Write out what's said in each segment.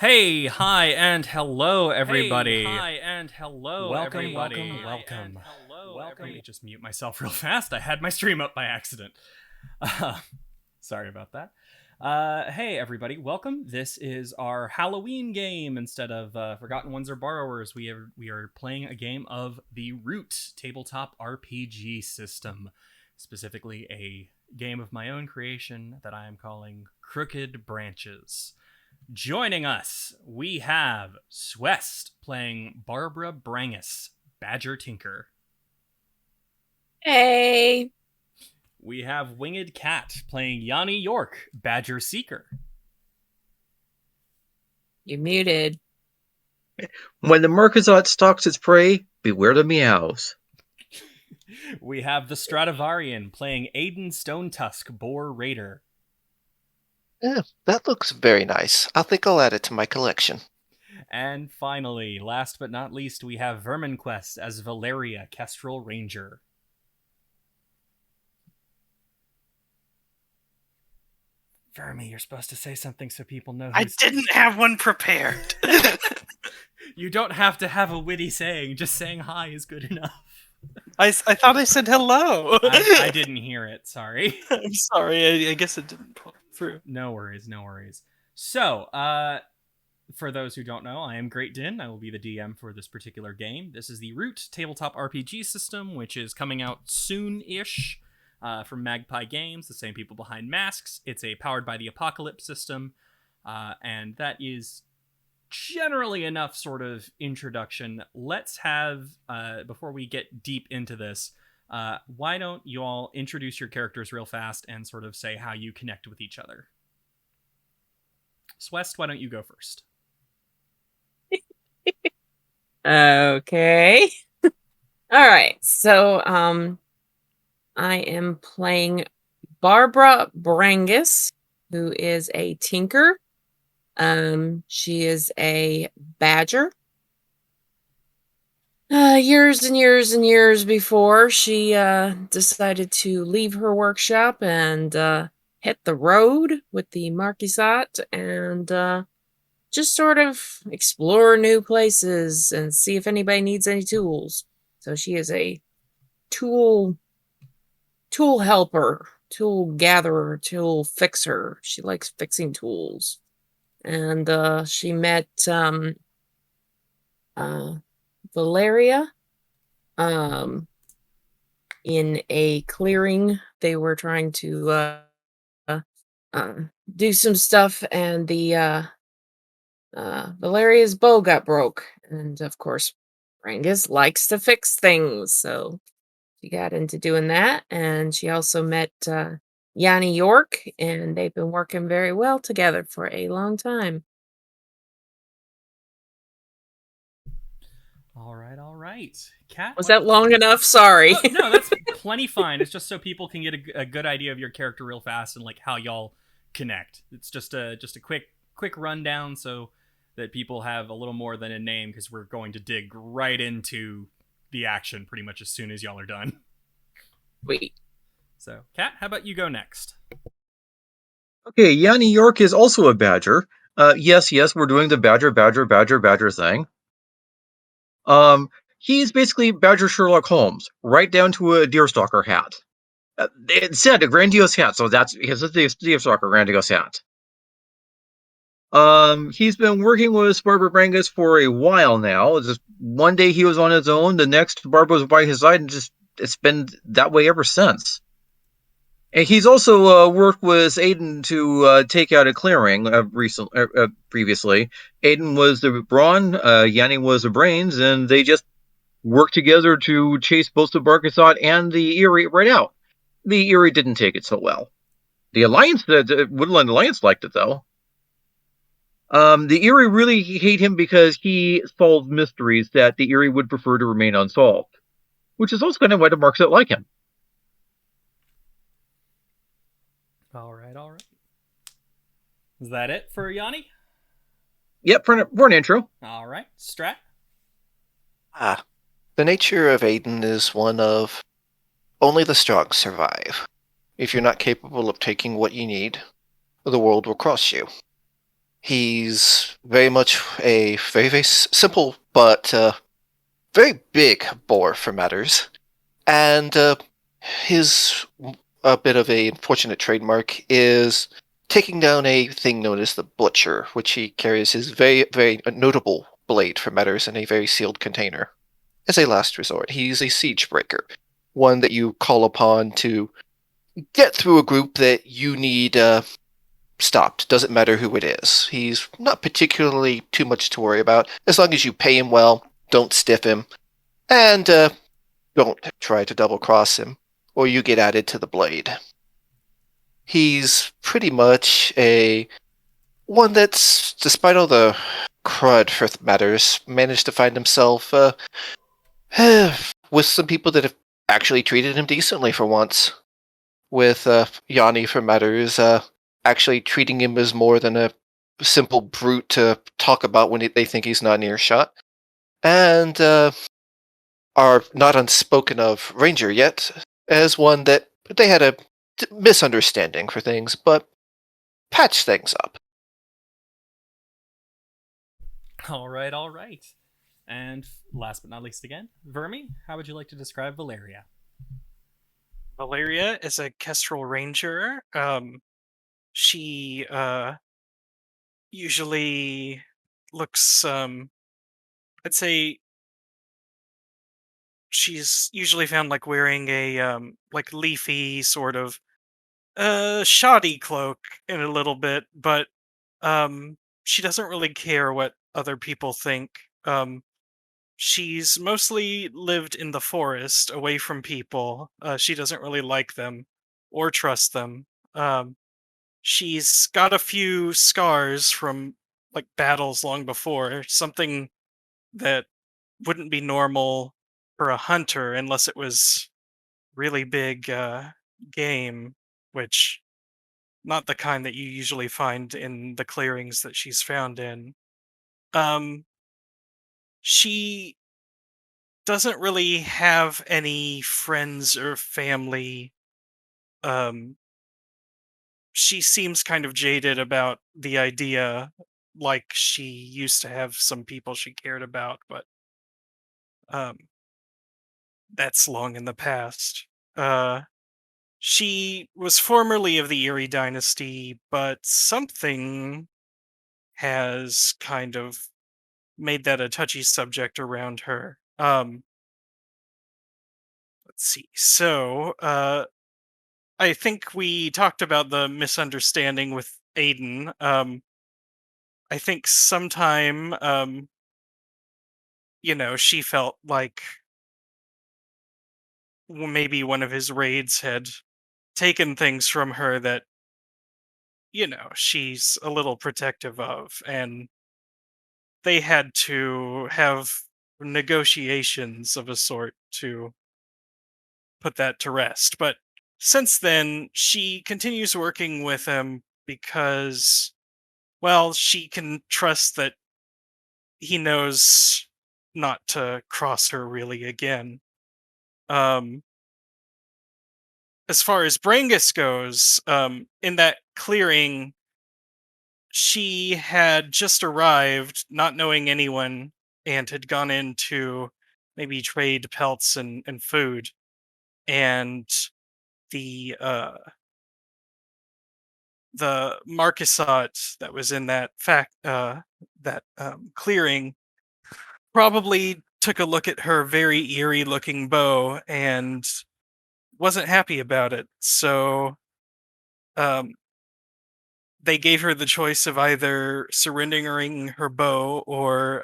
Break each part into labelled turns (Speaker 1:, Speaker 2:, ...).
Speaker 1: Hey, hi, and hello, everybody.
Speaker 2: Hey, hi, and hello,
Speaker 1: welcome,
Speaker 2: everybody.
Speaker 1: welcome, welcome.
Speaker 2: Hello,
Speaker 1: Let me just mute myself real fast. I had my stream up by accident. Sorry about that. Hey, everybody, welcome. This is our Halloween game. Instead of Forgotten Ones or Borrowers, we are playing a game of the Root tabletop RPG system, specifically a game of my own creation that I am calling Crooked Branches. Joining us, we have Swest playing Barbra Brangus, Badger Tinker.
Speaker 3: Hey.
Speaker 1: We have WingedCat playing Yanni York, Badger Seeker.
Speaker 3: You muted.
Speaker 4: When the Mercazot stalks its prey, beware the meows.
Speaker 1: We have TheStratovarian playing Aiden Stonetusk, Boar Raider.
Speaker 5: Yeah, that looks very nice. I think I'll add it to my collection.
Speaker 1: And finally, last but not least, we have VerminQuest as Valaria, Kestrel Ranger. Vermi, you're supposed to say something so people know
Speaker 2: I didn't have one prepared.
Speaker 1: You don't have to have a witty saying. Just saying hi is good enough.
Speaker 2: I thought I said hello.
Speaker 1: I didn't hear it. Sorry.
Speaker 2: I'm sorry. I guess it didn't pull through.
Speaker 1: No worries. No worries. So, for those who don't know, I am GreatDinn. I will be the DM for this particular game. This is the Root tabletop RPG system, which is coming out soon-ish from Magpie Games, the same people behind Masks. It's a powered by the Apocalypse system, and that is generally enough sort of introduction. Let's have, before we get deep into this, why don't you all introduce your characters real fast and sort of say how you connect with each other? Swest, why don't you go first?
Speaker 3: Okay. All right. So, I am playing Barbra Brangus, who is a tinker. She is a badger. Years and years and years before, she decided to leave her workshop and hit the road with the Marquisat and just sort of explore new places and see if anybody needs any tools. So she is a tool helper, tool gatherer, tool fixer. She likes fixing tools. And she met Valaria in a clearing. They were trying to do some stuff, and the Valeria's bow got broke. And of course, Brangus likes to fix things, so she got into doing that. And she also met Yanni York, and they've been working very well together for a long time.
Speaker 1: All right. Cat,
Speaker 3: Was that long enough? Sorry.
Speaker 1: No, that's plenty fine. It's just so people can get a good idea of your character real fast and like how y'all connect. It's just a quick rundown so that people have a little more than a name, because we're going to dig right into the action pretty much as soon as y'all are done.
Speaker 3: Wait.
Speaker 1: So, Kat, how about you go next?
Speaker 4: Okay, Yanni York is also a badger. Yes, we're doing the badger thing. He's basically Badger Sherlock Holmes, right down to a deerstalker hat. It said a grandiose hat, so that's his deerstalker grandiose hat. He's been working with Barbra Brangus for a while now. Just one day he was on his own, the next Barbra was by his side, and just it's been that way ever since. And he's also worked with Aiden to take out a clearing previously. Aiden was the brawn, Yanni was the brains, and they just worked together to chase both the Barkasot and the Eerie right out. The Eerie didn't take it so well. The Alliance, the Woodland Alliance, liked it though. The Eerie really hate him because he solved mysteries that the Eerie would prefer to remain unsolved, which is also kind of why the Markset like him.
Speaker 1: All right. Is that it for Yanni?
Speaker 4: Yep, for an intro.
Speaker 1: All right. Strat?
Speaker 5: The nature of Aiden is one of only the strong survive. If you're not capable of taking what you need, the world will cross you. He's very much a very simple but very big boar for matters. And his a bit of a unfortunate trademark is taking down a thing known as the Butcher, which he carries his very notable blade for matters in a very sealed container. As a last resort, he's a siege breaker, one that you call upon to get through a group that you need stopped. Doesn't matter who it is. He's not particularly too much to worry about, as long as you pay him well, don't stiff him, and don't try to double-cross him, or you get added to the blade. He's pretty much one that's, despite all the crud for matters, managed to find himself with some people that have actually treated him decently for once. With Yanni for matters, actually treating him as more than a simple brute to talk about when they think he's not in earshot. And our not unspoken of Ranger yet, as one that they had a misunderstanding for things, but patched things up.
Speaker 1: All right. And last but not least again, Vermi, how would you like to describe Valaria?
Speaker 2: Valaria is a kestrel ranger. She usually looks I'd say she's usually found like wearing a like leafy sort of shoddy cloak in a little bit, but she doesn't really care what other people think. She's mostly lived in the forest away from people. She doesn't really like them or trust them. She's got a few scars from like battles long before, something that wouldn't be normal for a hunter unless it was really big game, which not the kind that you usually find in the clearings that she's found in. Um, she doesn't really have any friends or family. Um, she seems kind of jaded about the idea, like she used to have some people she cared about, but um, that's long in the past. Uh, she was formerly of the Erie dynasty, but something has kind of made that a touchy subject around her. Let's see. So, I think we talked about the misunderstanding with Aiden. I think sometime, she felt like maybe one of his raids had taken things from her that, she's a little protective of. And they had to have negotiations of a sort to put that to rest. But since then, she continues working with him because, well, she can trust that he knows not to cross her really again. Um, as far as Brangus goes, in that clearing, she had just arrived, not knowing anyone, and had gone in to maybe trade pelts and food. And the Marcusot that was in that clearing probably took a look at her very eerie looking bow and wasn't happy about it. So um, they gave her the choice of either surrendering her bow or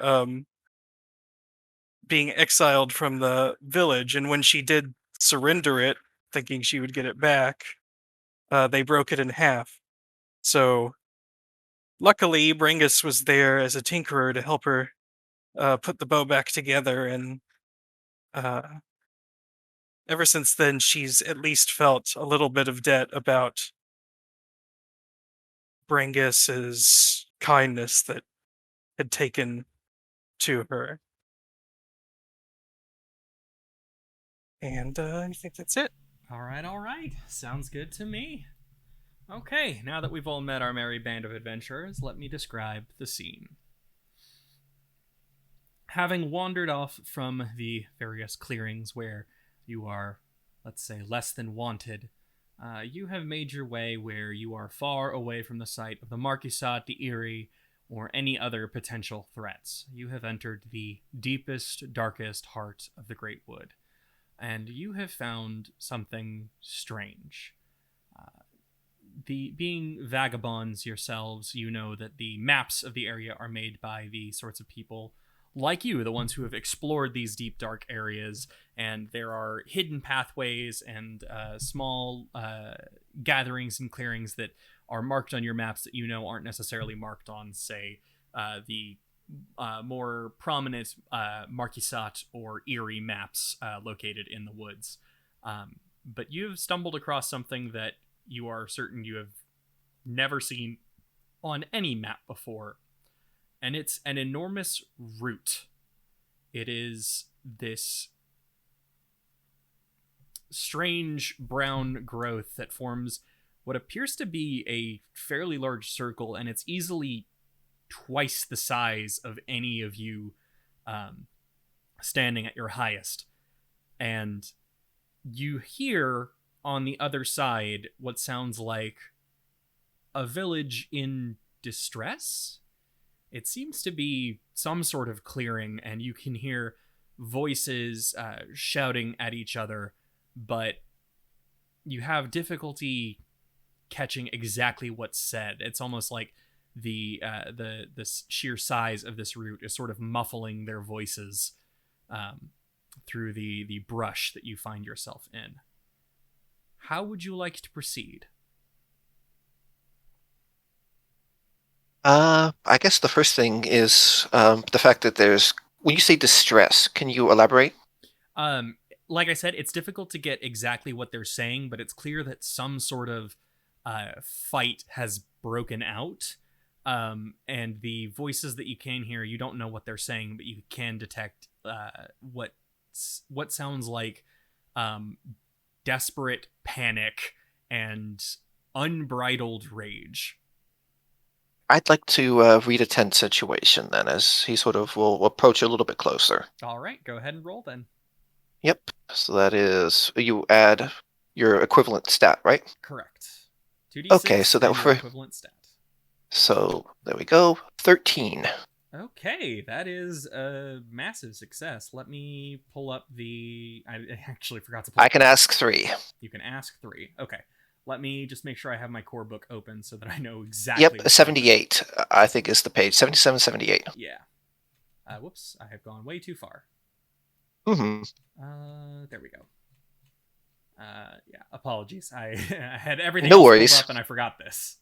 Speaker 2: being exiled from the village. And when she did surrender it, thinking she would get it back, they broke it in half. So luckily, Brangus was there as a tinkerer to help her put the bow back together, and uh, ever since then, she's at least felt a little bit of debt about Brangus's kindness that had taken to her. And I think that's it.
Speaker 1: All right. Sounds good to me. Okay, now that we've all met our merry band of adventurers, let me describe the scene. Having wandered off from the various clearings where you are, let's say, less than wanted, you have made your way where you are far away from the site of the Marquisat, the Eyrie, or any other potential threats. You have entered the deepest, darkest heart of the Great Wood, and you have found something strange. Being vagabonds yourselves, you know that the maps of the area are made by the sorts of people like you, the ones who have explored these deep, dark areas, and there are hidden pathways and small gatherings and clearings that are marked on your maps that you know aren't necessarily marked on, say, the more prominent Marquisat or Eyrie maps located in the woods. But you've stumbled across something that you are certain you have never seen on any map before, and it's an enormous root. It is this strange brown growth that forms what appears to be a fairly large circle, and it's easily twice the size of any of you standing at your highest. And you hear on the other side what sounds like a village in distress. It seems to be some sort of clearing, and you can hear voices shouting at each other, but you have difficulty catching exactly what's said. It's almost like the sheer size of this root is sort of muffling their voices through the brush that you find yourself in. How would you like to proceed?
Speaker 5: I guess the first thing is the fact that when you say distress, can you elaborate?
Speaker 1: Like I said, it's difficult to get exactly what they're saying, but it's clear that some sort of fight has broken out. And the voices that you can hear, you don't know what they're saying, but you can detect what sounds like desperate panic and unbridled rage.
Speaker 5: I'd like to read a tense situation then, as he sort of will approach a little bit closer.
Speaker 1: All right, go ahead and roll then.
Speaker 5: Yep. So that is, you add your equivalent stat, right?
Speaker 1: Correct. 2d6
Speaker 5: Okay, so that
Speaker 1: and your
Speaker 5: for
Speaker 1: equivalent stat.
Speaker 5: So there we go. 13.
Speaker 1: Okay, that is a massive success. Let me pull up I actually forgot to pull
Speaker 5: I can ask 3.
Speaker 1: You can ask 3. Okay. Let me just make sure I have my core book open so that I know exactly.
Speaker 5: Yep, 78, I think is the page. 77, 78.
Speaker 1: Yeah. Whoops, I have gone way too far.
Speaker 5: Mm-hmm.
Speaker 1: There we go. Yeah, apologies. I had everything
Speaker 5: No
Speaker 1: else
Speaker 5: worries.
Speaker 1: pulled up and I forgot this.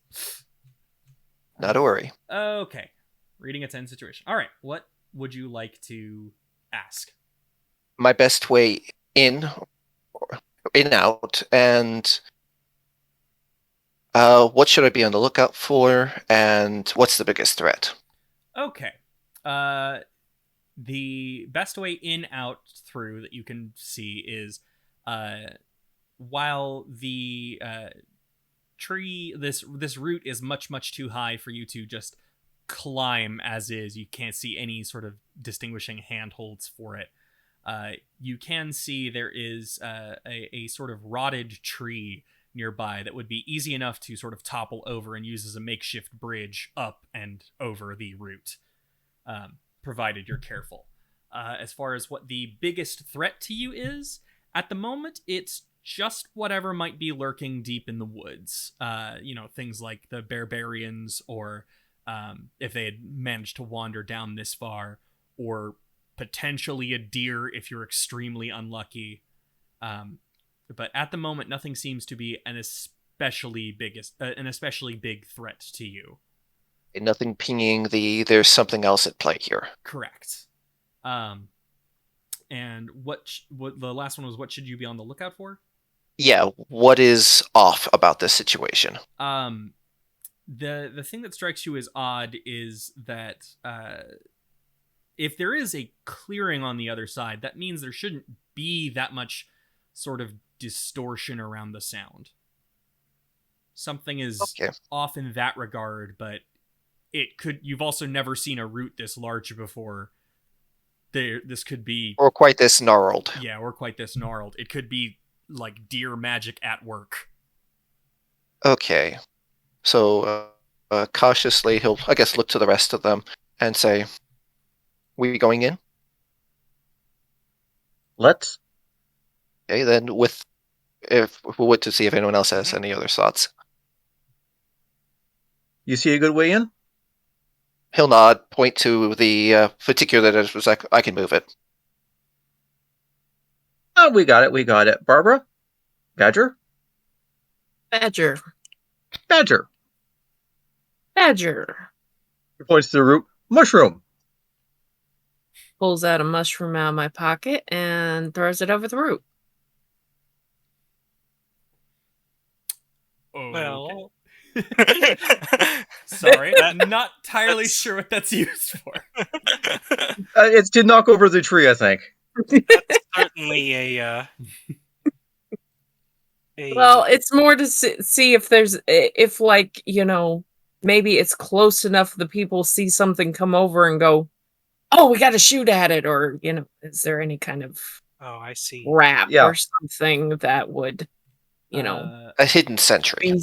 Speaker 5: Not a worry.
Speaker 1: Okay. Reading a 10 situation. All right, what would you like to ask?
Speaker 5: My best way in out, and what should I be on the lookout for, and what's the biggest threat?
Speaker 1: Okay. The best way in, out, through that you can see is while the tree, this root is much too high for you to just climb as is. You can't see any sort of distinguishing handholds for it. You can see there is a sort of rotted tree nearby that would be easy enough to sort of topple over and use as a makeshift bridge up and over the root, provided you're careful. As far as what the biggest threat to you is, at the moment, it's just whatever might be lurking deep in the woods. Things like the barbarians, or if they had managed to wander down this far, or potentially a deer if you're extremely unlucky. But at the moment, nothing seems to be an especially big threat to you.
Speaker 5: Nothing pinging there's something else at play here.
Speaker 1: Correct. And what the last one was, what should you be on the lookout for?
Speaker 5: Yeah, what is off about this situation?
Speaker 1: The thing that strikes you as odd is that if there is a clearing on the other side, that means there shouldn't be that much sort of distortion around the sound. Something is
Speaker 5: Okay.
Speaker 1: off in that regard, but you've also never seen a root this large before. This could be,
Speaker 5: Or quite this gnarled.
Speaker 1: yeah, or quite this gnarled. It could be like deer magic at work.
Speaker 5: Okay. So, cautiously, he'll, I guess, look to the rest of them and say, "We going in?"
Speaker 4: Let's.
Speaker 5: Okay, then if we would to see if anyone else has any other thoughts.
Speaker 4: You see a good way in?
Speaker 5: He'll nod, point to the particular that was like, "I can move it."
Speaker 4: Oh, we got it. We got it. Barbara? Badger?
Speaker 3: Badger.
Speaker 4: Badger.
Speaker 3: Badger.
Speaker 4: He points to the root. Mushroom.
Speaker 3: Pulls out a mushroom out of my pocket and throws it over the root.
Speaker 1: Oh,
Speaker 2: Well,
Speaker 1: sorry, I'm not entirely sure what that's used for.
Speaker 4: It's to knock over the tree, I think.
Speaker 2: certainly a
Speaker 3: Well, it's more to see if there's, if like, maybe it's close enough the people see something come over and go, oh, we got to shoot at it. Or, is there any kind of
Speaker 2: oh, I see.
Speaker 3: wrap
Speaker 4: Yeah.
Speaker 3: or something that would,
Speaker 5: A hidden sentry.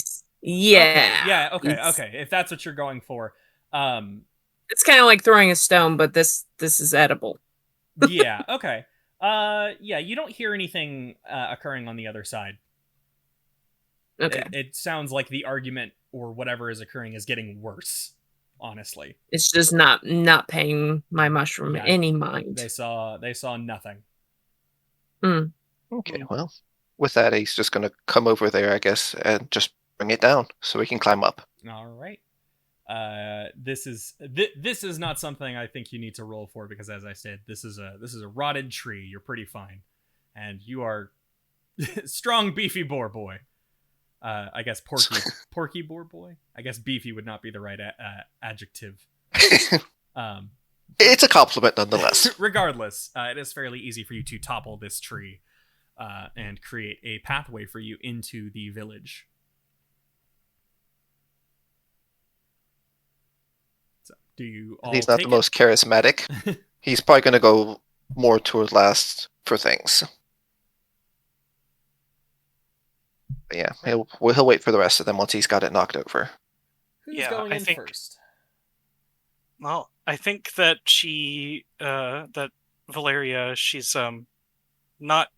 Speaker 3: yeah.
Speaker 1: Okay. If that's what you're going for.
Speaker 3: It's kind of like throwing a stone, but this is edible.
Speaker 1: Yeah, okay. Yeah, you don't hear anything occurring on the other side.
Speaker 3: Okay.
Speaker 1: It sounds like the argument or whatever is occurring is getting worse, honestly.
Speaker 3: It's just not paying my mushroom
Speaker 1: Yeah.
Speaker 3: any mind.
Speaker 1: They saw nothing.
Speaker 5: Okay, well, with that, he's just going to come over there, I guess, and just bring it down so we can climb up.
Speaker 1: All right. This is not something I think you need to roll for because, as I said, this is a rotted tree. You're pretty fine, and you are strong, beefy boar boy. I guess porky boar boy. I guess beefy would not be the right adjective.
Speaker 5: It's a compliment nonetheless.
Speaker 1: Regardless, it is fairly easy for you to topple this tree and create a pathway for you into the village. So, do you all
Speaker 5: He's not
Speaker 1: take
Speaker 5: the most charismatic. He's probably going to go more toward last for things. But yeah, he'll wait for the rest of them once he's got it knocked over.
Speaker 1: Who's
Speaker 2: Yeah,
Speaker 1: going
Speaker 2: I
Speaker 1: in
Speaker 2: think-
Speaker 1: first?
Speaker 2: Well, I think that that Valaria, she's not,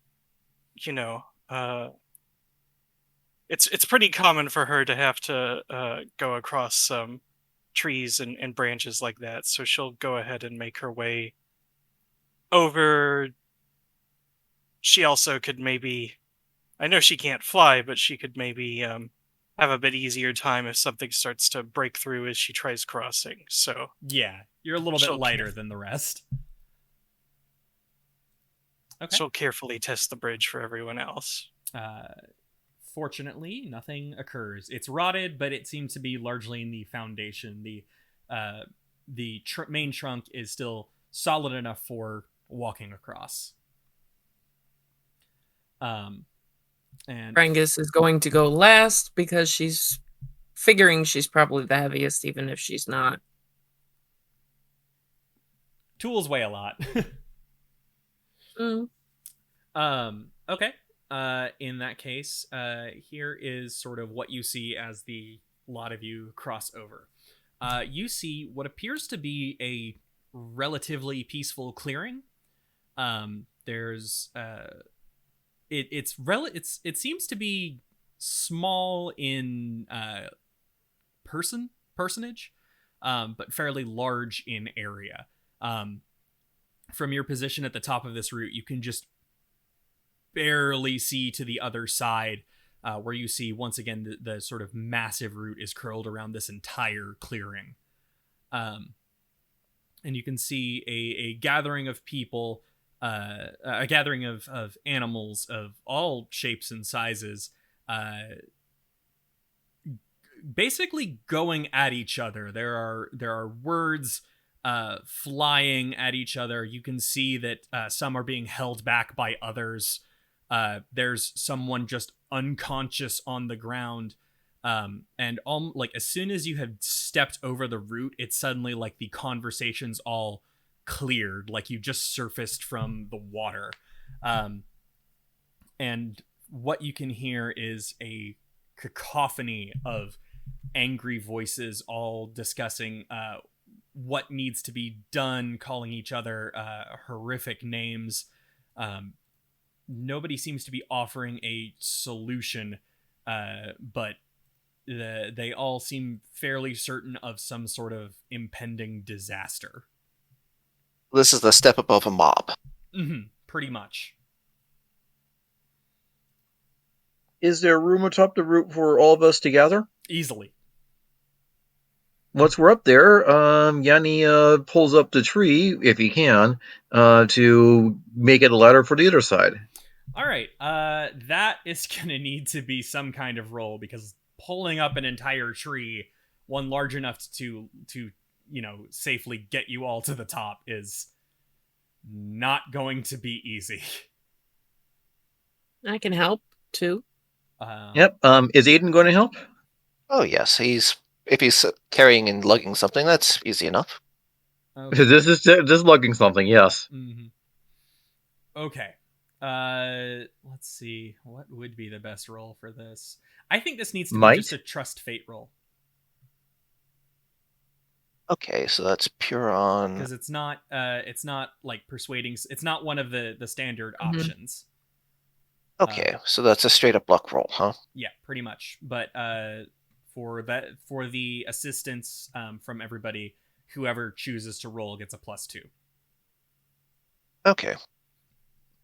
Speaker 2: it's pretty common for her to have to go across some trees and branches like that. So she'll go ahead and make her way over. She also could maybe, I know she can't fly, but she could maybe have a bit easier time if something starts to break through as she tries crossing. So
Speaker 1: Yeah, you're a little bit
Speaker 2: She'll
Speaker 1: lighter
Speaker 2: care-
Speaker 1: than the rest. Okay.
Speaker 2: she'll carefully test the bridge for everyone else.
Speaker 1: Fortunately, nothing occurs. It's rotted, but it seems to be largely in the foundation. The main trunk is still solid enough for walking across. And
Speaker 3: Brangus is going to go last because she's figuring she's probably the heaviest, even if she's not.
Speaker 1: tools weigh a lot. Okay. In that case, here is sort of what you see as the lot of you cross over. You see what appears to be a relatively peaceful clearing. There's it seems to be small in personage, but fairly large in area. From your position at the top of this route, you can just barely see to the other side, where you see once again the sort of massive root is curled around this entire clearing. And you can see a gathering of people, a gathering of animals of all shapes and sizes, basically going at each other. There are words flying at each other. You can see that some are being held back by others. There's someone just unconscious on the ground. And like as soon as you had stepped over the root, it's suddenly like the conversation's all cleared, like you just surfaced from the water. And what you can hear is a cacophony of angry voices all discussing what needs to be done, calling each other horrific names. Nobody seems to be offering a solution, but they all seem fairly certain of some sort of impending disaster.
Speaker 5: This is the step above a mob.
Speaker 1: Pretty much.
Speaker 4: Is there room atop the root for all of us to gather?
Speaker 1: Easily.
Speaker 4: Once we're up there, Yanni pulls up the tree, if he can, to make it a ladder for the other side.
Speaker 1: All right. That is going to need to be some kind of roll, because pulling up an entire tree, one large enough to safely get you all to the top, is not going to be easy.
Speaker 3: I can help too.
Speaker 4: Yep. Is Aiden going to help?
Speaker 5: Oh yes, if he's carrying and lugging something, that's easy enough.
Speaker 1: Okay.
Speaker 4: This is just lugging something, yes.
Speaker 1: Okay. Let's see. What would be the best roll for this? I think this needs to be just a trust fate roll.
Speaker 5: Okay, so that's pure on.
Speaker 1: Because it's not like persuading. It's not one of the standard options.
Speaker 5: Okay, so that's a straight up luck roll, huh?
Speaker 1: Yeah, pretty much. But for the assistance from everybody, whoever chooses to roll gets a +2.
Speaker 5: Okay.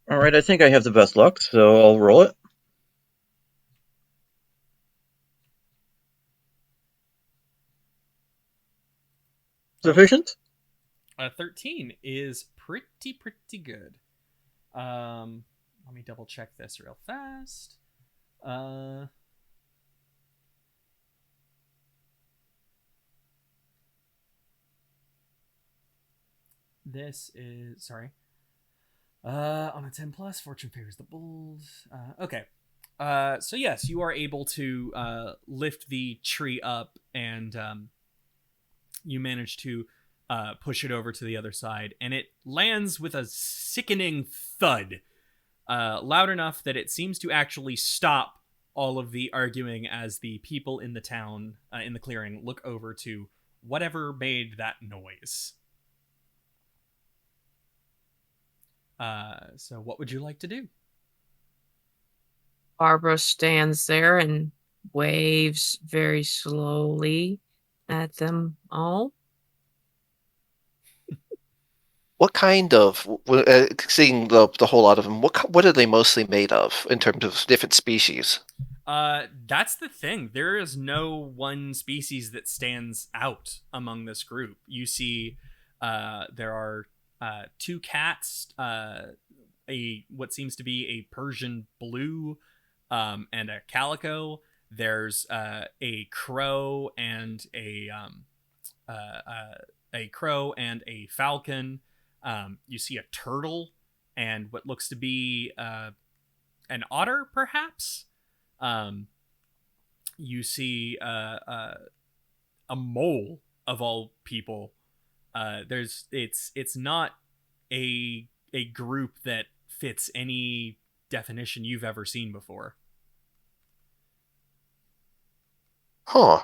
Speaker 4: All right, I think I have the best luck, so I'll roll it. Sufficient?
Speaker 1: 13 is pretty good. Let me double check this real fast. This is, sorry. On a 10 plus, fortune favors the bulls. Okay. So yes, you are able to lift the tree up, and you manage to push it over to the other side, and it lands with a sickening thud, loud enough that it seems to actually stop all of the arguing as the people in the town, in the clearing, look over to whatever made that noise. So what would you like to do?
Speaker 3: Barbra stands there and waves very slowly at them all.
Speaker 5: What kind of, seeing the whole lot of them, what are they mostly made of in terms of different species?
Speaker 1: That's the thing. There is no one species that stands out among this group. You see, there are 2 cats, what seems to be a Persian blue, and a calico. There's a crow and a falcon. You see a turtle and what looks to be an otter, perhaps. You see a mole, of all people. It's not a group that fits any definition you've ever seen before.
Speaker 5: Huh.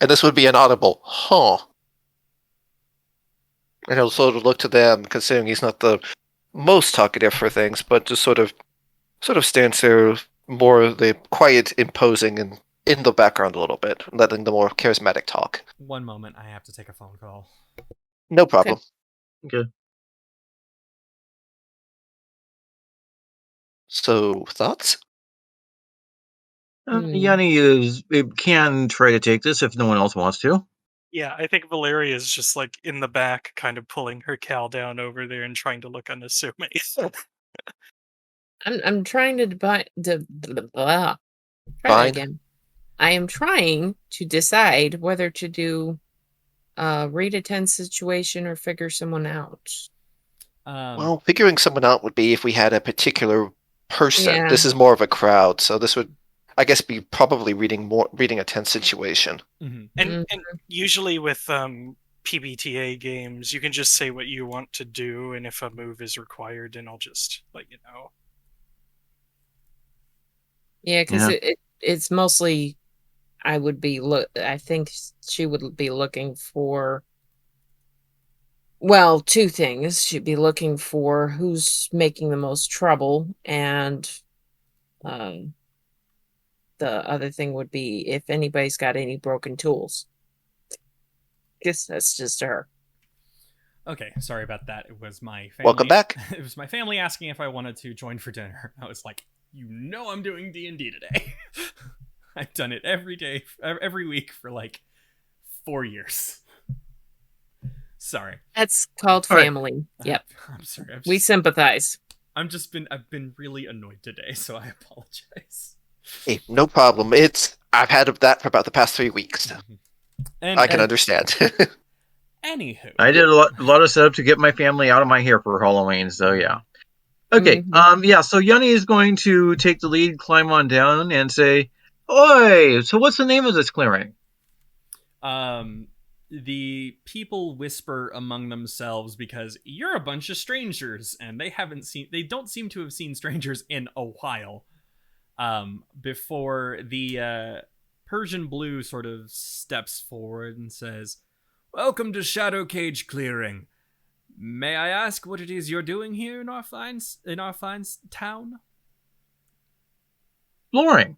Speaker 5: And this would be an audible, huh. And he'll sort of look to them, considering he's not the most talkative for things, but just sort of stands there, more the quiet, imposing, and in the background a little bit, letting the more charismatic talk.
Speaker 1: One moment, I have to take a phone call.
Speaker 5: No problem.
Speaker 4: Okay.
Speaker 5: So, thoughts?
Speaker 4: Yanni can try to take this if no one else wants to.
Speaker 2: Yeah, I think Valaria is just like in the back, kind of pulling her cow down over there and trying to look unassuming.
Speaker 3: I'm trying to try that again. I am trying to decide whether to do read a tense situation or figure someone out.
Speaker 5: Well, figuring someone out would be if we had a particular person.
Speaker 3: Yeah.
Speaker 5: This is more of a crowd, so this would I guess be probably reading a tense situation.
Speaker 1: Mhm.
Speaker 2: And usually with PBTA games, you can just say what you want to do, and if a move is required, then I'll just let you know.
Speaker 3: Yeah, because
Speaker 4: Yeah.
Speaker 3: it's mostly I think she would be looking for, well, two things. She'd be looking for who's making the most trouble, and um, the other thing would be if anybody's got any broken tools. Guess that's just her.
Speaker 1: Okay, sorry about that. It was my family.
Speaker 5: Welcome back.
Speaker 1: It was my family asking if I wanted to join for dinner. I was like, I'm doing D&D today. I've done it every day, every week for like 4 years. Sorry.
Speaker 3: That's called
Speaker 4: All right.
Speaker 3: family. Yep.
Speaker 1: I'm sorry.
Speaker 3: We sympathize.
Speaker 1: I've been really annoyed today, so I apologize.
Speaker 5: Hey, no problem. I've had that for about the past 3 weeks.
Speaker 1: And
Speaker 5: I can understand.
Speaker 1: Anywho,
Speaker 4: I did a lot of setup to get my family out of my hair for Halloween, so yeah. Okay, yeah, so Yanni is going to take the lead, climb on down, and say, "Oi, so what's the name of this clearing?"
Speaker 1: the people whisper among themselves because you're a bunch of strangers, and they don't seem to have seen strangers in a while. Before the Persian Blue sort of steps forward and says, "Welcome to Shadow Cage Clearing. May I ask what it is you're doing here in our fine town?"
Speaker 4: Exploring.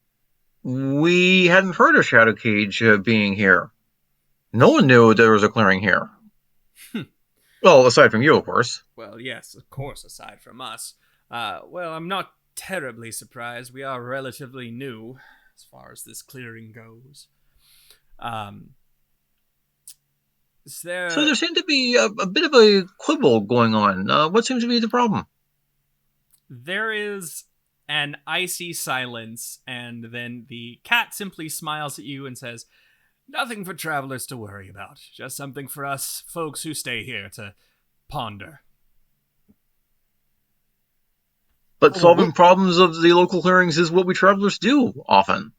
Speaker 4: We hadn't heard of Shadow Cage being here. No one knew there was a clearing here. Well, aside from you, of course.
Speaker 1: Well, yes, of course, aside from us. Well, I'm not terribly surprised. We are relatively new as far as this clearing goes. Is there...
Speaker 4: So there seemed to be a bit of a quibble going on. What seems to be the problem?
Speaker 1: There is an icy silence, and then the cat simply smiles at you and says, "Nothing for travelers to worry about. Just something for us folks who stay here to ponder."
Speaker 4: But solving problems of the local clearings is what we travelers do, often.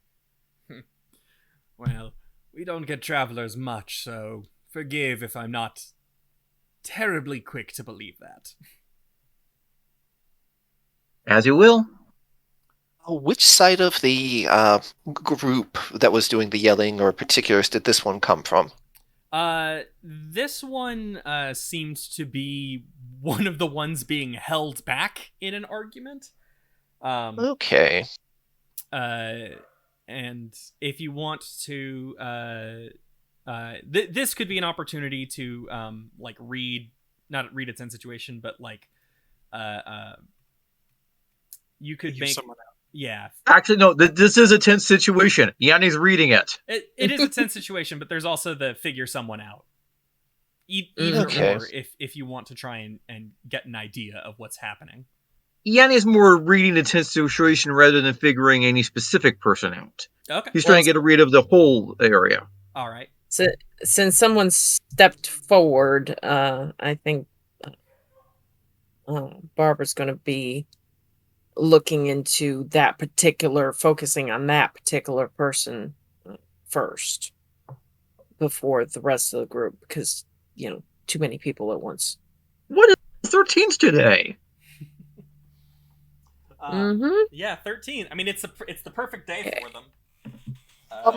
Speaker 1: Well, we don't get travelers much, so forgive if I'm not terribly quick to believe that.
Speaker 4: As you will.
Speaker 5: Which side of the group that was doing the yelling or particulars did this one come from?
Speaker 1: This one seems to be one of the ones being held back in an argument.
Speaker 5: Okay.
Speaker 1: And if you want to, this could be an opportunity to, like, not read its own situation, but, like, you could
Speaker 2: Use
Speaker 1: make...
Speaker 2: someone else.
Speaker 1: Yeah.
Speaker 4: Actually, no, this is a tense situation. Yanni's reading it.
Speaker 1: It is a tense situation, but there's also the figure someone out. Either
Speaker 5: Okay.
Speaker 1: or, if you want to try and get an idea of what's happening.
Speaker 4: Yanni's more reading the tense situation rather than figuring any specific person out.
Speaker 1: Okay.
Speaker 4: He's trying to get a read of the whole area.
Speaker 1: All right.
Speaker 3: So, since someone stepped forward, I think Barbara's going to be looking into focusing on that particular person first before the rest of the group, because, too many people at once.
Speaker 4: What is 13s today?
Speaker 1: Yeah, 13. I mean, it's the perfect day for them.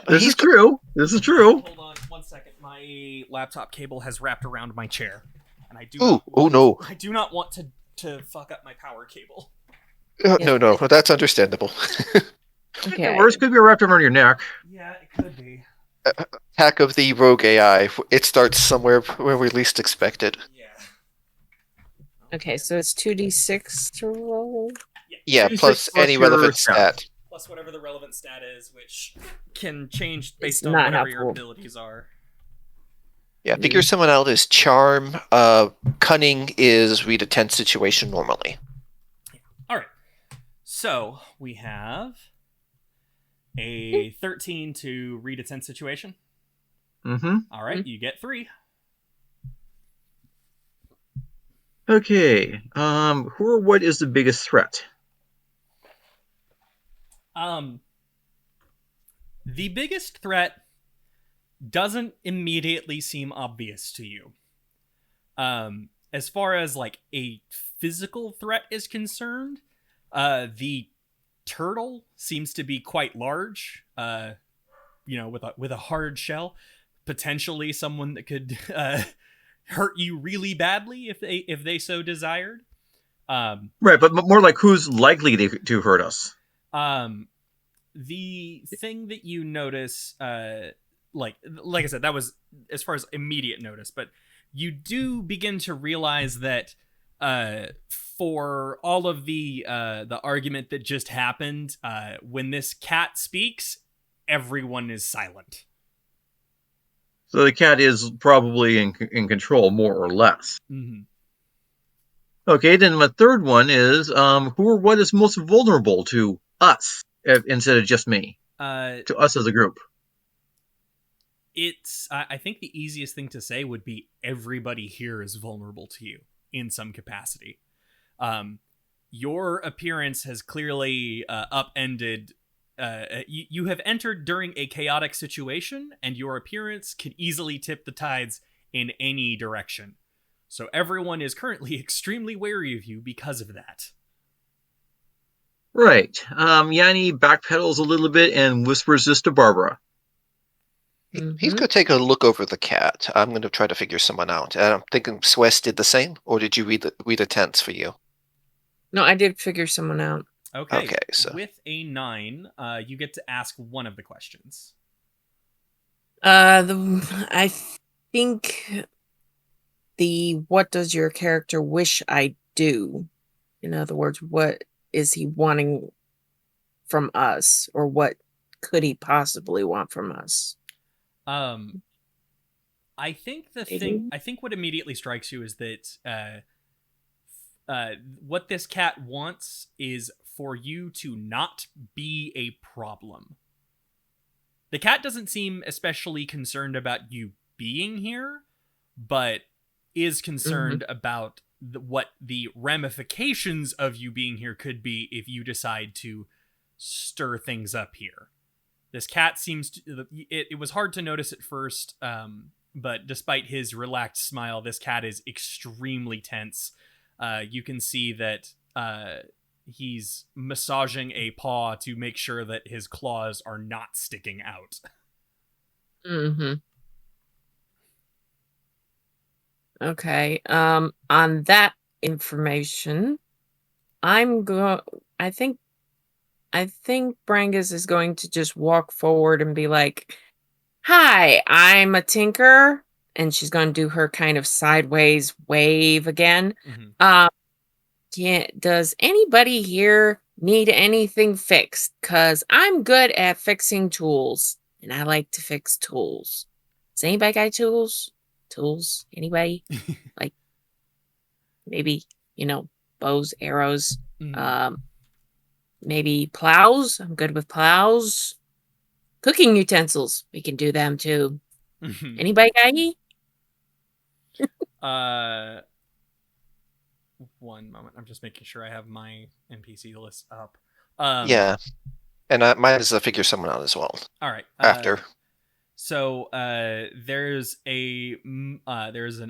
Speaker 4: This is true.
Speaker 1: Hold on 1 second. My laptop cable has wrapped around my chair, and I do.
Speaker 5: No!
Speaker 1: I do not want to fuck up my power cable.
Speaker 5: No, that's understandable.
Speaker 3: Okay.
Speaker 4: Or it could be wrapped around your neck.
Speaker 1: Yeah, it could be.
Speaker 5: Attack of the rogue AI. It starts somewhere where we least expect it.
Speaker 1: Yeah.
Speaker 3: Okay, so it's 2d6 to roll.
Speaker 5: Yeah,
Speaker 4: 2d6
Speaker 5: plus any
Speaker 4: your
Speaker 5: relevant
Speaker 4: stat.
Speaker 5: stat.
Speaker 1: Plus whatever the relevant stat is, which can change based
Speaker 3: It's
Speaker 1: on
Speaker 3: not
Speaker 1: whatever your
Speaker 3: helpful.
Speaker 1: abilities are.
Speaker 5: Yeah, figure someone out is charm. Cunning is read a tense situation normally.
Speaker 1: All right. So we have a 13 to read a tense situation.
Speaker 4: Mm-hmm.
Speaker 1: All right, you get 3.
Speaker 4: Okay. Who or what is the biggest threat?
Speaker 1: The biggest threat doesn't immediately seem obvious to you. As far as like a physical threat is concerned, the turtle seems to be quite large. With a hard shell, potentially someone that could hurt you really badly if they so desired.
Speaker 4: Right, but more like who's likely to hurt us.
Speaker 1: The thing that you notice, like I said, that was as far as immediate notice, but you do begin to realize that for all of the argument that just happened, when this cat speaks, everyone is silent.
Speaker 4: So the cat is probably in control, more or less.
Speaker 1: Mm-hmm.
Speaker 4: Okay, then my third one is who or what is most vulnerable to us instead of just me? To us as a group.
Speaker 1: I think the easiest thing to say would be everybody here is vulnerable to you in some capacity. Your appearance has clearly upended. You have entered during a chaotic situation, and your appearance could easily tip the tides in any direction. So everyone is currently extremely wary of you because of that.
Speaker 4: Right. Yanni backpedals a little bit and whispers this to Barbra.
Speaker 5: He's going to take a look over the cat. I'm going to try to figure someone out. I'm thinking Swest did the same, or did you read the tents for you?
Speaker 3: No, I did figure someone out.
Speaker 1: Okay,
Speaker 5: so
Speaker 1: with a 9, you get to ask one of the questions.
Speaker 3: I think what does your character wish I do? In other words, what is he wanting from us, or what could he possibly want from us?
Speaker 1: I think what immediately strikes you is that what this cat wants is for you to not be a problem. The cat doesn't seem especially concerned about you being here, but is concerned about what the ramifications of you being here could be if you decide to stir things up here. This cat seems to... It was hard to notice at first, but despite his relaxed smile, this cat is extremely tense. You can see that he's massaging a paw to make sure that his claws are not sticking out.
Speaker 3: Okay. On that information, I think Brangus is going to just walk forward and be like, "Hi, I'm a tinker," and she's going to do her kind of sideways wave again. Does anybody here need anything fixed? 'Cause I'm good at fixing tools, and I like to fix tools. Does anybody got tools? Tools? Anybody? Like maybe, bows, arrows, maybe plows. I'm good with plows. Cooking utensils. We can do them too. Anybody got any?
Speaker 1: One moment. I'm just making sure I have my NPC list up.
Speaker 5: Yeah. And mine is to figure someone out as well.
Speaker 1: All right.
Speaker 5: After.
Speaker 1: So there's an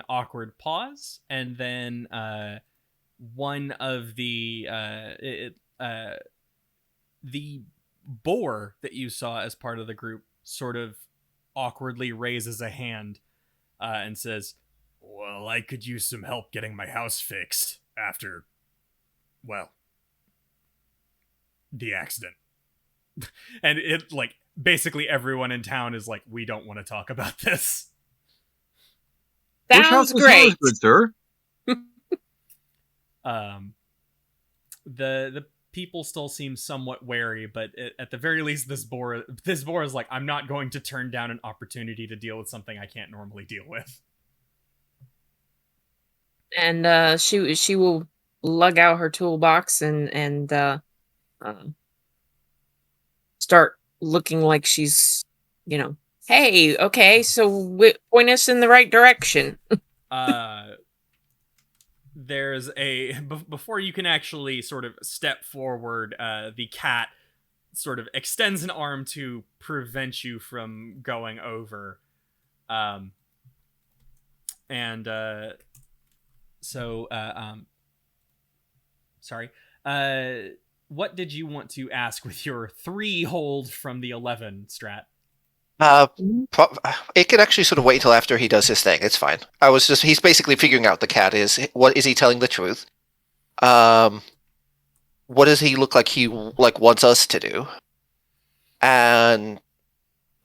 Speaker 1: awkward pause, and then one of the boar that you saw as part of the group sort of awkwardly raises a hand and says, "Well, I could use some help getting my house fixed after, well, the accident." And it, like, basically everyone in town is like, "We don't want to talk about this."
Speaker 3: Sounds great.
Speaker 4: Good, sir.
Speaker 1: The people still seem somewhat wary, but at the very least, this boar is like, "I'm not going to turn down an opportunity to deal with something I can't normally deal with."
Speaker 3: And she will lug out her toolbox and start looking like she's, hey, okay, so point us in the right direction.
Speaker 1: There's before you can actually sort of step forward, the cat sort of extends an arm to prevent you from going over. Sorry. What did you want to ask with your 3 hold from the 11 strat?
Speaker 5: It can actually sort of wait until after he does his thing. It's fine. He's basically figuring out the cat is. What is he telling the truth? What does he look like he wants us to do? And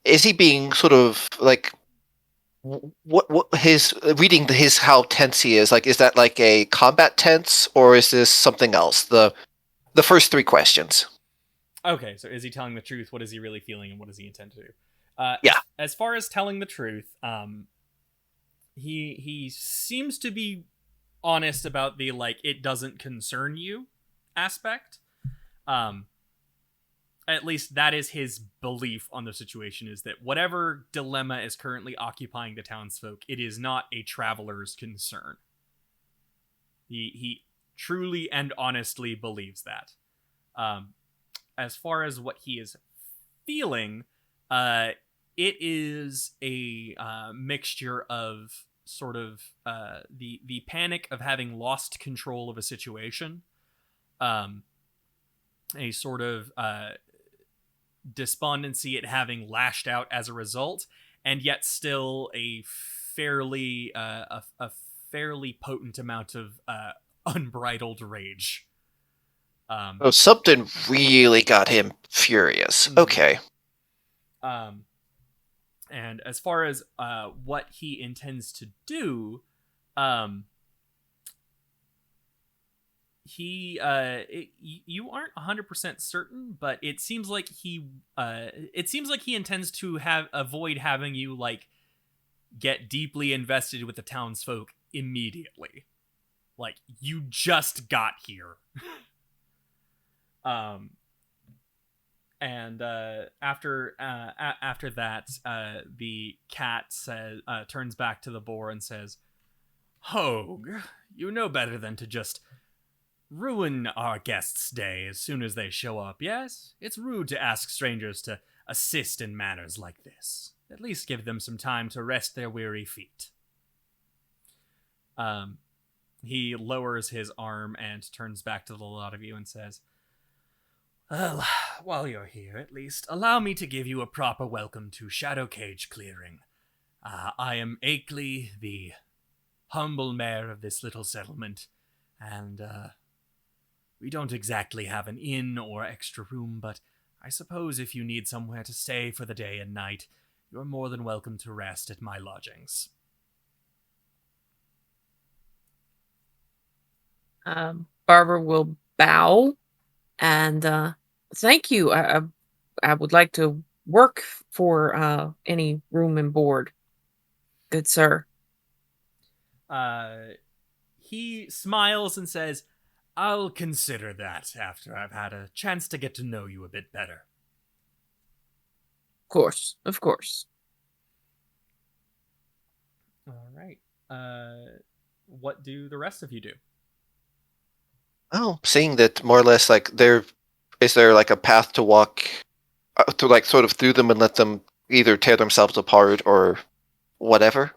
Speaker 5: is he being sort of like what his reading his how tense he is? Like, is that like a combat tense or is this something else? The first 3 questions.
Speaker 1: Okay, so is he telling the truth? What is he really feeling, and what does he intend to do?
Speaker 5: Yeah.
Speaker 1: As far as telling the truth, he seems to be honest about the like it doesn't concern you aspect. At least that is his belief on the situation, is that whatever dilemma is currently occupying the townsfolk, it is not a traveler's concern. He truly and honestly believes that. As far as what he is feeling, it is a mixture of sort of the panic of having lost control of a situation, a sort of despondency at having lashed out as a result, and yet still a fairly potent amount of unbridled rage.
Speaker 5: Oh, something really got him furious. Okay.
Speaker 1: And as far as what he intends to do, you aren't 100% certain, but it seems like he intends to avoid having you like get deeply invested with the townsfolk immediately. Like, you just got here. And after that, the cat turns back to the boar and says, "Hogue, you know better than to just ruin our guests' day as soon as they show up, yes? It's rude to ask strangers to assist in matters like this. At least give them some time to rest their weary feet." He lowers his arm and turns back to the lot of you and says, "Well, while you're here, at least, allow me to give you a proper welcome to Shadow Cage Clearing. I am Akeley, the humble mayor of this little settlement, and we don't exactly have an inn or extra room, but I suppose if you need somewhere to stay for the day and night, you're more than welcome to rest at my lodgings."
Speaker 3: Barbara will bow and thank you. I would like to work for any room and board, good sir.
Speaker 1: He smiles and says, "I'll consider that after I've had a chance to get to know you a bit better."
Speaker 3: Of course.
Speaker 1: All right. What do the rest of you do?
Speaker 5: Oh, seeing that more or less like is there like a path to walk to like sort of through them and let them either tear themselves apart or whatever?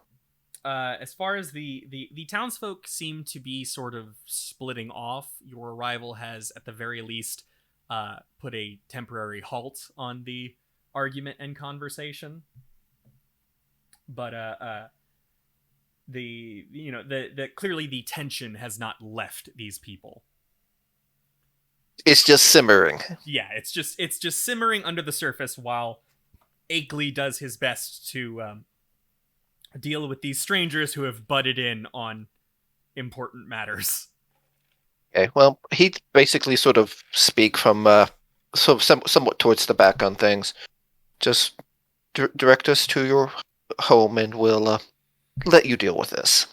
Speaker 1: As far as the townsfolk seem to be sort of splitting off, your arrival has at the very least put a temporary halt on the argument and conversation. But clearly the tension has not left these people.
Speaker 5: It's just simmering.
Speaker 1: Yeah, it's just simmering under the surface while Akeley does his best to deal with these strangers who have butted in on important matters.
Speaker 5: Okay, well, he basically sort of speak from somewhat towards the back on things. Just direct us to your home and we'll let you deal with this.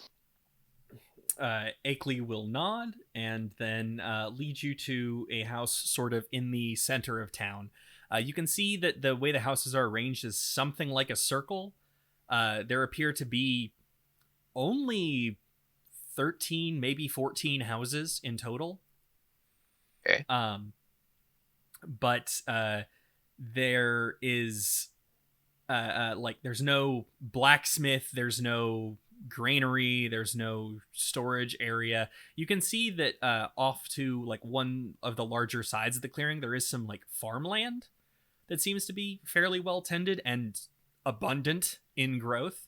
Speaker 1: Akeley will nod and then lead you to a house sort of in the center of town. You can see that the way the houses are arranged is something like a circle. There appear to be only 13, maybe 14 houses in total.
Speaker 5: Okay.
Speaker 1: but there is like there's no blacksmith, there's no granary, there's no storage area. You can see that off to like one of the larger sides of the clearing there is some like farmland that seems to be fairly well tended and abundant in growth.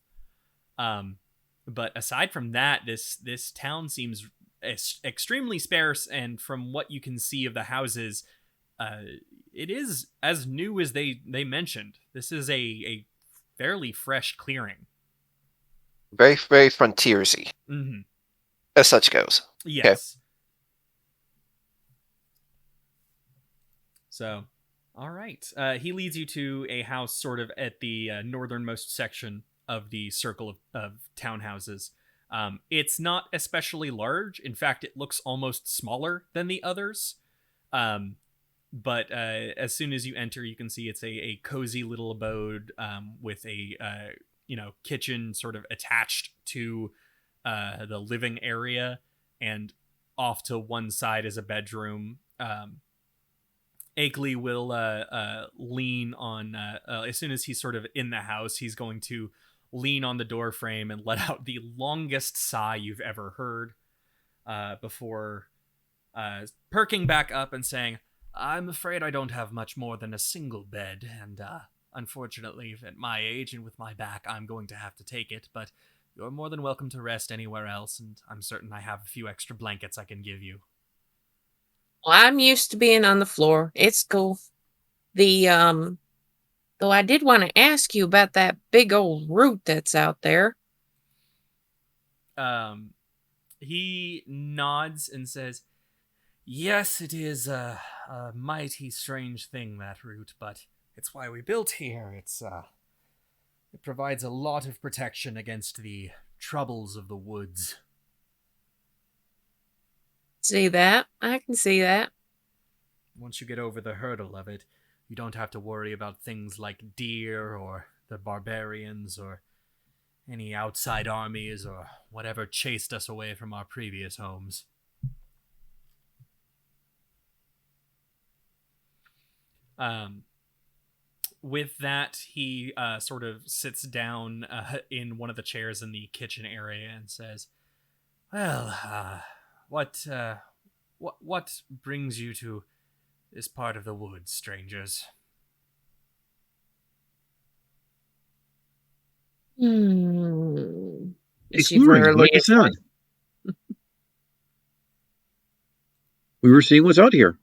Speaker 1: But aside from that, this town seems extremely sparse, and from what you can see of the houses, it is as new as they mentioned. This is a fairly fresh clearing.
Speaker 5: Very, very frontiersy, as such goes.
Speaker 1: Yes.
Speaker 5: Okay.
Speaker 1: So, all right. He leads you to a house sort of at the northernmost section of the circle of townhouses. It's not especially large. In fact, it looks almost smaller than the others. But as soon as you enter, you can see it's a cozy little abode with a kitchen sort of attached to the living area, and off to one side is a bedroom. Akeley will lean on as soon as he's sort of in the house, he's going to lean on the door frame and let out the longest sigh you've ever heard before perking back up and saying, "I'm afraid I don't have much more than a single bed, and unfortunately, at my age and with my back, I'm going to have to take it, but you're more than welcome to rest anywhere else, and I'm certain I have a few extra blankets I can give you."
Speaker 3: Well, I'm used to being on the floor. It's cool. Though I did want to ask you about that big old root that's out there.
Speaker 1: He nods and says, "Yes, it is a mighty strange thing, that root, but it's why we built here. It provides a lot of protection against the troubles of the woods."
Speaker 3: See that? I can see that.
Speaker 1: Once you get over the hurdle of it, you don't have to worry about things like deer or the barbarians or any outside armies or whatever chased us away from our previous homes. With that, he sort of sits down in one of the chairs in the kitchen area and says, "Well, what brings you to this part of the woods, strangers?"
Speaker 3: Is she
Speaker 4: Exploring,
Speaker 3: rarely
Speaker 4: like you said. We were seeing what's out here.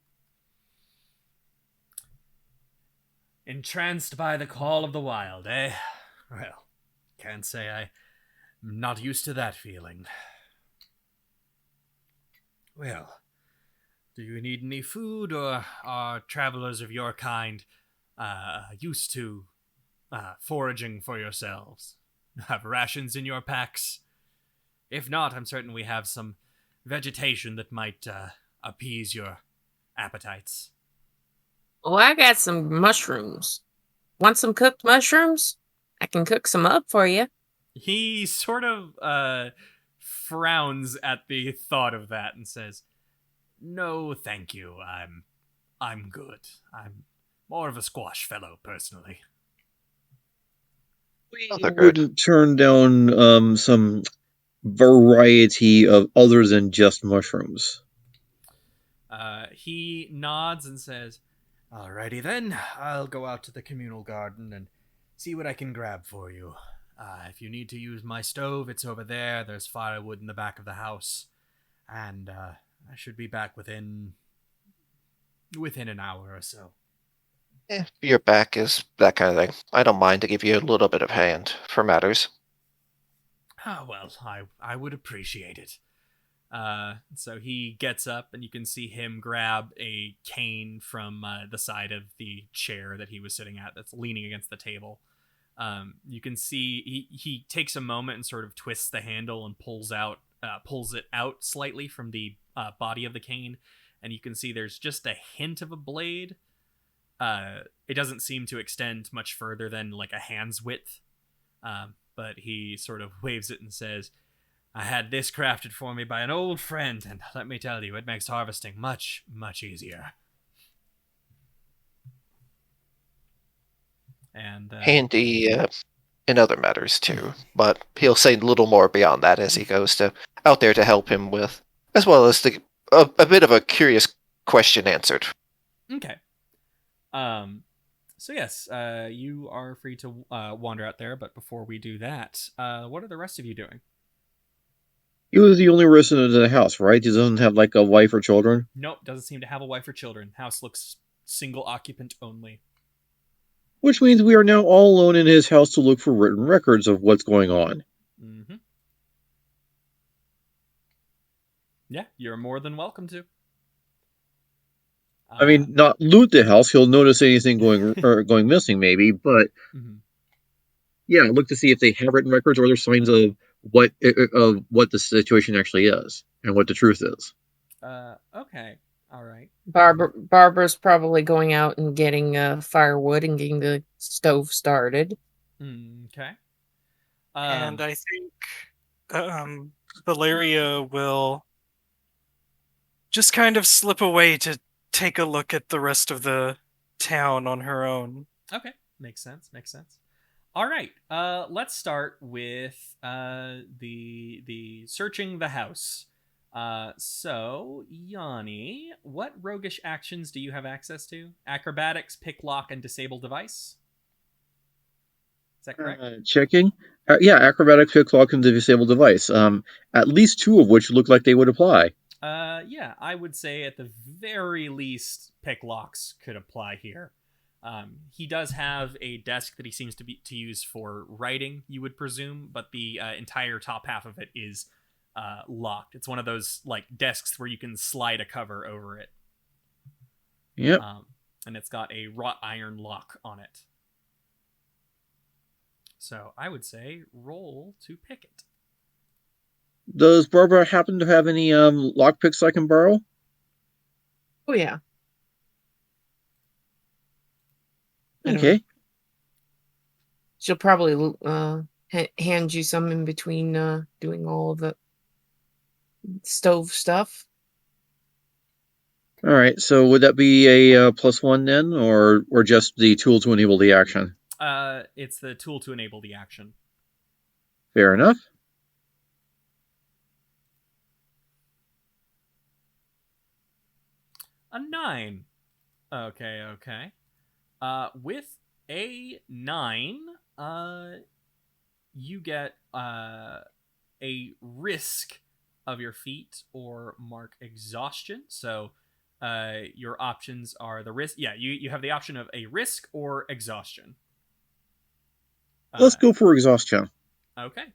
Speaker 1: Entranced by the call of the wild, eh? Well, can't say I'm not used to that feeling. Well, do you need any food, or are travelers of your kind used to foraging for yourselves? Have rations in your packs? If not, I'm certain we have some vegetation that might appease your appetites.
Speaker 3: Oh, I got some mushrooms. Want some cooked mushrooms? I can cook some up for you.
Speaker 1: He sort of frowns at the thought of that and says, "No, thank you. I'm good. I'm more of a squash fellow, personally."
Speaker 4: We wouldn't turn down some variety of other than just mushrooms.
Speaker 1: He nods and says, "Alrighty then, I'll go out to the communal garden and see what I can grab for you. If you need to use my stove, it's over there. There's firewood in the back of the house. And I should be back within an hour or so."
Speaker 5: Your back is that kind of thing. I don't mind to give you a little bit of hand for matters.
Speaker 1: Well, I would appreciate it. So he gets up, and you can see him grab a cane from the side of the chair that he was sitting at that's leaning against the table. You can see he takes a moment and sort of twists the handle and pulls it out slightly from the body of the cane, and you can see there's just a hint of a blade. It doesn't seem to extend much further than like a hand's width, but he sort of waves it and says, "I had this crafted for me by an old friend, and let me tell you, it makes harvesting much, much easier." And
Speaker 5: Handy in other matters too, but he'll say a little more beyond that as he goes to out there to help him with, as well as a bit of a curious question answered.
Speaker 1: okay. So yes, you are free to wander out there, but before we do that, what are the rest of you doing?
Speaker 4: He was the only resident of the house, right? He doesn't have like a wife or children.
Speaker 1: Nope, doesn't seem to have a wife or children. House looks single occupant only.
Speaker 4: Which means we are now all alone in his house to look for written records of what's going on.
Speaker 1: Mm-hmm. Yeah, you're more than welcome to.
Speaker 4: I mean, not loot the house. He'll notice anything going missing, maybe. But yeah, look to see if they have written records or other signs of what the situation actually is and what the truth is.
Speaker 1: Okay, all right.
Speaker 3: Barbara's probably going out and getting firewood and getting the stove started.
Speaker 1: Okay.
Speaker 2: And I think Valaria will just kind of slip away to take a look at the rest of the town on her own.
Speaker 1: Okay, makes sense. All right, let's start with the searching the house. So Yanni, what roguish actions do you have access to? Acrobatics, pick lock, and disable device. Is that correct?
Speaker 4: Checking. Yeah, acrobatics, pick lock, and disable device. At least two of which look like they would apply.
Speaker 1: Yeah, I would say at the very least, pick locks could apply here. He does have a desk that he seems to use for writing, you would presume, but the entire top half of it is locked. It's one of those like desks where you can slide a cover over it.
Speaker 4: Yep.
Speaker 1: And it's got a wrought iron lock on it. So I would say roll to pick it.
Speaker 4: Does Barbara happen to have any lockpicks I can borrow?
Speaker 3: Oh yeah.
Speaker 4: Okay.
Speaker 3: She'll probably hand you some in between doing all of the stove stuff.
Speaker 4: All right. So would that be a +1 then, or just the tool to enable the action?
Speaker 1: It's the tool to enable the action.
Speaker 4: Fair enough.
Speaker 1: A 9. Okay. With a 9, you get a risk of your feat or mark exhaustion. So your options are the risk. Yeah, you have the option of a risk or exhaustion.
Speaker 4: Let's go for exhaustion.
Speaker 1: Okay.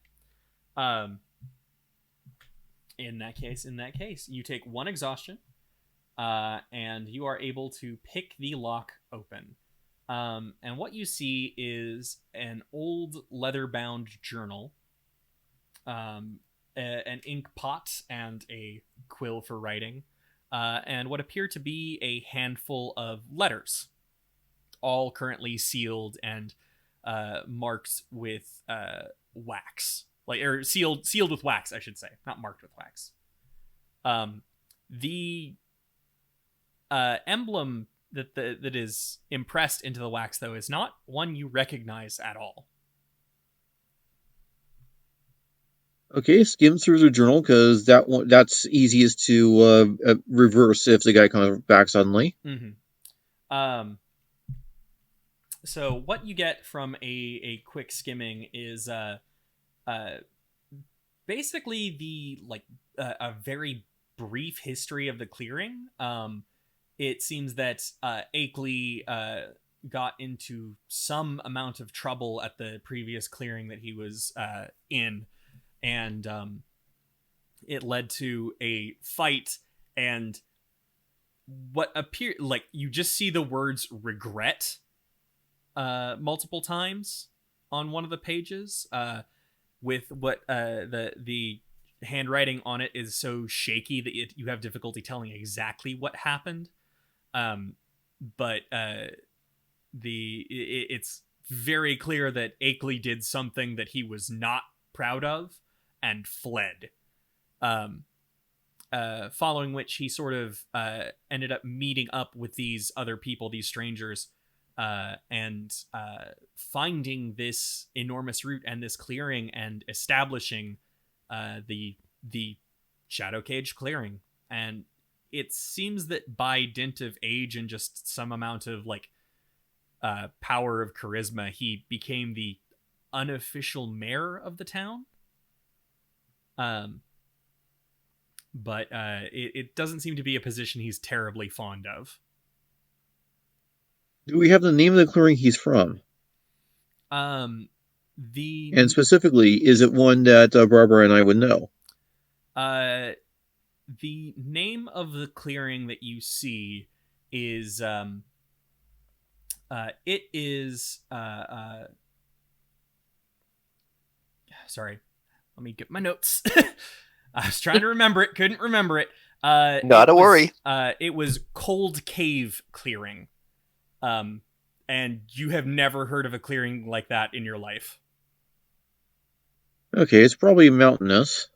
Speaker 1: In that case, you take 1 exhaustion, and you are able to pick the lock open. And what you see is an old leather-bound journal, an ink pot, and a quill for writing, and what appear to be a handful of letters, all currently sealed and marked with wax, or sealed with wax, I should say, not marked with wax. The emblem that is impressed into the wax, though, is not one you recognize at all.
Speaker 4: Okay, skim through the journal because that's easiest to reverse if the guy comes back suddenly.
Speaker 1: So what you get from a quick skimming is basically a very brief history of the clearing. It seems that Akeley got into some amount of trouble at the previous clearing that he was in, and it led to a fight, and what appear like you just see the words regret multiple times on one of the pages, with what the handwriting on it is so shaky that you have difficulty telling exactly what happened. But it's very clear that Akeley did something that he was not proud of and fled. Following which he sort of ended up meeting up with these other people, these strangers, and finding this enormous root and this clearing and establishing the Shadow Cage clearing. And it seems that by dint of age and just some amount of like power of charisma, he became the unofficial mayor of the town. But it doesn't seem to be a position he's terribly fond of.
Speaker 4: Do we have the name of the clearing he's from? And specifically, is it one that Barbara and I would know?
Speaker 1: The name of the clearing that you see is it is sorry, let me get my notes. I was trying to remember it, couldn't remember it.
Speaker 5: Not a worry.
Speaker 1: It was Cold Cave Clearing. And you have never heard of a clearing like that in your life.
Speaker 4: Okay, it's probably mountainous.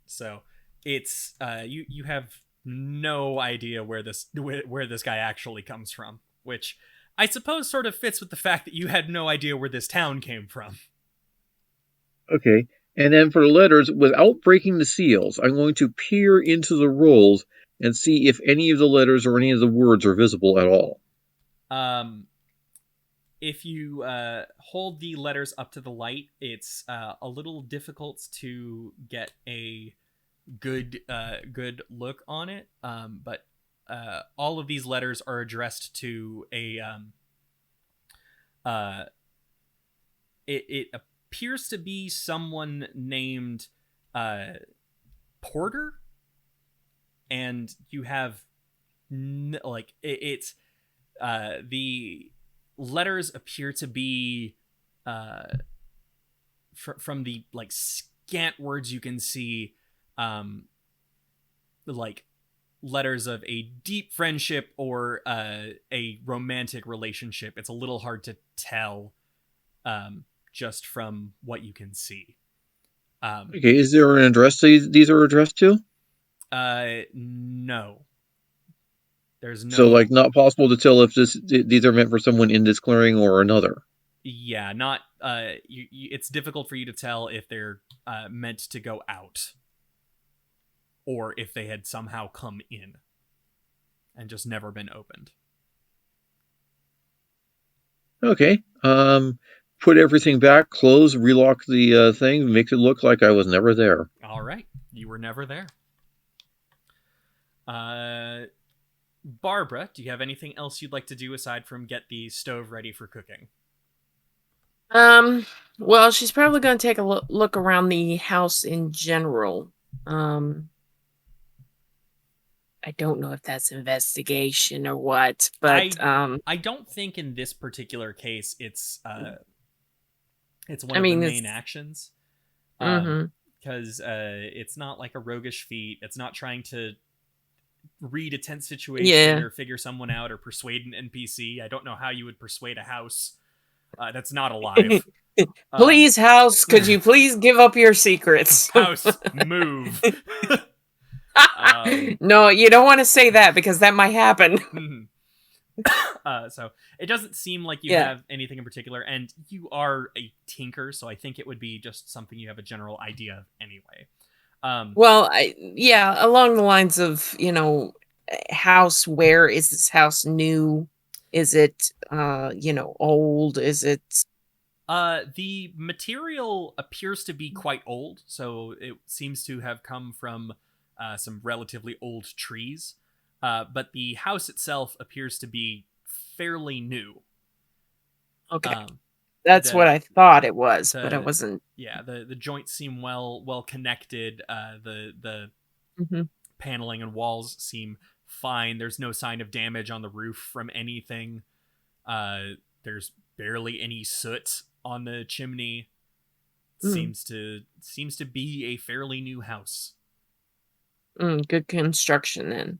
Speaker 1: So it's you have no idea where this guy actually comes from, which I suppose sort of fits with the fact that you had no idea where this town came from.
Speaker 4: Okay, and then for the letters, without breaking the seals, I'm going to peer into the rolls and see if any of the letters or any of the words are visible at all.
Speaker 1: If you hold the letters up to the light, it's a little difficult to get a good look on it. But all of these letters are addressed to a it appears to be someone named Porter, and you have it's the letters appear to be from the like scant words you can see, like letters of a deep friendship or a romantic relationship. It's a little hard to tell just from what you can see.
Speaker 4: Okay, is there an address these are addressed to?
Speaker 1: No. There's no.
Speaker 4: So, like, not possible to tell if these are meant for someone in this clearing or another.
Speaker 1: Yeah, not. It's difficult for you to tell if they're meant to go out, or if they had somehow come in and just never been opened.
Speaker 4: Okay. Put everything back, close, relock the thing, make it look like I was never there.
Speaker 1: All right, you were never there. Barbra, do you have anything else you'd like to do aside from get the stove ready for cooking?
Speaker 3: Well, she's probably going to take a look around the house in general. I don't know if that's investigation or what, but
Speaker 1: I don't think in this particular case it's one of the main actions. Because it's not like a roguish feat. It's not trying to read a tense situation or figure someone out or persuade an NPC. I don't know how you would persuade a house that's not alive.
Speaker 3: Please, house, could you please give up your secrets?
Speaker 1: House, move.
Speaker 3: No, you don't want to say that because that might happen.
Speaker 1: So it doesn't seem like you have anything in particular, and you are a tinker, so I think it would be just something you have a general idea of anyway.
Speaker 3: Well, along the lines of, house, where is this house new? Is it, old? Is it...
Speaker 1: The material appears to be quite old, so it seems to have come from some relatively old trees. But the house itself appears to be fairly new.
Speaker 3: Okay. That's what I thought it was, but I wasn't.
Speaker 1: Yeah, the joints seem well connected. The paneling and walls seem fine. There's no sign of damage on the roof from anything. There's barely any soot on the chimney. Seems to be a fairly new house.
Speaker 3: Good construction then.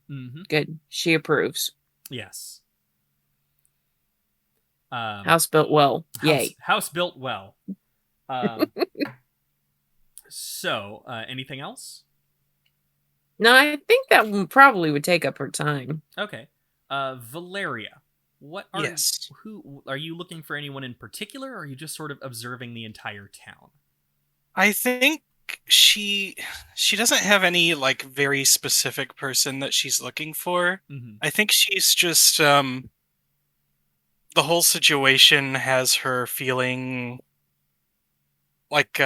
Speaker 3: Good. She approves.
Speaker 1: Yes.
Speaker 3: House built well. Yay.
Speaker 1: House built well. So, anything else?
Speaker 3: No, I think that one probably would take up her time.
Speaker 1: Okay. Valaria, what are
Speaker 2: Yes.
Speaker 1: who are you looking for anyone in particular, or are you just sort of observing the entire town?
Speaker 2: I think she doesn't have any like very specific person that she's looking for.
Speaker 1: Mm-hmm.
Speaker 2: I think she's just the whole situation has her feeling like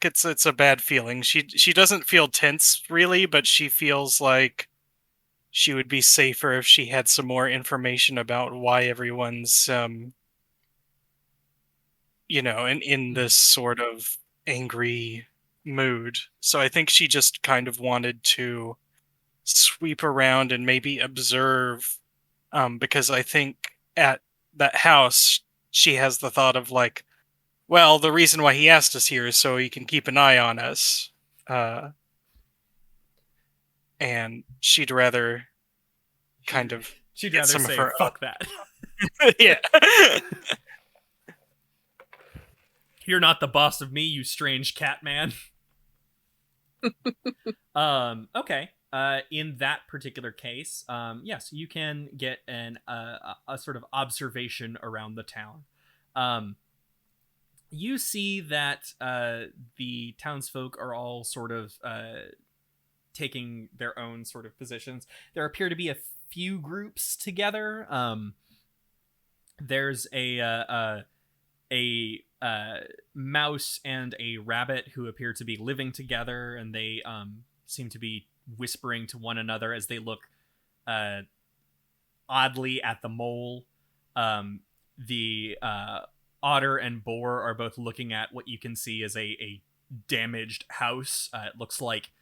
Speaker 2: it's a bad feeling. She doesn't feel tense really, but she feels like she would be safer if she had some more information about why everyone's in this sort of angry mood. So I think she just kind of wanted to sweep around and maybe observe, because I think at that house she has the thought of like, well, the reason why he asked us here is so he can keep an eye on us, uh, and she'd rather kind of
Speaker 1: She'd
Speaker 2: get
Speaker 1: rather
Speaker 2: some of
Speaker 1: say,
Speaker 2: her
Speaker 1: "Fuck that."
Speaker 2: yeah.
Speaker 1: You're not the boss of me, you strange cat man. Okay. In that particular case, yes, you can get a sort of observation around the town. You see that the townsfolk are all sort of taking their own sort of positions. There appear to be a few groups together. There's a mouse and a rabbit who appear to be living together, and they seem to be whispering to one another as they look oddly at the mole. The otter and boar are both looking at what you can see as a damaged house. It looks like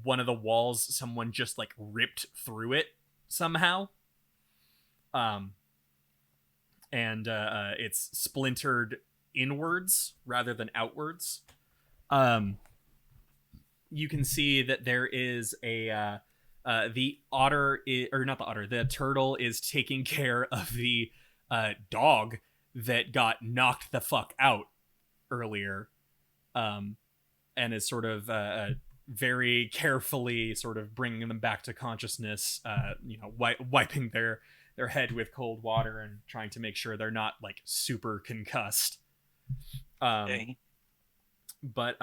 Speaker 1: one of the walls, someone just like ripped through it somehow. And it's splintered inwards rather than outwards. You can see that there is the the turtle is taking care of the dog that got knocked the fuck out earlier, and is sort of very carefully sort of bringing them back to consciousness, wiping their head with cold water and trying to make sure they're not like super concussed.
Speaker 2: Okay.
Speaker 1: But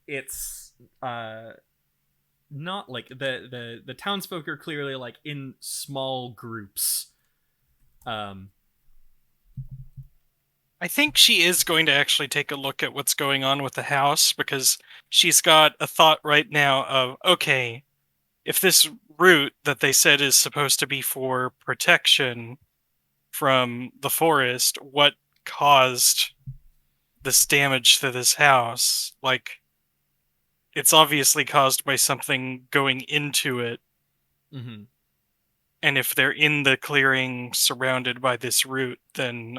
Speaker 1: it's not like the townsfolk are clearly like in small groups.
Speaker 2: I think she is going to actually take a look at what's going on with the house, because she's got a thought right now of, okay, if this route that they said is supposed to be for protection from the forest, what caused this damage to this house? Like, it's obviously caused by something going into it.
Speaker 1: Mm-hmm.
Speaker 2: And if they're in the clearing surrounded by this route, then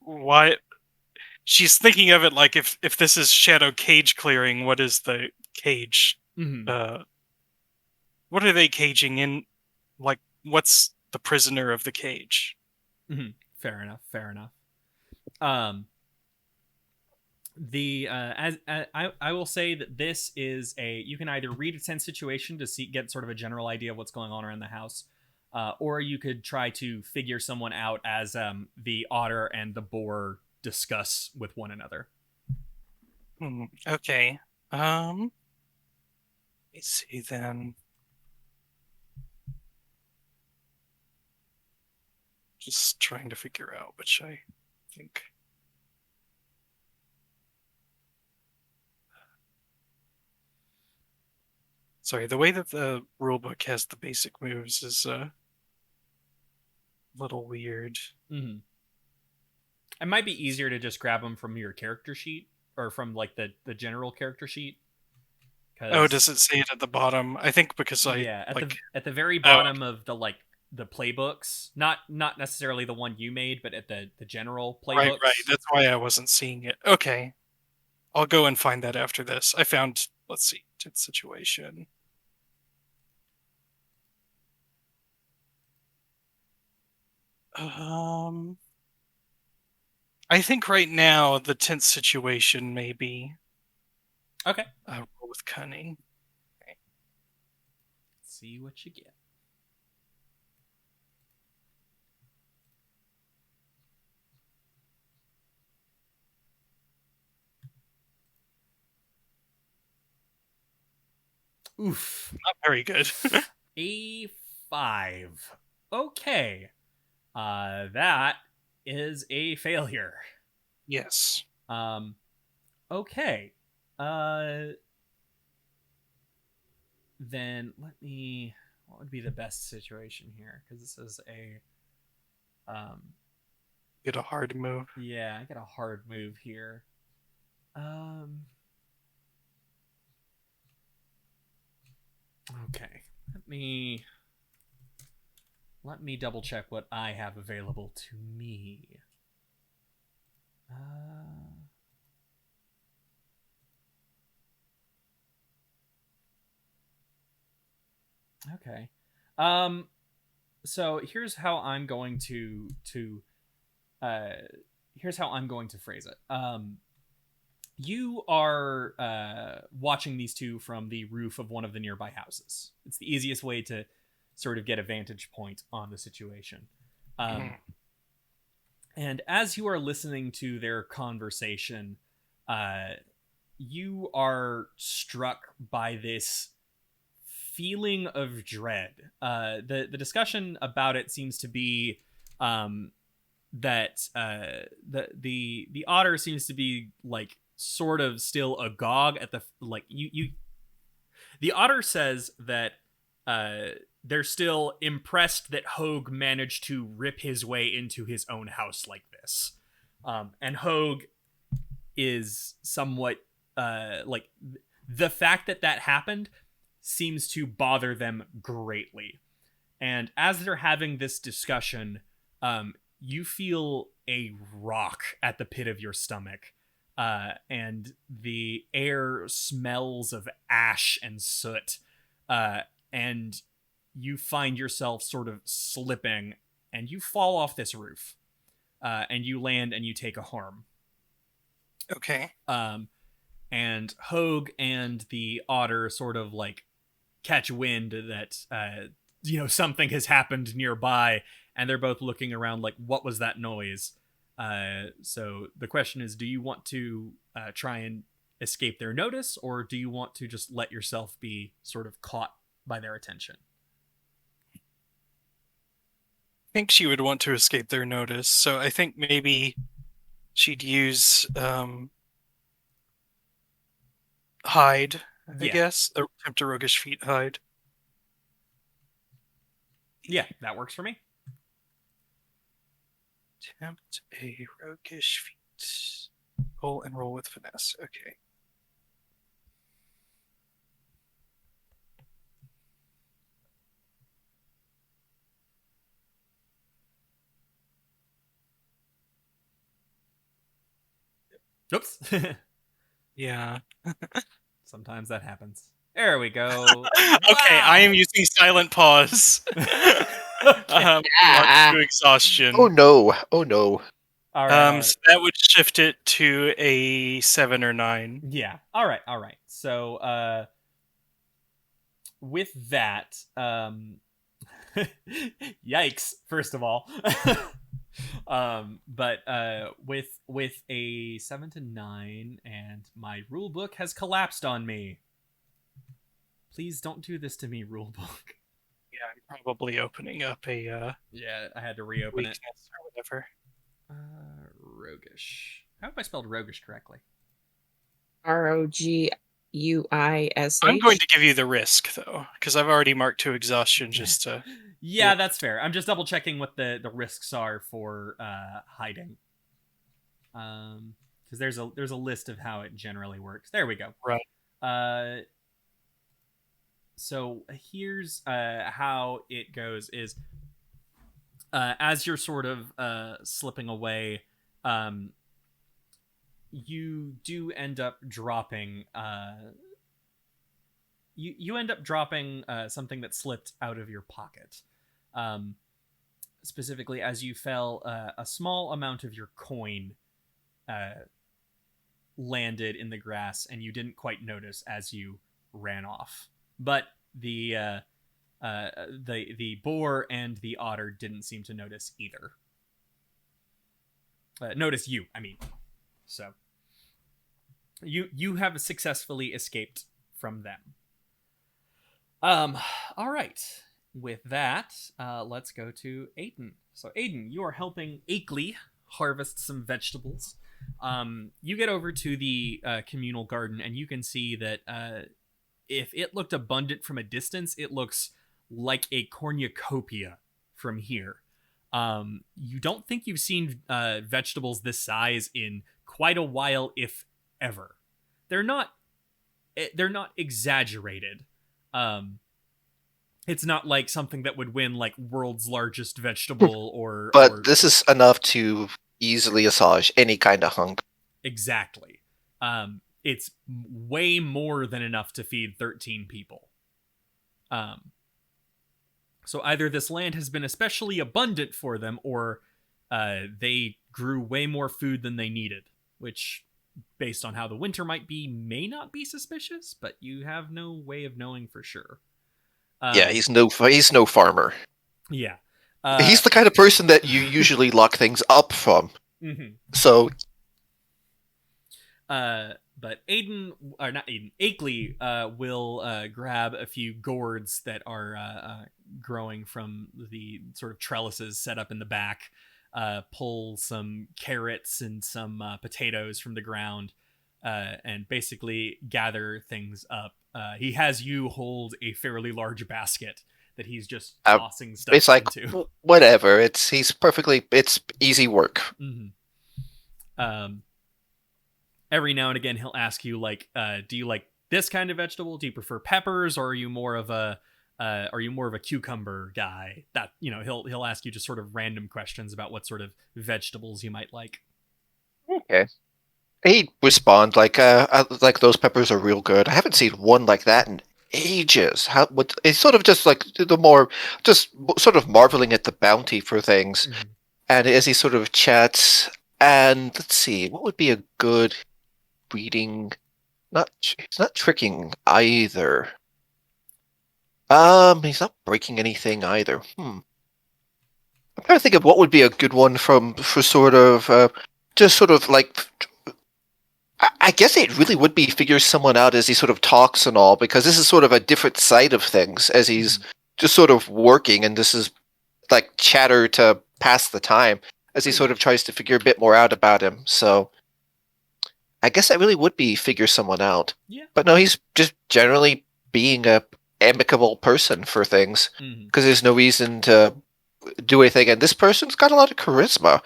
Speaker 2: why? She's thinking of it like, if this is shadow cage clearing, what is the cage?
Speaker 1: Mm-hmm.
Speaker 2: What are they caging in? Like, what's the prisoner of the cage?
Speaker 1: Mm-hmm. Fair enough. I will say that this is you can either read a tense situation to get sort of a general idea of what's going on around the house, or you could try to figure someone out as the otter and the boar discuss with one another.
Speaker 2: Okay. Let me see then. Just trying to figure out which I think. Sorry, the way that the rulebook has the basic moves is a little weird.
Speaker 1: Mm-hmm. It might be easier to just grab them from your character sheet, or from like the general character sheet.
Speaker 2: Oh, does it say it at the bottom? I think because
Speaker 1: at the very bottom of the playbooks, not necessarily the one you made, but at the general playbooks.
Speaker 2: Right. That's why I wasn't seeing it. Okay, I'll go and find that after this. I found. Let's see, tense situation. I think right now the tense situation maybe
Speaker 1: Okay.
Speaker 2: Roll with cunning.
Speaker 1: See what you get. Oof.
Speaker 2: Not very good.
Speaker 1: A5. Okay. That is a failure.
Speaker 2: Yes.
Speaker 1: Okay. Then what would be the best situation here? Because this is a,
Speaker 2: Get a hard move.
Speaker 1: yeah, I get a hard move here. Okay. Let me double check what I have available to me. Okay. So here's how I'm going to phrase it. You are watching these two from the roof of one of the nearby houses. It's the easiest way to sort of get a vantage point on the situation. And as you are listening to their conversation, you are struck by this feeling of dread. The discussion about it seems to be that the otter seems to be like sort of still agog at the like you. The otter says that they're still impressed that Hogue managed to rip his way into his own house like this, and Hogue is somewhat like the fact that happened seems to bother them greatly. And as they're having this discussion, you feel a rock at the pit of your stomach, and the air smells of ash and soot, and you find yourself sort of slipping, and you fall off this roof, and you land and you take a harm.
Speaker 2: Okay.
Speaker 1: And Hogue and the otter sort of like catch wind that something has happened nearby, and they're both looking around like, what was that noise? So the question is, do you want to try and escape their notice, or do you want to just let yourself be sort of caught by their attention?
Speaker 2: I think she would want to escape their notice, so I think maybe she'd use hide, I guess. Attempt a roguish feat hide.
Speaker 1: Yeah, that works for me.
Speaker 2: Attempt a roguish feat. Roll with finesse. Okay.
Speaker 1: Oops.
Speaker 2: Yeah.
Speaker 1: Sometimes that happens. There we go.
Speaker 2: Okay, I am using silent pause. Mark to exhaustion.
Speaker 5: Oh no! Oh no!
Speaker 1: All right.
Speaker 2: So that would shift it to a 7 or 9.
Speaker 1: Yeah. All right. So, with that, yikes! First of all, but with a 7 to 9, and my rule book has collapsed on me. Please don't do this to me, rule book.
Speaker 2: Yeah, I'm probably opening up a
Speaker 1: Yeah, I had to reopen it.
Speaker 2: or whatever.
Speaker 1: Roguish. How have I spelled roguish correctly?
Speaker 3: Roguish.
Speaker 2: I'm going to give you the risk though, because I've already marked to exhaustion just to.
Speaker 1: Yeah, that's fair. I'm just double checking what the risks are for hiding. Because there's a list of how it generally works. There we go.
Speaker 2: Right.
Speaker 1: So here's how it goes is as you're sort of slipping away, you do end up dropping you end up dropping something that slipped out of your pocket. Specifically, as you fell, a small amount of your coin landed in the grass, and you didn't quite notice as you ran off. But the boar and the otter didn't seem to notice either. Notice you, I mean. So you have successfully escaped from them. All right. With that, let's go to Aiden. So Aiden, you are helping Akeley harvest some vegetables. You get over to the communal garden, and you can see that if it looked abundant from a distance, it looks like a cornucopia from here. You don't think you've seen vegetables this size in quite a while, if ever. They're not exaggerated. It's not like something that would win like world's largest vegetable or.
Speaker 5: But this is enough to easily assuage any kind of hunger.
Speaker 1: Exactly. It's way more than enough to feed 13 people. So either this land has been especially abundant for them, or they grew way more food than they needed, which, based on how the winter might be, may not be suspicious, but you have no way of knowing for sure.
Speaker 5: Yeah, he's no farmer.
Speaker 1: Yeah.
Speaker 5: He's the kind of person that you usually lock things up from.
Speaker 1: Mm-hmm.
Speaker 5: So...
Speaker 1: but Akeley will grab a few gourds that are growing from the sort of trellises set up in the back, pull some carrots and some potatoes from the ground, and basically gather things up. He has you hold a fairly large basket that he's just tossing stuff
Speaker 5: it's like,
Speaker 1: into.
Speaker 5: Whatever. It's easy work.
Speaker 1: Mm-hmm. Every now and again, he'll ask you, like, do you like this kind of vegetable? Do you prefer peppers, or are you more of a cucumber guy? That, you know, he'll ask you just sort of random questions about what sort of vegetables you might like.
Speaker 5: Okay. He'd respond like those peppers are real good. I haven't seen one like that in ages. It's sort of just like just sort of marveling at the bounty for things.
Speaker 1: Mm-hmm.
Speaker 5: And as he sort of chats, and let's see, what would be a good reading? He's not tricking either. He's not breaking anything either. I'm trying to think of what would be a good one for sort of just sort of like. I guess it really would be figure someone out as he sort of talks and all, because this is sort of a different side of things as he's just sort of working, and this is like chatter to pass the time as he sort of tries to figure a bit more out about him. So I guess that really would be figure someone out.
Speaker 1: Yeah.
Speaker 5: But no, he's just generally being a amicable person for things, because there's no reason to do anything. And this person's got a lot of charisma,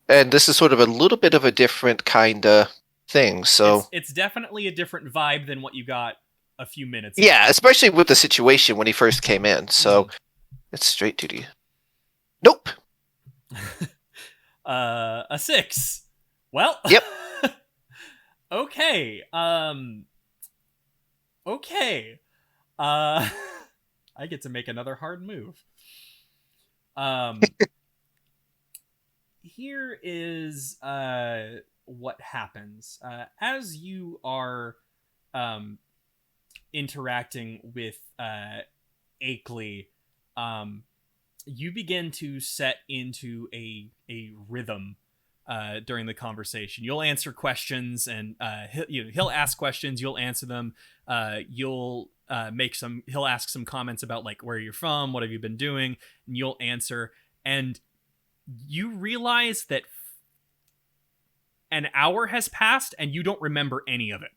Speaker 5: and this is sort of a little bit of a different kind of thing. So
Speaker 1: it's definitely a different vibe than what you got a few minutes
Speaker 5: ago.
Speaker 1: ago.
Speaker 5: Especially with the situation when he first came in. So it's straight duty. Nope.
Speaker 1: A 6. Well.
Speaker 5: Yep.
Speaker 1: Okay. Okay. I get to make another hard move. Here is what happens as you are interacting with Akeley. You begin to set into a rhythm during the conversation. You'll answer questions, and he'll ask questions. You'll answer them. He'll ask some comments about like where you're from, what have you been doing, and you'll answer. And you realize that an hour has passed, and you don't remember any of it.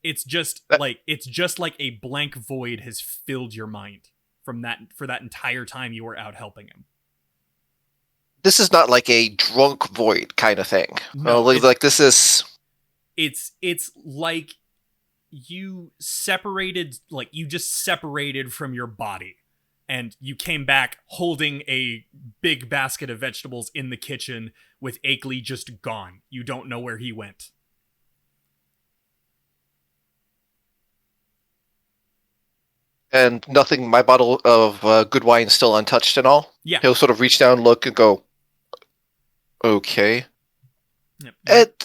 Speaker 1: It's just like a blank void has filled your mind for that entire time you were out helping him.
Speaker 5: This is not like a drunk void kind of thing.
Speaker 1: No,
Speaker 5: like this is.
Speaker 1: It's like you just separated from your body, and you came back holding a big basket of vegetables in the kitchen with Akeley just gone. You don't know where he went.
Speaker 5: And nothing, my bottle of good wine is still untouched and all?
Speaker 1: Yeah.
Speaker 5: He'll sort of reach down, look, and go, okay.
Speaker 1: Yep.
Speaker 5: At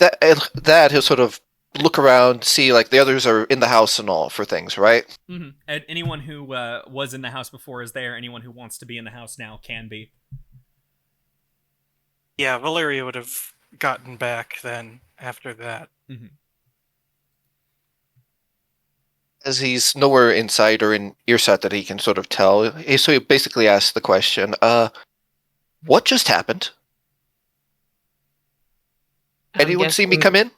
Speaker 5: that, he'll sort of look around, see like the others are in the house and all for things, right?
Speaker 1: Mm-hmm. And anyone who was in the house before is there. Anyone who wants to be in the house now can be.
Speaker 2: Yeah, Valaria would have gotten back then after that.
Speaker 1: Mm-hmm.
Speaker 5: As he's nowhere inside or in earshot that he can sort of tell, so he basically asks the question, what just happened? Anyone see me come in?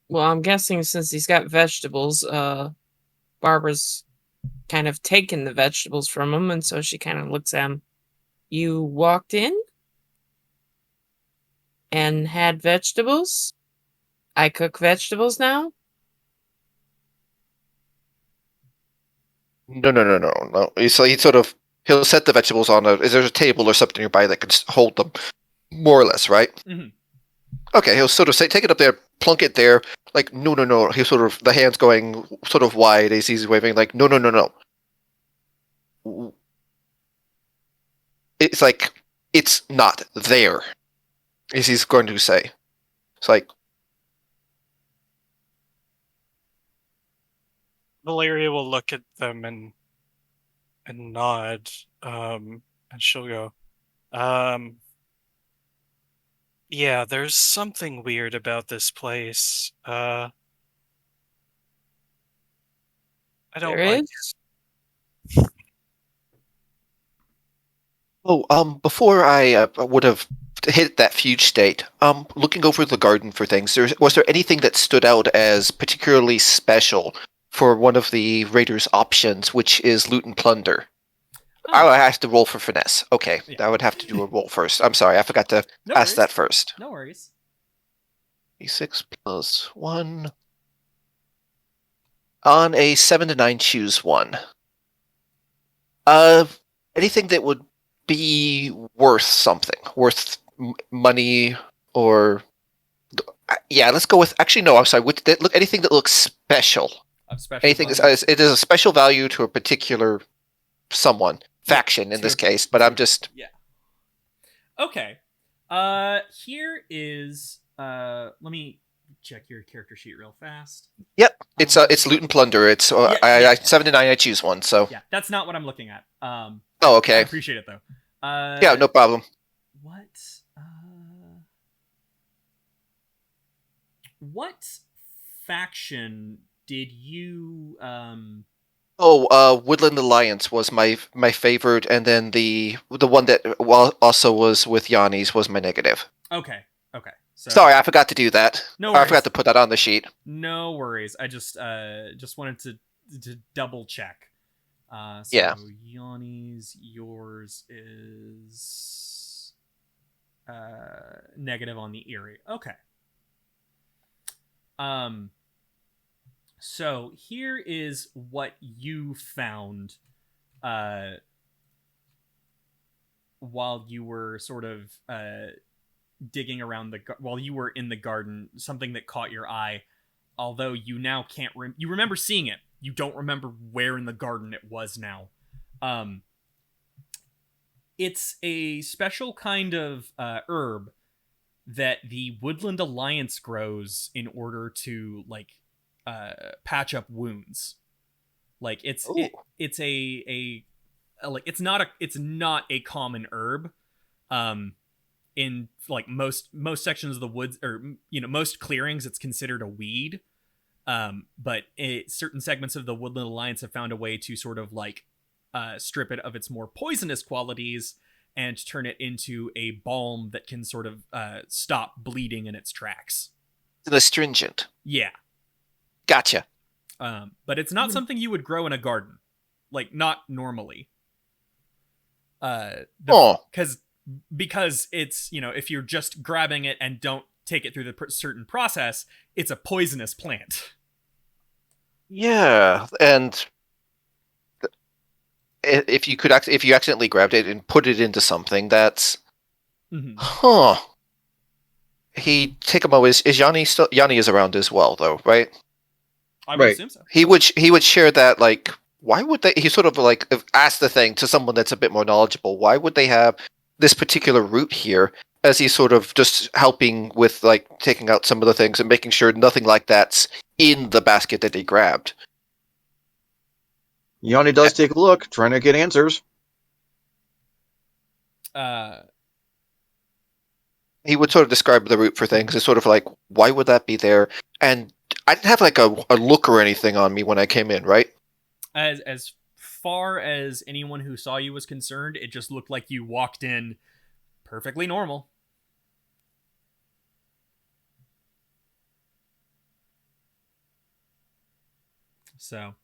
Speaker 3: Well, I'm guessing since he's got vegetables, Barbara's kind of taken the vegetables from him, and so she kind of looks at him. You walked in and had vegetables? I cook vegetables now?
Speaker 5: No. So he'll set the vegetables on is there a table or something nearby that can hold them, more or less, right?
Speaker 1: Mm-hmm.
Speaker 5: Okay, he'll sort of say, take it up there, plunk it there, like, no. He'll sort of, the hands going sort of wide as he's waving, like, no. It's like, it's not there, as he's going to say. It's like,
Speaker 2: Valaria will look at them and nod, and she'll go, yeah, there's something weird about this place. I don't
Speaker 3: There
Speaker 2: like
Speaker 3: is?
Speaker 5: before I would have hit that fugue state, looking over the garden for things, was there anything that stood out as particularly special for one of the raiders' options, which is loot and plunder?
Speaker 1: Oh.
Speaker 5: I have to roll for finesse. Okay,
Speaker 1: Yeah.
Speaker 5: I would have to do a roll first. I'm sorry, I forgot to ask that first.
Speaker 1: No worries.
Speaker 5: D6 plus 1. On a 7 to 9, choose 1. Anything that would be worth something, worth money, or yeah, let's go with. Actually, no. I'm sorry. Anything that looks special. Anything it is a special value to a particular someone, faction in this case. But I'm just
Speaker 1: okay. Here is let me check your character sheet real fast.
Speaker 5: Yep, it's loot and plunder. It's 7 to 9. I choose 1. So
Speaker 1: yeah, that's not what I'm looking at.
Speaker 5: Oh, okay.
Speaker 1: I appreciate it though.
Speaker 5: Yeah, no problem.
Speaker 1: What faction did you
Speaker 5: Woodland Alliance was my favorite, and then the one that also was with Yanni's was my negative.
Speaker 1: Okay. So,
Speaker 5: sorry, I forgot to do that.
Speaker 1: No worries.
Speaker 5: I forgot to put that on the sheet.
Speaker 1: No worries. I just wanted to double check. So
Speaker 5: yeah.
Speaker 1: Yanni's, yours is negative on the Erie. Okay. So here is what you found while you were sort of digging around while you were in the garden, something that caught your eye, although you now can't you remember seeing it. You don't remember where in the garden it was now. It's a special kind of herb that the Woodland Alliance grows in order to patch up wounds. Like it's not a common herb. In like most sections of the woods, or most clearings, it's considered a weed. But certain segments of the Woodland Alliance have found a way to sort of strip it of its more poisonous qualities and turn it into a balm that can sort of stop bleeding in its tracks.
Speaker 5: An astringent.
Speaker 1: Yeah.
Speaker 5: Gotcha.
Speaker 1: But it's not something you would grow in a garden. Like, not normally. Because it's, if you're just grabbing it and don't take it through the certain process, it's a poisonous plant.
Speaker 5: Yeah, and if you accidentally grabbed it and put it into something, that's He take a moment. Is Yanni still? Yanni is around as well, though, right?
Speaker 1: I would assume so.
Speaker 5: He would share that. Like, why would they? He sort of asked the thing to someone that's a bit more knowledgeable. Why would they have this particular route here? as he's sort of just helping with like taking out some of the things and making sure nothing like that's in the basket that he grabbed.
Speaker 4: Yanni does take a look, trying to get answers.
Speaker 5: He would sort of describe the route for things as sort of like, why would that be there? And I didn't have like a look or anything on me when I came in, right?
Speaker 1: As far as anyone who saw you was concerned, it just looked like you walked in perfectly normal. So,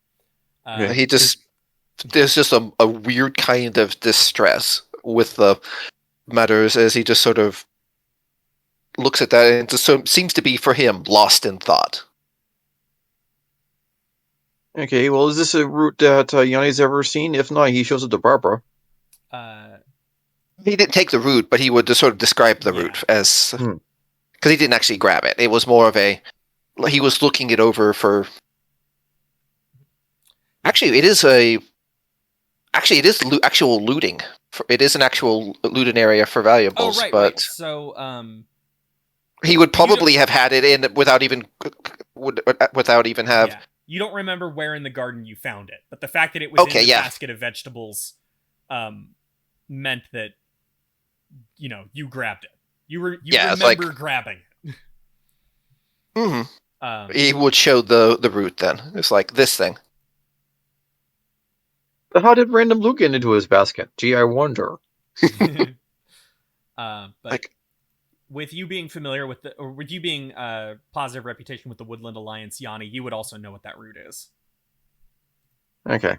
Speaker 5: there's just a weird kind of distress with the matters as he just sort of looks at that, and it just seems to be for him lost in thought.
Speaker 4: Okay, well, is this a route that Yanni's ever seen? If not, he shows it to Barbra.
Speaker 5: He didn't take the route, but he would just sort of describe the route as because he didn't actually grab it. It was more of a he was looking it over for. Actually, it is actual looting. It is an actual looting area for valuables.
Speaker 1: Oh, right,
Speaker 5: but
Speaker 1: right. So,
Speaker 5: he would probably have had it in without even have.
Speaker 1: Yeah. You don't remember where in the garden you found it, but the fact that it was in the basket of vegetables meant that you grabbed it. You remember grabbing it.
Speaker 5: Mm-hmm. He would show the route then. It's like this thing.
Speaker 4: But how did random loot get into his basket? Gee, I wonder.
Speaker 1: But with you being familiar with with you being positive reputation with the Woodland Alliance, Yanni, you would also know what that route is.
Speaker 4: Okay.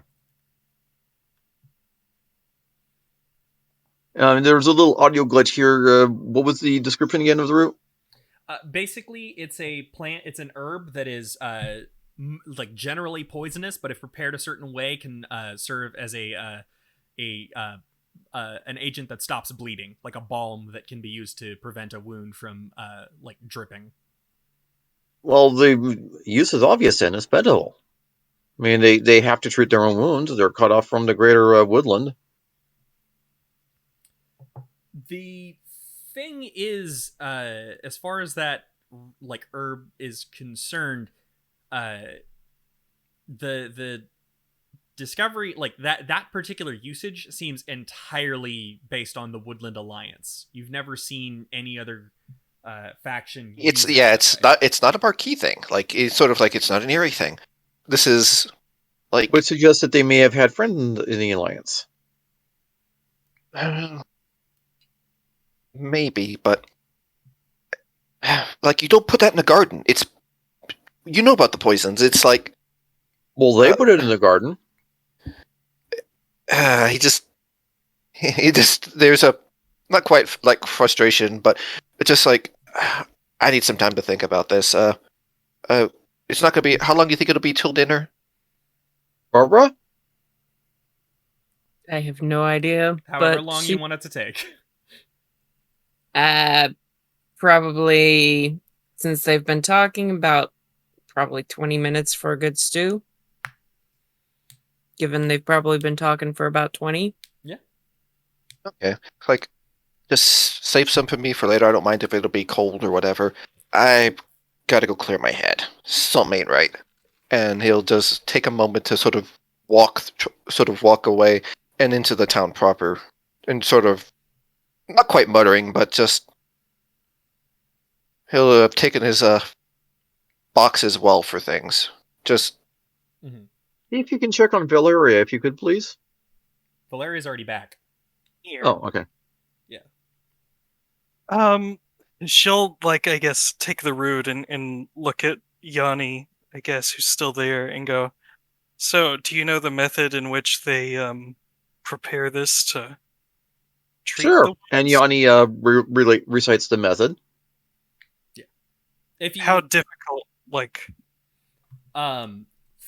Speaker 4: There's a little audio glitch here. What was the description again of the route?
Speaker 1: Basically, it's a plant. It's an herb that is like generally poisonous, but if prepared a certain way, can serve as an agent that stops bleeding, like a balm that can be used to prevent a wound from like dripping.
Speaker 4: Well, the use is obvious then. It's medical. I mean, they have to treat their own wounds. They're cut off from the greater woodland. The
Speaker 1: thing is, as far as that like herb is concerned, the discovery, like that particular usage, seems entirely based on the Woodland Alliance. You've never seen any other faction.
Speaker 5: It's not a Marquis thing. Like it's sort of like it's not an Erie thing. This is like
Speaker 4: would suggest that they may have had friends in the Alliance.
Speaker 5: Maybe, but like you don't put that in a garden. It's about the poisons. It's like
Speaker 4: they put it in the garden.
Speaker 5: He just there's a not quite like frustration, but it's just like I need some time to think about this. It's not gonna be. How long do you think it'll be till dinner,
Speaker 4: Barbra?
Speaker 3: I have no idea.
Speaker 1: However long you want it to take.
Speaker 3: Probably, since they've been talking about, probably 20 minutes for a good stew. Given they've probably been talking for about 20.
Speaker 1: Yeah.
Speaker 5: Okay. Like, just save some for me for later. I don't mind if it'll be cold or whatever. I gotta go clear my head. Something ain't right. And he'll just take a moment to sort of walk away and into the town proper, and sort of not quite muttering, but just he'll have taken his box as well for things. Just
Speaker 4: See if you can check on Valaria, if you could, please.
Speaker 1: Valeria's already back.
Speaker 2: Here.
Speaker 4: Oh, okay.
Speaker 2: Yeah. She'll I guess take the route and look at Yanni, I guess, who's still there, and go, so do you know the method in which they prepare this to treat the wounds?
Speaker 4: And Yanni recites the method.
Speaker 1: Yeah.
Speaker 2: How difficult,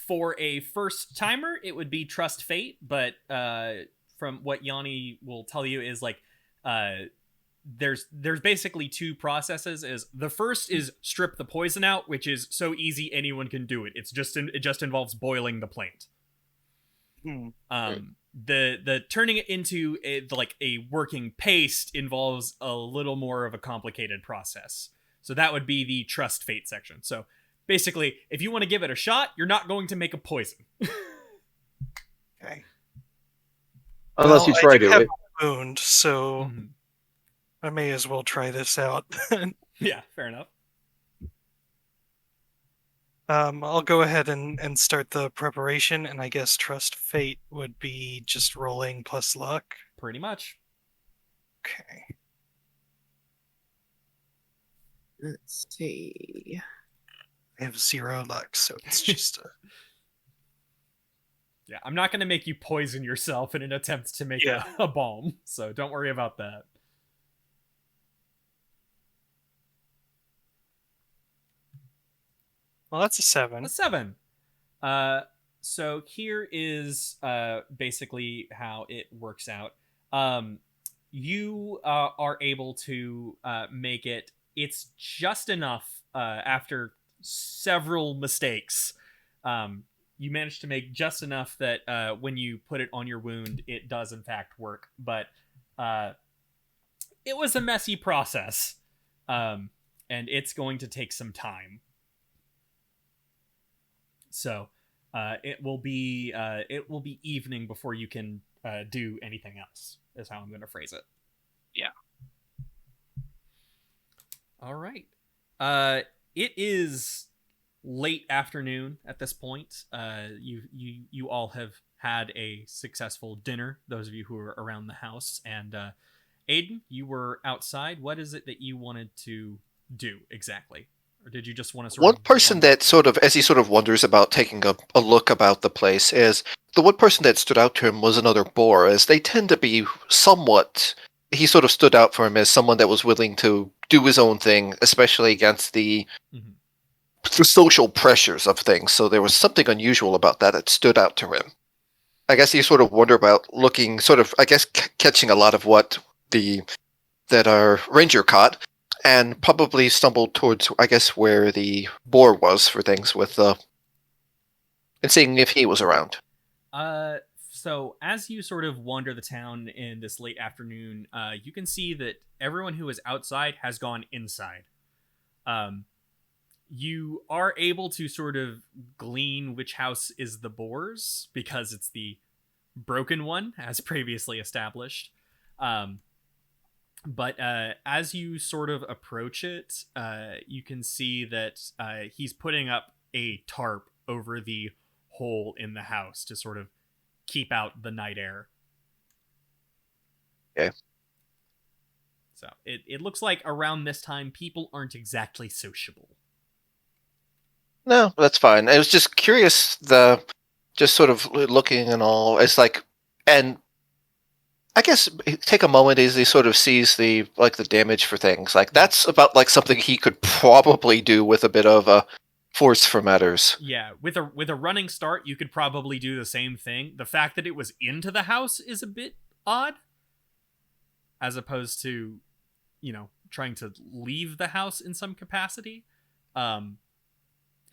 Speaker 1: for a first timer, it would be trust fate, but from what Yanni will tell you is there's basically two processes. Is the first is strip the poison out, which is so easy anyone can do it. It just involves boiling the plant. the turning it into a working paste involves a little more of a complicated process. So that would be the trust fate section. So basically, if you want to give it a shot, you're not going to make a poison.
Speaker 2: Okay.
Speaker 4: Unless you try
Speaker 2: I do
Speaker 4: to.
Speaker 2: have a wound, so
Speaker 1: Mhm.
Speaker 2: I may as well try this out.
Speaker 1: Yeah, fair enough.
Speaker 2: I'll go ahead and start the preparation, and I guess trust fate would be just rolling plus luck.
Speaker 1: Pretty much.
Speaker 2: Okay.
Speaker 3: Let's see.
Speaker 2: I have 0 luck, so it's just
Speaker 1: Yeah, I'm not going to make you poison yourself in an attempt to make a balm, so don't worry about that.
Speaker 2: well, that's a 7.
Speaker 1: A 7. So here is basically how it works out. You are able to make it. It's just enough after several mistakes. You manage to make just enough that when you put it on your wound, it does in fact work. But it was a messy process, and it's going to take some time. So it will be evening before you can do anything else, is how I'm going to phrase it.
Speaker 2: Yeah.
Speaker 1: All right. It is late afternoon at this point. You all have had a successful dinner, those of you who are around the house. And Aiden, you were outside. What is it that you wanted to do exactly? Or did you just want to
Speaker 5: One person that sort of, as he sort of wonders about taking a look about the place, is the one person that stood out to him was another boar, as they tend to be somewhat. He sort of stood out for him as someone that was willing to do his own thing, especially against the social pressures of things. So there was something unusual about that stood out to him. I guess he sort of wondered about looking, sort of, I guess, catching a lot of what that our ranger caught. And probably stumbled towards, I guess, where the boar was for things with and seeing if he was around.
Speaker 1: So as you sort of wander the town in this late afternoon, you can see that everyone who is outside has gone inside. You are able to sort of glean which house is the boar's because it's the broken one, as previously established. But as you sort of approach it, you can see that he's putting up a tarp over the hole in the house to sort of keep out the night air.
Speaker 5: Okay.
Speaker 1: So it looks like around this time, people aren't exactly sociable.
Speaker 5: No, that's fine. I was just curious, just sort of looking and all. It's like, and I guess take a moment as he sort of sees the damage for things. Like that's about like something he could probably do with a bit of a force for matters.
Speaker 1: Yeah, with a running start, you could probably do the same thing. The fact that it was into the house is a bit odd, as opposed to, trying to leave the house in some capacity.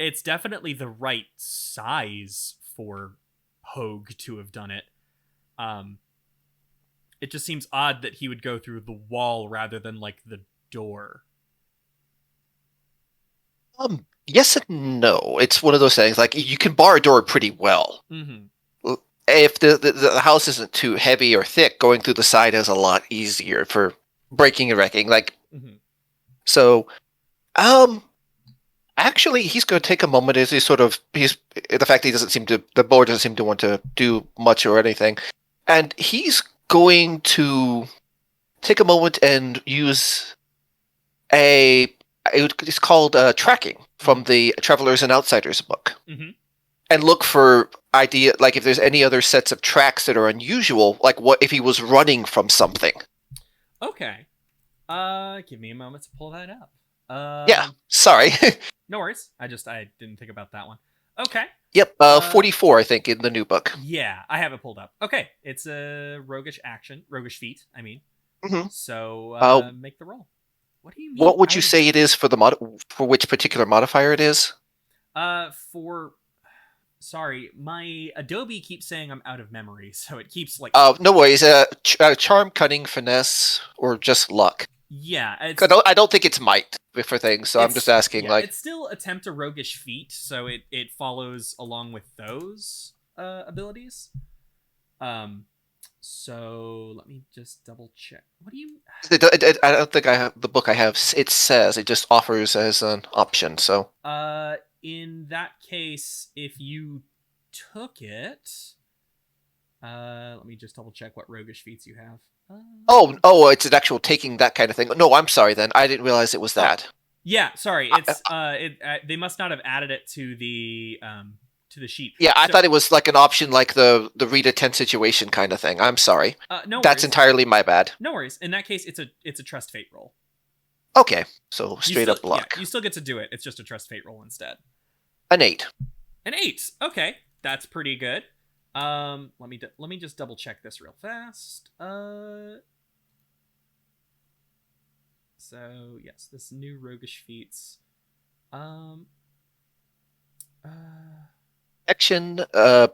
Speaker 1: It's definitely the right size for Hogue to have done it. It just seems odd that he would go through the wall rather than like the door.
Speaker 5: Yes and no. It's one of those things. Like you can bar a door pretty well.
Speaker 1: Mm-hmm.
Speaker 5: If the house isn't too heavy or thick, going through the side is a lot easier for breaking and wrecking. Like, so, actually, he's going to take a moment as he's the fact that the board doesn't seem to want to do much or anything, and he's going to take a moment and use it's called tracking from the Travelers and Outsiders book, and look for if there's any other sets of tracks that are unusual, like what if he was running from something.
Speaker 1: Okay. Give me a moment to pull that up.
Speaker 5: Yeah, sorry.
Speaker 1: No worries. I didn't think about that one. Okay.
Speaker 5: Yep, 44, I think, in the new book.
Speaker 1: Yeah, I have it pulled up. Okay, it's a roguish feat, I mean. So, make the roll. What do you mean?
Speaker 5: What would you say it is for for which particular modifier it is?
Speaker 1: Sorry, my Adobe keeps saying I'm out of memory, so it keeps like.
Speaker 5: No worries. Charm, cunning, finesse, or just luck.
Speaker 1: Yeah, it's.
Speaker 5: 'Cause I don't think it's might for things, so I'm just asking.
Speaker 1: Yeah,
Speaker 5: like,
Speaker 1: it's still attempt a roguish feat, so it follows along with those abilities. So let me just double check. What do you?
Speaker 5: I don't think I have the book I have. It says it just offers as an option. So.
Speaker 1: In that case, if you took it, let me just double check what roguish feats you have.
Speaker 5: Oh, it's an actual taking that kind of thing. No, I'm sorry then. I didn't realize it was that.
Speaker 1: Yeah, sorry. It's they must not have added it to the sheet.
Speaker 5: Yeah, I thought it was like an option, like the read a 10 situation kind of thing. I'm sorry.
Speaker 1: No,
Speaker 5: that's entirely my bad.
Speaker 1: No worries. In that case, it's a trust fate roll.
Speaker 5: Okay, so straight up luck.
Speaker 1: Yeah, you still get to do it. It's just a trust fate roll instead.
Speaker 5: An 8.
Speaker 1: An 8. Okay, that's pretty good. Let me just double check this real fast. So yes, this new roguish feats.
Speaker 5: Action,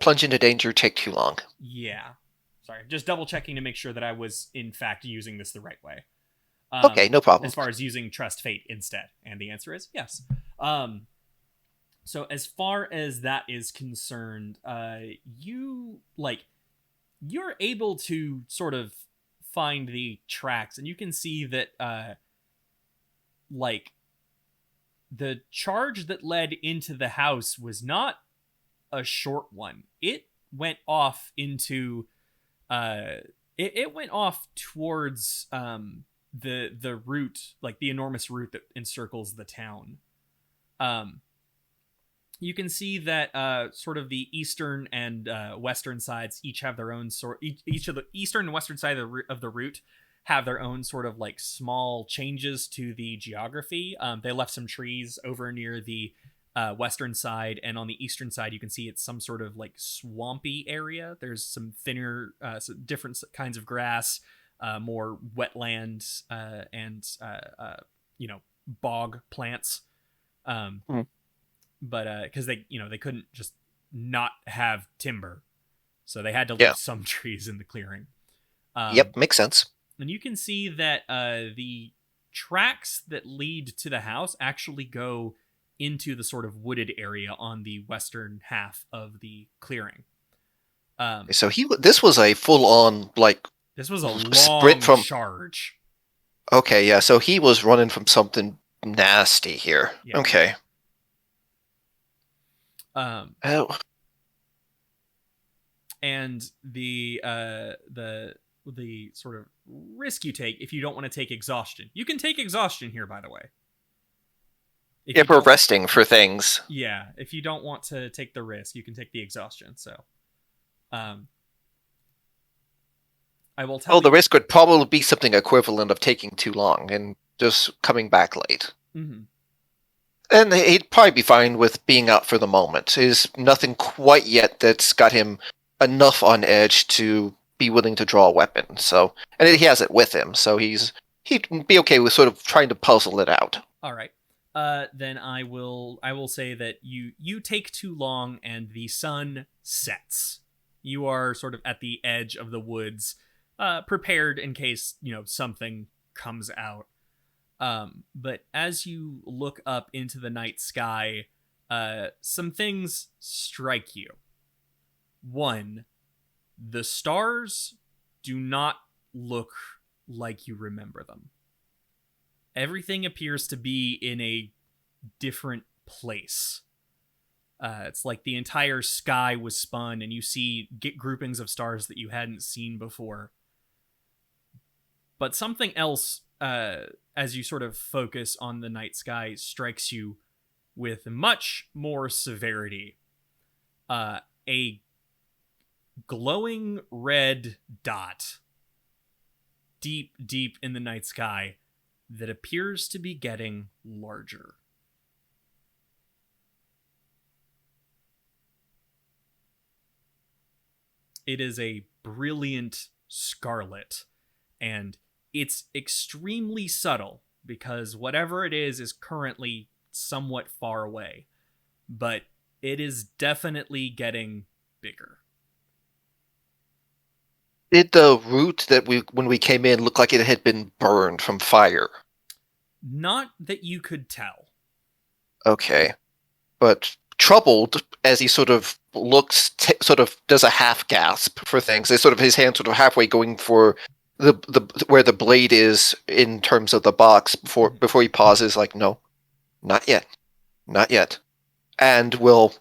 Speaker 5: plunge into danger, take too long.
Speaker 1: Yeah. Sorry, just double checking to make sure that I was in fact using this the right way.
Speaker 5: Okay, no problem.
Speaker 1: As far as using trust fate instead, and the answer is yes. So as far as that is concerned, you're able to sort of find the tracks, and you can see that the charge that led into the house was not a short one. It went off into it went off towards the route, like the enormous route that encircles the town. You can see that sort of the eastern and western sides each have their own each of the eastern and western side of the route have their own sort of like small changes to the geography. They left some trees over near the western side, and on the eastern side you can see it's some sort of like swampy area. There's some thinner different kinds of grass, more wetland and bog plants. But because they couldn't just not have timber, so they had to leave some trees in the clearing.
Speaker 5: Yep, makes sense.
Speaker 1: And you can see that the tracks that lead to the house actually go into the sort of wooded area on the western half of the clearing.
Speaker 5: So this was a full-on
Speaker 1: this was a long
Speaker 5: sprint from
Speaker 1: charge.
Speaker 5: Okay, yeah. So he was running from something nasty here. Yeah. Okay.
Speaker 1: And the sort of risk you take if you don't want to take exhaustion. You can take exhaustion here, by the way.
Speaker 5: If we're resting for things.
Speaker 1: Yeah, if you don't want to take the risk, you can take the exhaustion. So, I will tell you.
Speaker 5: The risk would probably be something equivalent of taking too long and just coming back late.
Speaker 1: Mm-hmm.
Speaker 5: And he'd probably be fine with being out for the moment. There's nothing quite yet that's got him enough on edge to be willing to draw a weapon. So, and he has it with him, so he'd be okay with sort of trying to puzzle it out.
Speaker 1: All right. Then I will say that you take too long and the sun sets. You are sort of at the edge of the woods, prepared in case, something comes out. But as you look up into the night sky, some things strike you. One, the stars do not look like you remember them. Everything appears to be in a different place. It's like the entire sky was spun and you see groupings of stars that you hadn't seen before. But something else, as you sort of focus on the night sky, strikes you with much more severity. A glowing red dot deep, deep in the night sky that appears to be getting larger. It is a brilliant scarlet, and it's extremely subtle because whatever it is currently somewhat far away, but It is definitely getting bigger.
Speaker 5: Did the root that when we came in look like it had been burned from fire?
Speaker 1: Not that you could tell.
Speaker 5: Okay. But troubled as he sort of looks, sort of does a half gasp for things. It's sort of his hand sort of halfway going for the where the blade is in terms of the box before he pauses, like, no, not yet, not yet, and will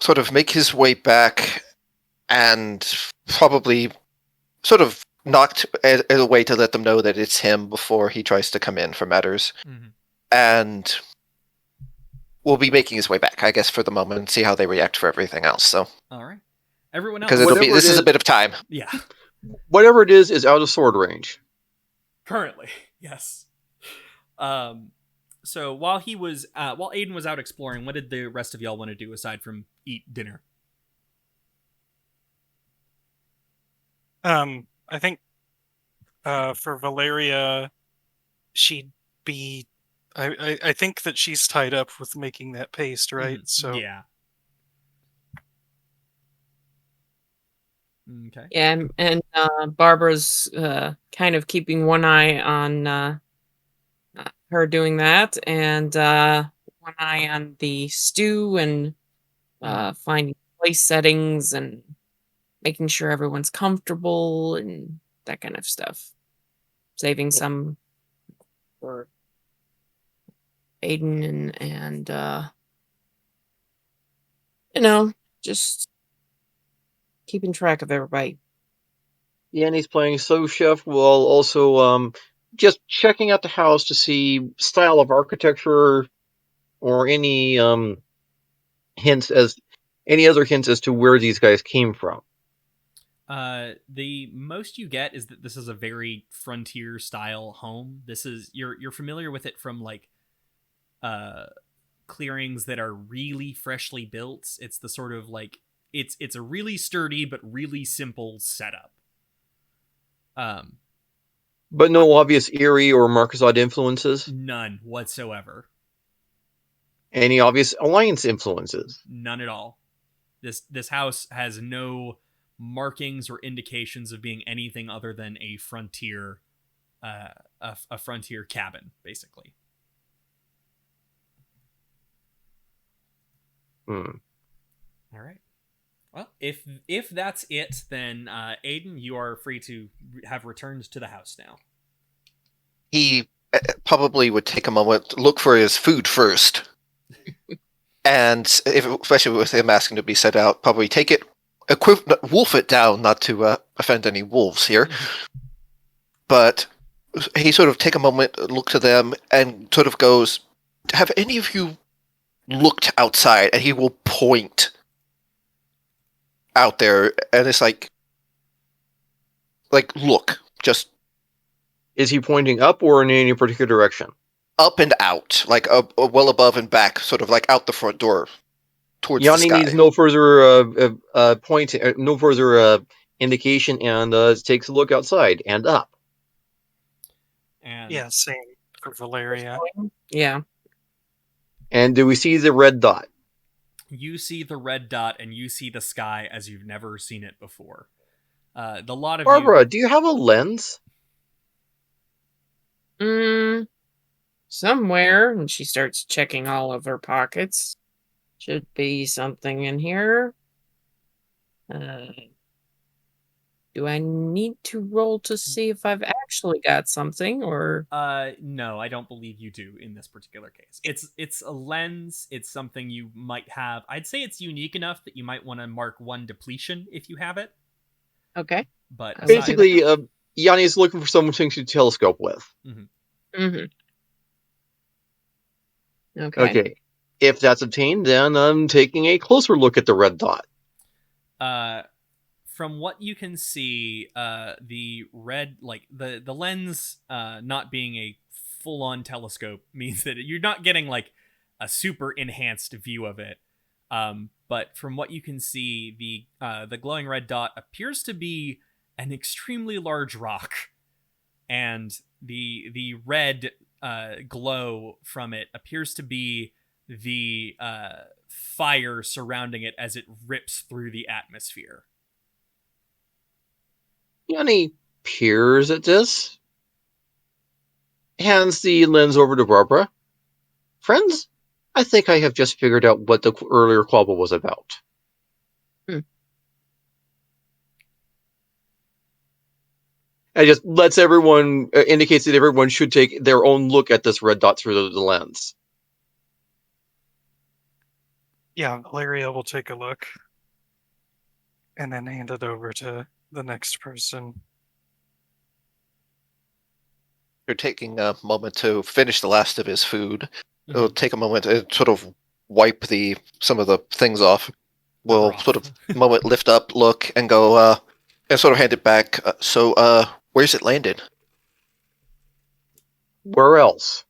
Speaker 5: sort of make his way back and probably sort of knocked a way to let them know that it's him before he tries to come in for matters, and will be making his way back, I guess, for the moment, and see how they react for everything else. So,
Speaker 1: all right, everyone else,
Speaker 5: because this is a bit of time.
Speaker 1: Yeah,
Speaker 4: whatever it is out of sword range.
Speaker 1: Currently, yes. So while Aiden was out exploring, what did the rest of y'all want to do aside from eat dinner?
Speaker 2: I think for Valaria, she'd be. I think that she's tied up with making that paste, right? So
Speaker 1: yeah. Okay.
Speaker 3: Yeah, and Barbara's kind of keeping one eye on her doing that, and one eye on the stew, and finding place settings and making sure everyone's comfortable and that kind of stuff. Saving some for Aiden and just keeping track of everybody.
Speaker 4: Yanni's playing sous chef while also just checking out the house to see style of architecture or any other hints as to where these guys came from.
Speaker 1: The most you get is that this is a very frontier style home. This is you're familiar with it from like clearings that are really freshly built. It's the sort of like it's a really sturdy but really simple setup.
Speaker 4: But no obvious Erie or Marquisade influences?
Speaker 1: None whatsoever.
Speaker 4: Any obvious Alliance influences?
Speaker 1: None at all. This house has no markings or indications of being anything other than a frontier a frontier cabin, basically. All right. Well, if that's it, then Aiden, you are free to have returned to the house now.
Speaker 5: He probably would take a moment, look for his food first, and especially with him asking to be set out, probably take it, wolf it down, not to offend any wolves here. But he sort of take a moment, look to them, and sort of goes, "Have any of you looked outside?" And he will point out there, and it's like, look, just.
Speaker 4: Is he pointing up or in any particular direction?
Speaker 5: Up and out, like well above and back, sort of like out the front door towards
Speaker 4: Yanni
Speaker 5: the sky.
Speaker 4: needs no further no further indication, and takes a look outside and up.
Speaker 1: And
Speaker 2: yeah, same for Valaria.
Speaker 3: Yeah.
Speaker 4: And do we see the red dot?
Speaker 1: You see the red dot, and you see the sky as you've never seen it before. The lot of
Speaker 4: Barbra, do you have a lens?
Speaker 3: Somewhere, and she starts checking all of her pockets. Should be something in here. Do I need to roll to see if I've actually got something, or?
Speaker 1: No, I don't believe you do in this particular case. It's a lens. It's something you might have. I'd say it's unique enough that you might want to mark 1 depletion if you have it.
Speaker 3: Okay.
Speaker 1: But
Speaker 4: basically, Yanni is looking for something to telescope with. Okay. If that's obtained, then I'm taking a closer look at the red dot.
Speaker 1: From what you can see, the red, like the lens, not being a full-on telescope means that you're not getting like a super enhanced view of it. But from what you can see, the glowing red dot appears to be an extremely large rock, and the red glow from it appears to be the fire surrounding it as it rips through the atmosphere.
Speaker 4: Yanni peers at this, hands the lens over to Barbra. Friends, I think I have just figured out what the earlier quabble was about. And just lets everyone, indicates that everyone should take their own look at this red dot through the lens.
Speaker 2: Yeah, Valaria will take a look and then hand it over to the next person.
Speaker 5: You're taking a moment to finish the last of his food. It'll take a moment to sort of wipe some of the things off. We'll sort of moment lift up, look, and go and sort of hand it back. So where's it landed?
Speaker 4: Where else?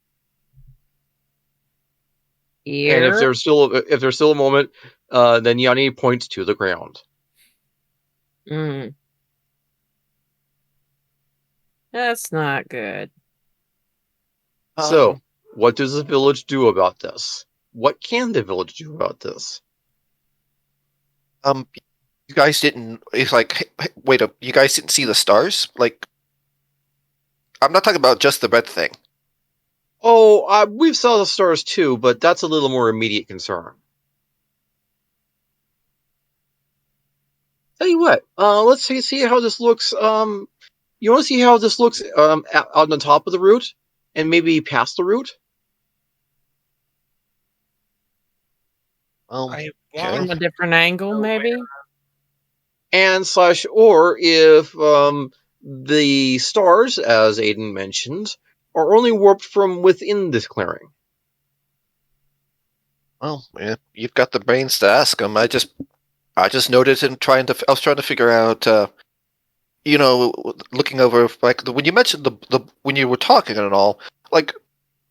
Speaker 3: Here.
Speaker 4: And if there's still a moment, then Yanni points to the ground.
Speaker 3: That's not good.
Speaker 4: So, what does the village do about this? What can the village do about this?
Speaker 5: You guys didn't. It's like, wait up. You guys didn't see the stars? Like, I'm not talking about just the red thing.
Speaker 4: Oh, we've saw the stars too, but that's a little more immediate concern. Tell you what, let's see how this looks. You want to see how this looks on the top of the route, and maybe past the route?
Speaker 5: Well,
Speaker 3: From a different angle, maybe?
Speaker 4: And or if the stars, as Aiden mentioned, are only warped from within this clearing.
Speaker 5: Well, yeah, you've got the brains to ask him. I just noticed and I was trying to figure out, looking over, like, when you mentioned when you were talking and all, like,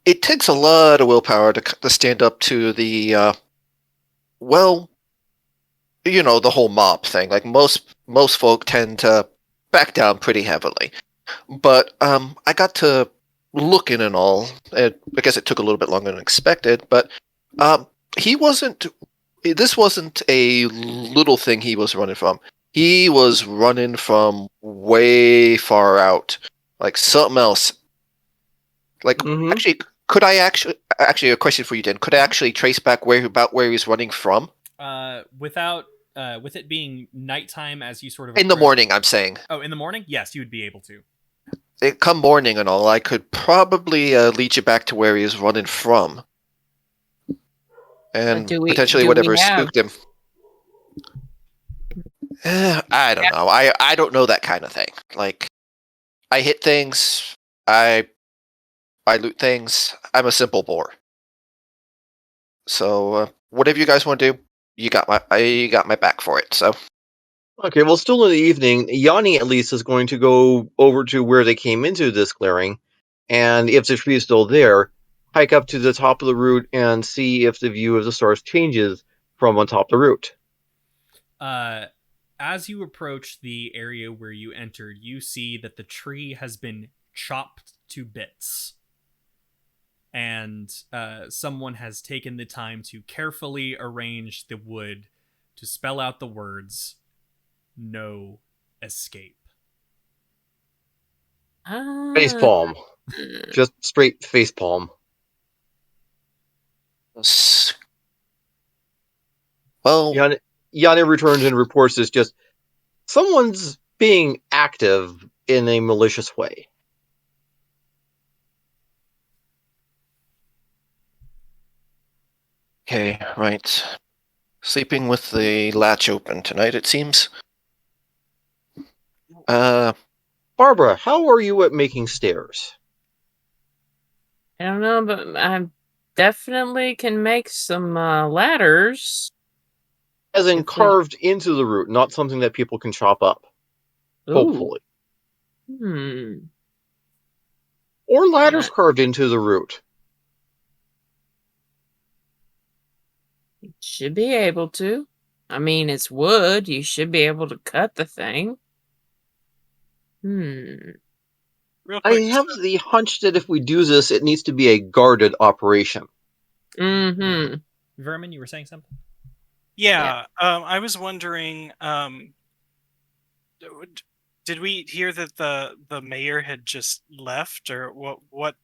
Speaker 5: it takes a lot of willpower to stand up to the, the whole mob thing. Like, most folk tend to back down pretty heavily. But I got to looking and all, and I guess it took a little bit longer than expected, but this wasn't a little thing he was running from. He was running from way far out, like something else. Like, actually, could I actually a question for you, Dan? Could I actually trace back where he's running from?
Speaker 1: With it being nighttime, as you sort of
Speaker 5: in the morning, I'm saying.
Speaker 1: Oh, in the morning? Yes, you would be able to.
Speaker 5: Come morning and all, I could probably lead you back to where he was running from. And potentially whatever spooked him. I don't know. I don't know that kind of thing. Like, I hit things. I loot things. I'm a simple boar. So whatever you guys want to do, you got my back for it. So.
Speaker 4: Okay, well, still in the evening, Yanni at least is going to go over to where they came into this clearing, and if the tree is still there, hike up to the top of the route and see if the view of the stars changes from on top of the route.
Speaker 1: As you approach the area where you entered, you see that the tree has been chopped to bits. And someone has taken the time to carefully arrange the wood to spell out the words, "No escape."
Speaker 4: Facepalm. Just straight facepalm.
Speaker 5: Well,
Speaker 4: Yanni returns and reports as just someone's being active in a malicious way.
Speaker 5: Okay, right. Sleeping with the latch open tonight, it seems.
Speaker 4: Barbra, how are you at making stairs?
Speaker 3: I don't know, but I definitely can make some ladders.
Speaker 4: As in carved into the root, not something that people can chop up.
Speaker 3: Ooh.
Speaker 4: Hopefully. Or ladders carved into the root.
Speaker 3: Should be able to. I mean, it's wood. You should be able to cut the thing.
Speaker 4: I have the hunch that if we do this, it needs to be a guarded operation.
Speaker 1: Vermin, you were saying something?
Speaker 2: Yeah. I was wondering. Did we hear that the mayor had just left, or what? What?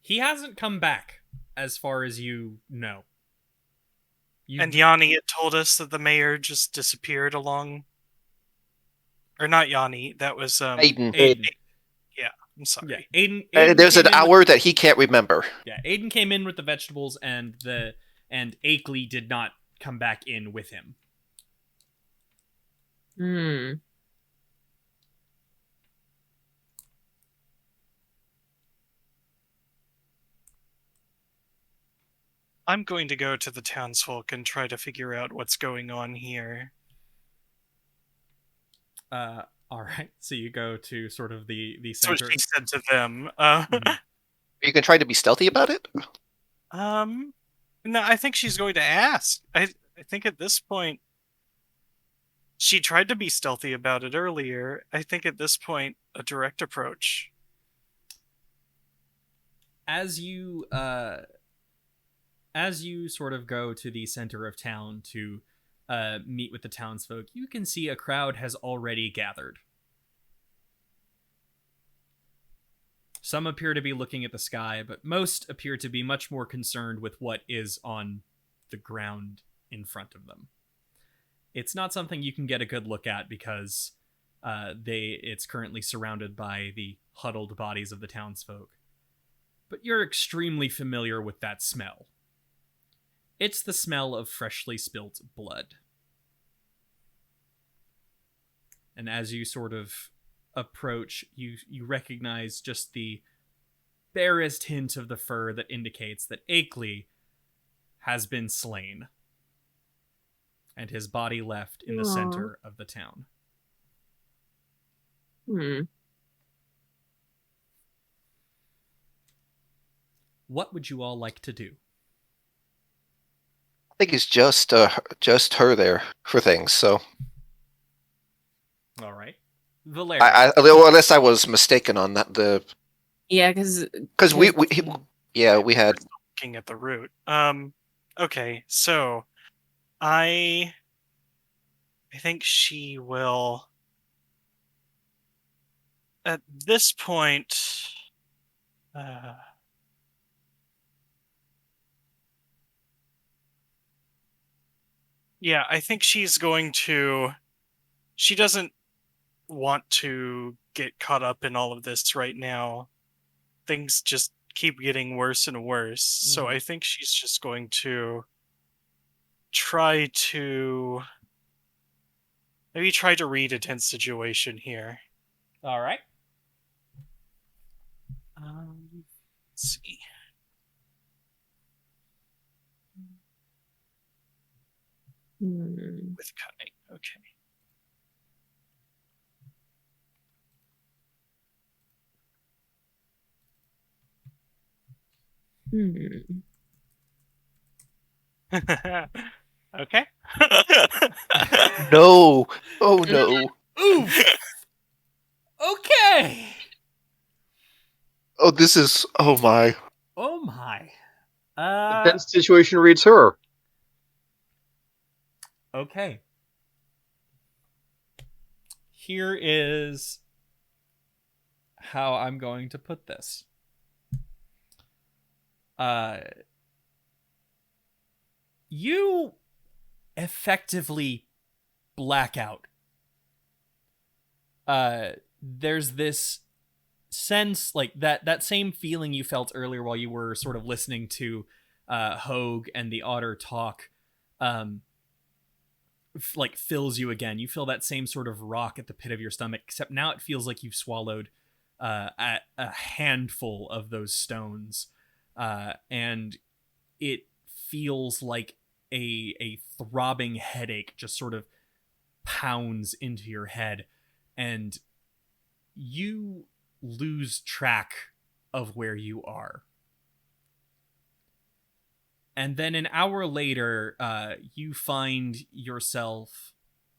Speaker 1: He hasn't come back, as far as you know.
Speaker 2: And Yanni had told us that the mayor just disappeared along. Or not Yanni. That was
Speaker 5: Aiden.
Speaker 2: Yeah, I'm sorry.
Speaker 1: Yeah, Aiden
Speaker 5: There's an
Speaker 1: came in
Speaker 5: hour that he can't remember.
Speaker 1: Yeah, Aiden came in with the vegetables, and Akeley did not come back in with him.
Speaker 3: Hmm.
Speaker 2: I'm going to go to the townsfolk and try to figure out what's going on here.
Speaker 1: All right. So you go to sort of the
Speaker 2: That's what
Speaker 1: center.
Speaker 2: she said to them.
Speaker 5: You can try to be stealthy about it.
Speaker 2: No, I think she's going to ask. I think at this point, she tried to be stealthy about it earlier. I think at this point, a direct approach.
Speaker 1: As you sort of go to the center of town to meet with the townsfolk, you can see a crowd has already gathered. Some appear to be looking at the sky, but most appear to be much more concerned with what is on the ground in front of them. It's not something you can get a good look at because it's currently surrounded by the huddled bodies of the townsfolk. But you're extremely familiar with that smell. It's the smell of freshly spilt blood. And as you sort of approach, you recognize just the barest hint of the fur that indicates that Akeley has been slain, and his body left in the center of the town. What would you all like to do?
Speaker 5: I think it's just her there for things. So.
Speaker 1: All right, Valaria.
Speaker 5: Unless I was mistaken on that.
Speaker 3: Yeah, because
Speaker 5: we had
Speaker 2: Looking at the route. Okay, so I think she will. At this point, yeah, I think she's going to. She doesn't want to get caught up in all of this right now. Things just keep getting worse and worse. So I think she's just going to try to read a tense situation here.
Speaker 1: All right.
Speaker 2: Let's see. With cunning, okay. Okay.
Speaker 5: No. Oh no.
Speaker 1: Oof. Okay.
Speaker 5: Oh, this is. Oh my.
Speaker 1: Oh my.
Speaker 4: The tense situation reads her.
Speaker 1: Okay. Here is how I'm going to put this. You effectively black out. There's this sense, like that same feeling you felt earlier while you were sort of listening to Hogue and the otter talk, like fills you again. You feel that same sort of rock at the pit of your stomach, except now it feels like you've swallowed a handful of those stones, and it feels like a throbbing headache just sort of pounds into your head, and you lose track of where you are. And then an hour later, you find yourself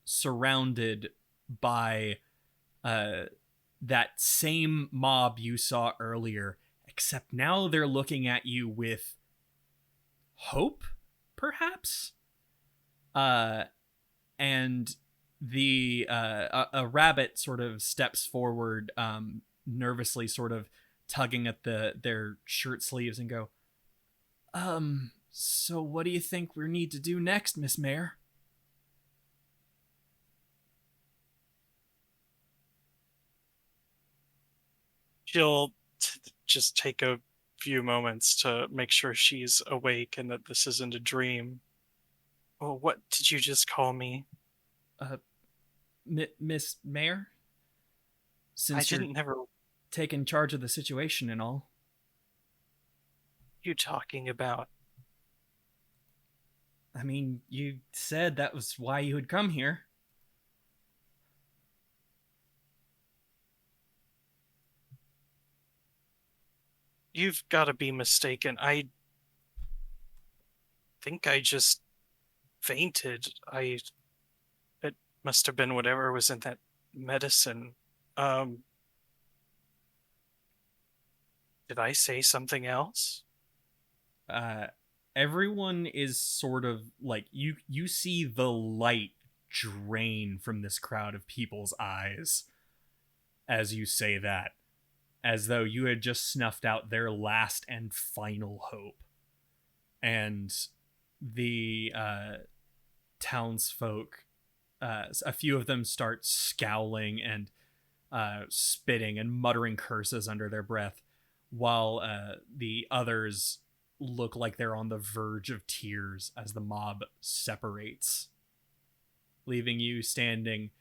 Speaker 1: surrounded by that same mob you saw earlier, except now they're looking at you with hope perhaps. And the a rabbit sort of steps forward, nervously, sort of tugging at their shirt sleeves, and go, so what do you think we need to do next, Miss Mayor?
Speaker 2: She'll just take a few moments to make sure she's awake and that this isn't a dream. Oh, what did you just call me?
Speaker 1: Miss Mayor? Since
Speaker 2: I
Speaker 1: you're
Speaker 2: didn't never.
Speaker 1: taking charge of the situation and all.
Speaker 2: You talking about?
Speaker 1: I mean, you said that was why you had come here.
Speaker 2: You've got to be mistaken. I think I just fainted. It must have been whatever was in that medicine. Did I say something else?
Speaker 1: Everyone is sort of like, you see the light drain from this crowd of people's eyes as you say that, as though you had just snuffed out their last and final hope. And the townsfolk, a few of them start scowling and spitting and muttering curses under their breath, while the others look like they're on the verge of tears as the mob separates, leaving you standing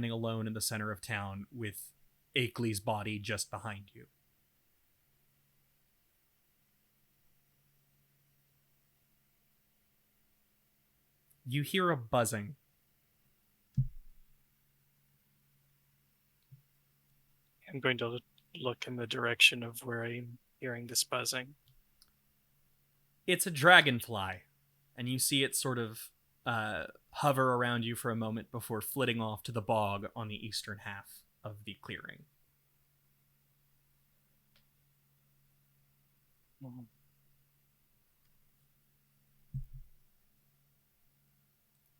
Speaker 1: alone in the center of town with Akeley's body just behind you. You hear a buzzing.
Speaker 2: I'm going to look in the direction of where I'm hearing this buzzing.
Speaker 1: It's a dragonfly, and you see it sort of hover around you for a moment before flitting off to the bog on the eastern half of the clearing.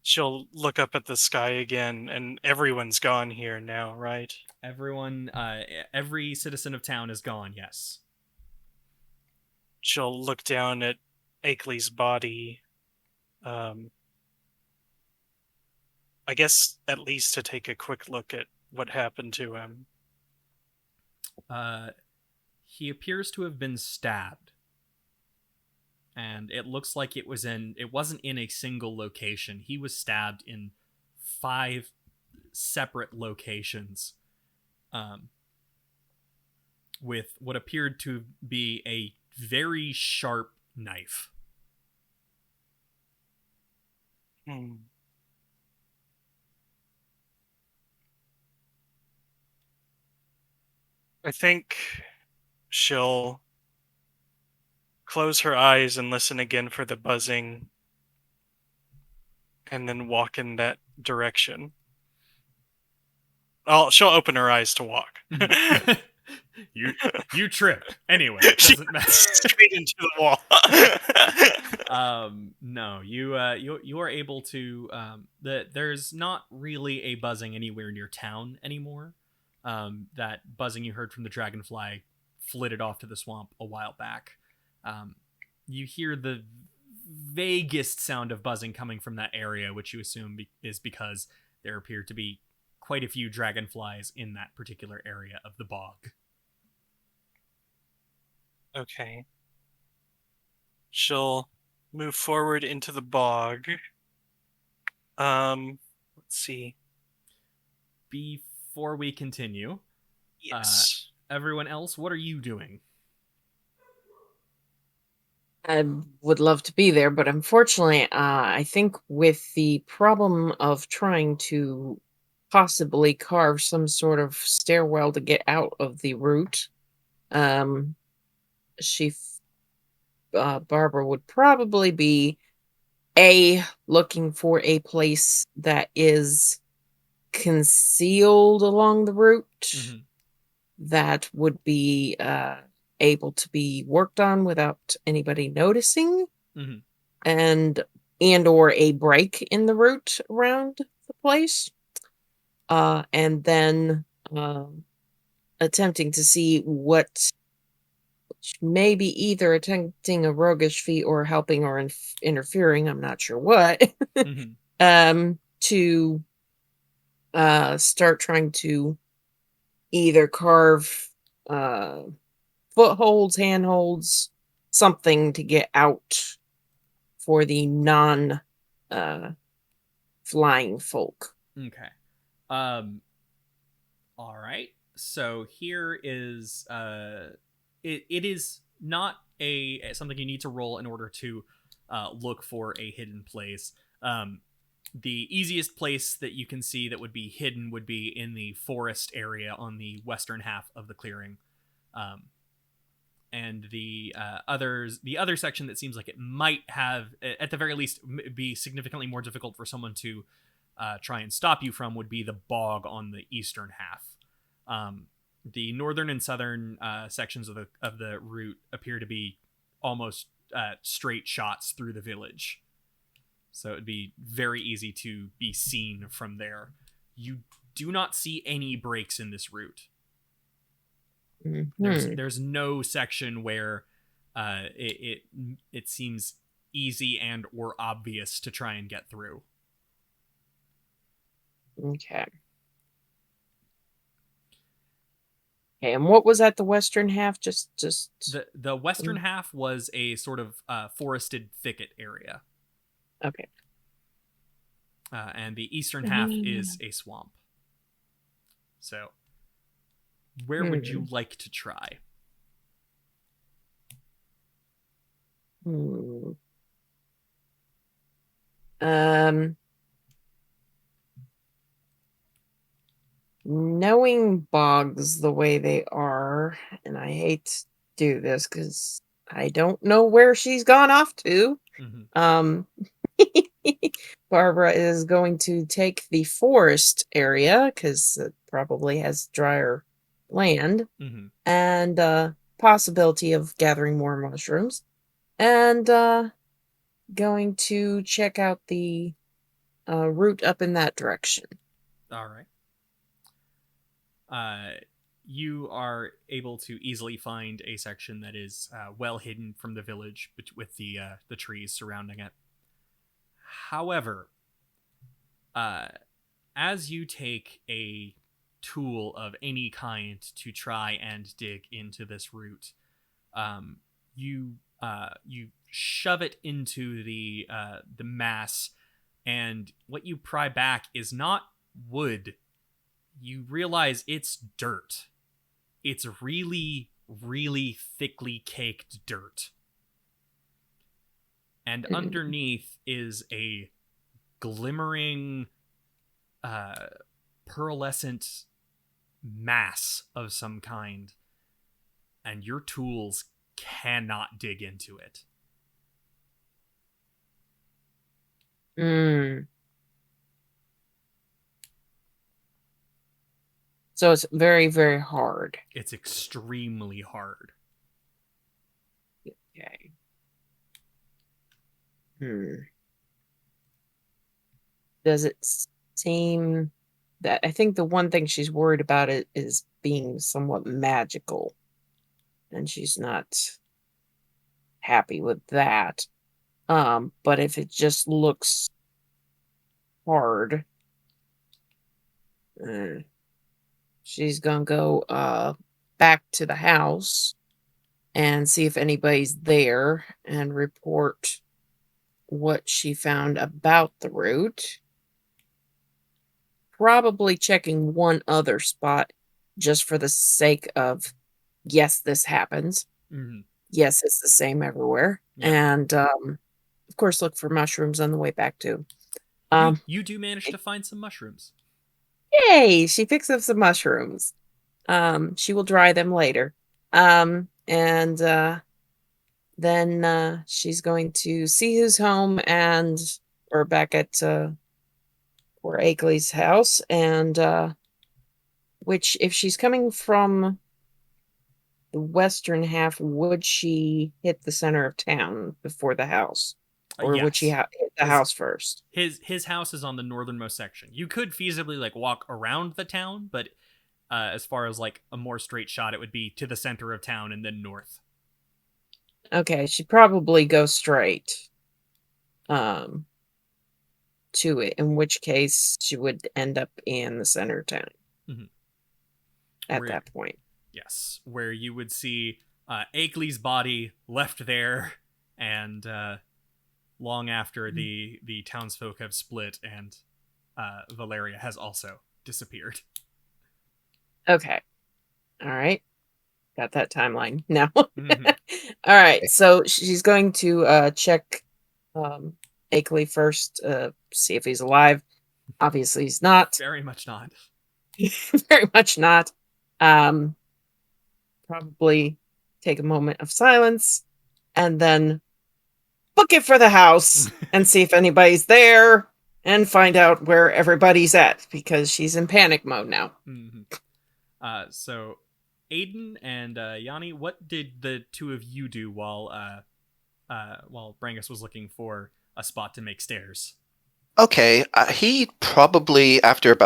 Speaker 2: She'll look up at the sky again, and everyone's gone here now, right?
Speaker 1: Everyone, every citizen of town is gone, yes.
Speaker 2: She'll look down at Akeley's body. I guess at least to take a quick look at what happened to him.
Speaker 1: He appears to have been stabbed. And it looks like it wasn't in a single location. He was stabbed in 5 separate locations, with what appeared to be a very sharp knife.
Speaker 2: I think she'll close her eyes and listen again for the buzzing, and then walk in that direction. She'll open her eyes to walk.
Speaker 1: You tripped. Anyway, it doesn't matter.
Speaker 2: Straight into the wall.
Speaker 1: No, you are able to. There's not really a buzzing anywhere near town anymore. That buzzing you heard from the dragonfly flitted off to the swamp a while back. You hear the vaguest sound of buzzing coming from that area, which you assume is because there appear to be quite a few dragonflies in that particular area of the bog.
Speaker 2: Okay. She'll move forward into the bog. Let's see.
Speaker 1: Before we continue,
Speaker 2: Yes.
Speaker 1: Everyone else, what are you doing?
Speaker 3: I would love to be there, but unfortunately, I think with the problem of trying to possibly carve some sort of stairwell to get out of the route, Barbara would probably be looking for a place that is concealed along the route.
Speaker 1: Mm-hmm.
Speaker 3: That would be able to be worked on without anybody noticing,
Speaker 1: Mm-hmm.
Speaker 3: and or a break in the route around the place. And then attempting to see what maybe either attempting a roguish feat or helping or interfering, I'm not sure what,
Speaker 1: Mm-hmm.
Speaker 3: to start trying to either carve footholds, handholds, something to get out for the non flying folk.
Speaker 1: Okay. All right. So here is it is not a something you need to roll in order to look for a hidden place. The easiest place that you can see that would be hidden would be in the forest area on the western half of the clearing. And the other section that seems like it might have, at the very least, be significantly more difficult for someone to try and stop you from would be the bog on the eastern half. The northern and southern sections of the route appear to be almost straight shots through the village, so it'd be very easy to be seen from there. You do not see any breaks in this route.
Speaker 3: Mm-hmm.
Speaker 1: There's no section where it seems easy and or obvious to try and get through.
Speaker 3: Okay. Okay, and what was at the western half? Just
Speaker 1: The western half was a sort of forested thicket area.
Speaker 3: Okay.
Speaker 1: And the eastern half is a swamp. So, where would you like to try?
Speaker 3: Knowing bogs the way they are, and I hate to do this because I don't know where she's gone off to.
Speaker 1: Mm-hmm.
Speaker 3: Barbra is going to take the forest area because it probably has drier land,
Speaker 1: Mm-hmm.
Speaker 3: and possibility of gathering more mushrooms, and going to check out the route up in that direction.
Speaker 1: All right. You are able to easily find a section that is well hidden from the village with the trees surrounding it. However, as you take a tool of any kind to try and dig into this route, you shove it into the mass, and what you pry back is not wood. You realize it's dirt. It's really, really thickly caked dirt. And underneath is a glimmering, pearlescent mass of some kind. And your tools cannot dig into it.
Speaker 3: So it's very, very hard.
Speaker 1: It's extremely hard.
Speaker 3: Okay. Does it seem that I think the one thing she's worried about it is being somewhat magical, and she's not happy with that. But if it just looks hard, she's gonna go back to the house and see if anybody's there and report what she found about the route. Probably checking one other spot just for the sake of, yes, this happens.
Speaker 1: Mm-hmm.
Speaker 3: Yes, it's the same everywhere.
Speaker 1: Yep.
Speaker 3: And of course, look for mushrooms on the way back too.
Speaker 1: You do manage to find some mushrooms.
Speaker 3: Yay! She picks up some mushrooms. She will dry them later. And then she's going to see who's home and or back at poor Akeley's house, and which if she's coming from the western half, would she hit the center of town before the house? Or would she hit the house first?
Speaker 1: His house is on the northernmost section. You could feasibly like walk around the town, but as far as like a more straight shot, it would be to the center of town and then north.
Speaker 3: Okay, she'd probably go straight to it, in which case she would end up in the center of town at that point.
Speaker 1: Yes, where you would see Akeley's body left there, and long after the townsfolk have split, and Valaria has also disappeared.
Speaker 3: Okay. All right. Got that timeline now. All right, so she's going to check Akeley first, see if he's alive. Obviously, he's not.
Speaker 1: Very much not.
Speaker 3: Very much not. Probably take a moment of silence and then book it for the house and see if anybody's there and find out where everybody's at, because she's in panic mode now.
Speaker 1: So Aiden and Yanni, what did the two of you do while Brangus was looking for a spot to make stairs?
Speaker 5: Okay, he probably, after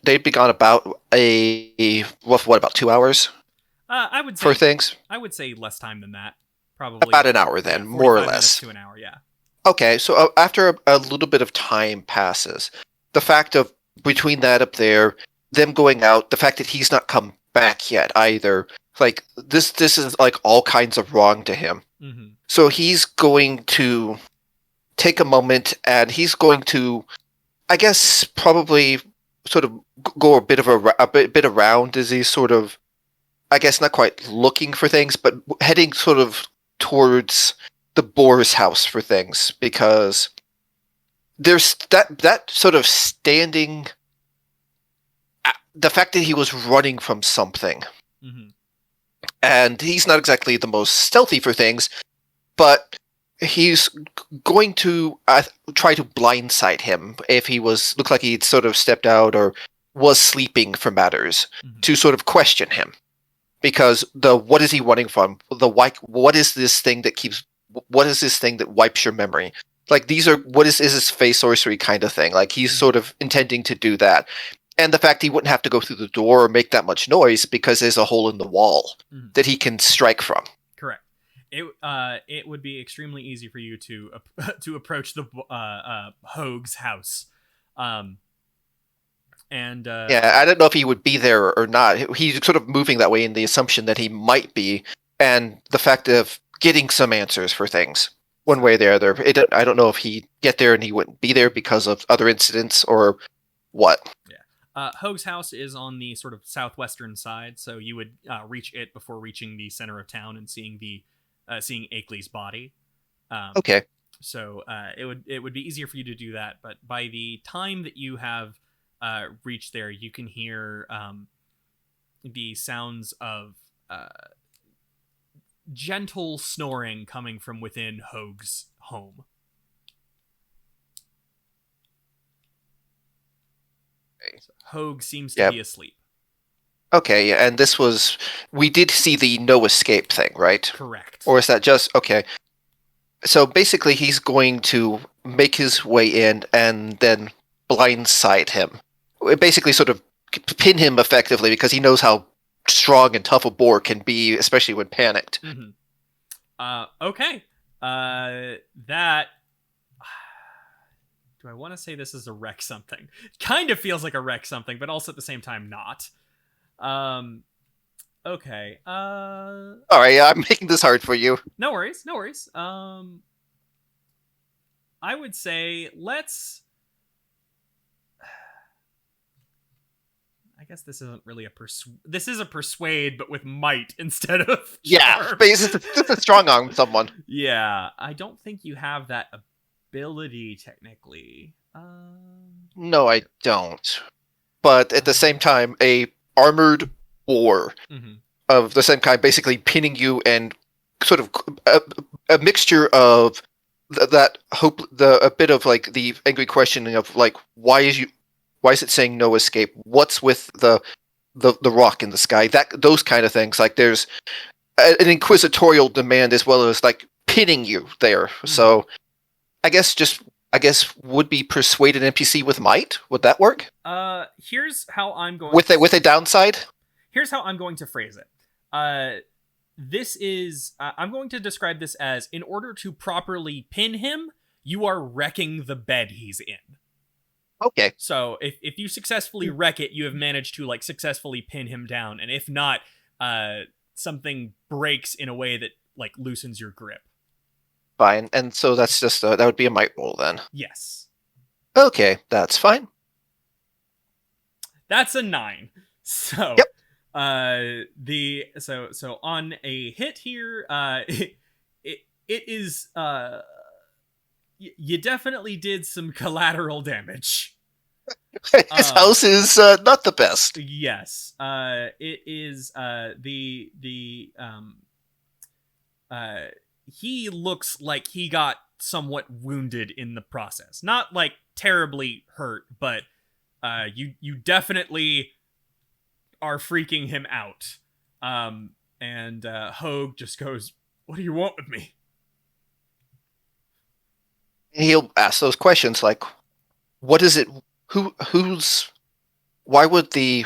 Speaker 5: they'd be gone about about 2 hours?
Speaker 1: I would say
Speaker 5: for things.
Speaker 1: I would say less time than that. Probably
Speaker 5: about an hour then, more or less.
Speaker 1: To an hour, yeah.
Speaker 5: Okay, so after a little bit of time passes, the fact of between that up there, them going out, the fact that he's not come back yet either, like this is like all kinds of wrong to him. So he's going to take a moment and he's going to, I guess, probably sort of go a bit around as he's sort of, I guess, not quite looking for things, but heading sort of towards the boar's house for things, because there's that sort of standing, the fact that he was running from something, and he's not exactly the most stealthy for things, but he's going to try to blindside him if he looked like he'd sort of stepped out or was sleeping for matters, to sort of question him. Because what is he running from? What is this thing that wipes your memory? Like what is this face sorcery kind of thing? Like he's sort of intending to do that. And the fact he wouldn't have to go through the door or make that much noise because there's a hole in the wall that he can strike from.
Speaker 1: Correct. It would be extremely easy for you to approach the Hoag's house. Yeah,
Speaker 5: I don't know if he would be there or not. He's sort of moving that way in the assumption that he might be, and the fact of getting some answers for things one way or the other. I don't know if he'd get there and he wouldn't be there because of other incidents or what.
Speaker 1: Yeah. Hoag's house is on the sort of southwestern side, so you would reach it before reaching the center of town and seeing seeing Akeley's body.
Speaker 5: Okay.
Speaker 1: So it would be easier for you to do that, but by the time that you have reached there, you can hear the sounds of gentle snoring coming from within Hoag's home. So Hoag seems to be asleep.
Speaker 5: Okay, and we did see the no escape thing, right?
Speaker 1: Correct.
Speaker 5: Or is that just, okay. So basically he's going to make his way in and then blindside him. Basically sort of pin him effectively, because he knows how strong and tough a boar can be, especially when panicked.
Speaker 1: Okay. That... Do I want to say this is a wreck something? Kind of feels like a wreck something, but also at the same time not. Okay.
Speaker 5: Alright, I'm making this hard for you.
Speaker 1: No worries. I would say let's... I guess this isn't really this is a persuade, but with might instead of charm.
Speaker 5: Yeah, this is a strong arm someone.
Speaker 1: Yeah, I don't think you have that ability technically.
Speaker 5: No, I don't. But at the same time, a armored boar of the same kind, basically pinning you, and sort of a mixture of that hope, a bit of like the angry questioning of like, why is it saying no escape? What's with the rock in the sky? Those kind of things. Like there's an inquisitorial demand as well as like pinning you there. So I guess would be persuade an NPC with might. Would that work?
Speaker 1: Here's how I'm going
Speaker 5: with a downside.
Speaker 1: Here's how I'm going to phrase it. This is I'm going to describe this as, in order to properly pin him, you are wrecking the bed he's in.
Speaker 5: Okay.
Speaker 1: So if you successfully wreck it, you have managed to like successfully pin him down, and if not, something breaks in a way that like loosens your grip.
Speaker 5: Fine, and so that's just that would be a might roll then.
Speaker 1: Yes.
Speaker 5: Okay, that's fine.
Speaker 1: That's a 9. So
Speaker 5: yep.
Speaker 1: So on a hit here, it is you definitely did some collateral damage.
Speaker 5: His house is not the best.
Speaker 1: Yes. It is he looks like he got somewhat wounded in the process. Not like terribly hurt, but you definitely are freaking him out. And Hogue just goes, "What do you want with me?"
Speaker 5: He'll ask those questions like, what is it? Why would I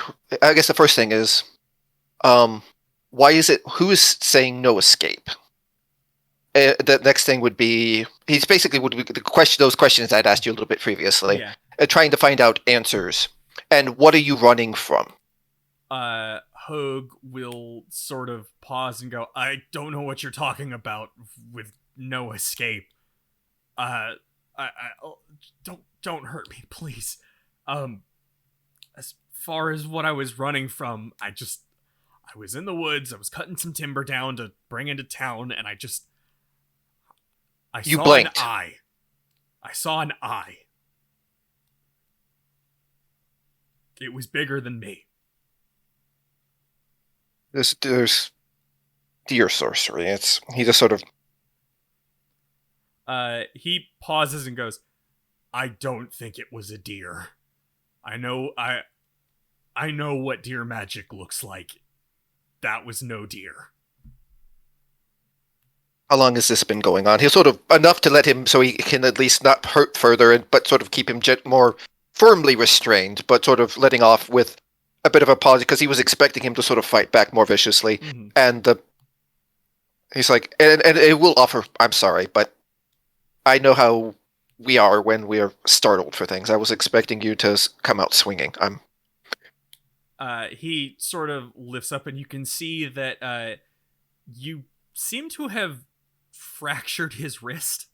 Speaker 5: guess the first thing is, why is it, who is saying no escape? The next thing would be, he's basically would be those questions I'd asked you a little bit previously, trying to find out answers. And what are you running from?
Speaker 1: Hogue will sort of pause and go, "I don't know what you're talking about with no escape. Don't hurt me, please. As far as what I was running from, I was in the woods, I was cutting some timber down to bring into town, and I saw
Speaker 5: blinked.
Speaker 1: an eye. I saw an eye. It was bigger than me."
Speaker 5: There's deer sorcery. He just sort of.
Speaker 1: He pauses and goes, "I don't think it was a deer. I know what deer magic looks like. That was no deer."
Speaker 5: How long has this been going on? He'll sort of enough to let him so he can at least not hurt further, but sort of keep him more firmly restrained, but sort of letting off with a bit of a pause because he was expecting him to sort of fight back more viciously.
Speaker 1: Mm-hmm.
Speaker 5: And he's like, and it will offer, "I'm sorry, but I know how we are when we're startled for things. I was expecting you to come out swinging.
Speaker 1: He sort of lifts up, and you can see that you seem to have fractured his wrist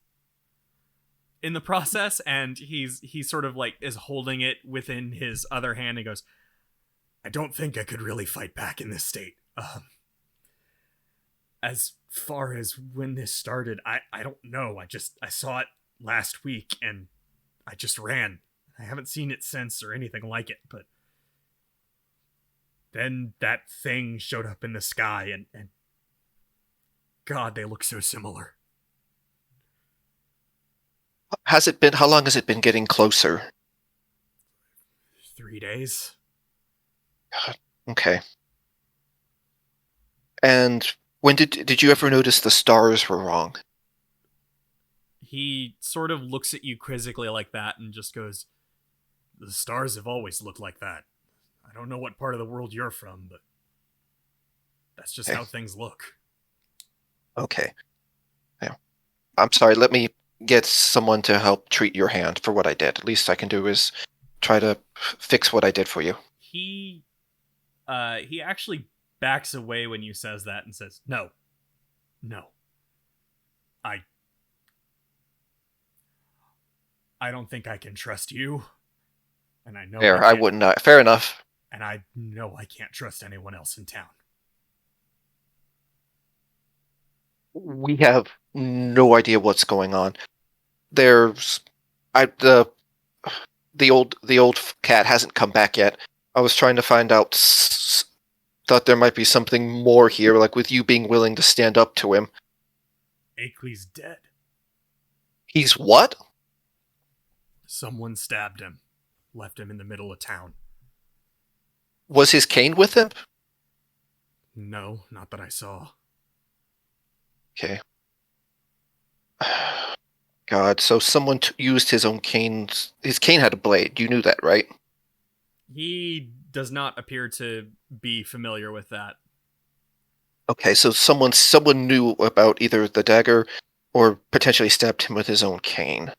Speaker 1: in the process, and he sort of like is holding it within his other hand and goes, "I don't think I could really fight back in this state. As far as when this started, I don't know. I saw it last week and I just ran. I haven't seen it since or anything like it, but then that thing showed up in the sky and God, they look so similar."
Speaker 5: How long has it been getting closer?
Speaker 1: 3 days.
Speaker 5: Okay. And when did you ever notice the stars were wrong?
Speaker 1: He sort of looks at you quizzically like that and just goes, "The stars have always looked like that. I don't know what part of the world you're from, but that's just how things look."
Speaker 5: Okay. Yeah. I'm sorry, let me get someone to help treat your hand for what I did. At least I can do is try to fix what I did for you.
Speaker 1: He actually backs away when you says that and says, No. I don't think I can trust you. And I know
Speaker 5: I wouldn't. Fair enough.
Speaker 1: And I know I can't trust anyone else in town.
Speaker 5: We have no idea what's going on. The old cat hasn't come back yet. I was trying to find out. Thought there might be something more here, like with you being willing to stand up to him.
Speaker 1: Akeley's dead.
Speaker 5: He's what?
Speaker 1: Someone stabbed him. Left him in the middle of town.
Speaker 5: Was his cane with him?
Speaker 1: No, not that I saw.
Speaker 5: Okay. God, so someone used his own cane. His cane had a blade. You knew that, right?
Speaker 1: He does not appear to be familiar with that.
Speaker 5: Okay, so someone knew about either the dagger or potentially stabbed him with his own cane.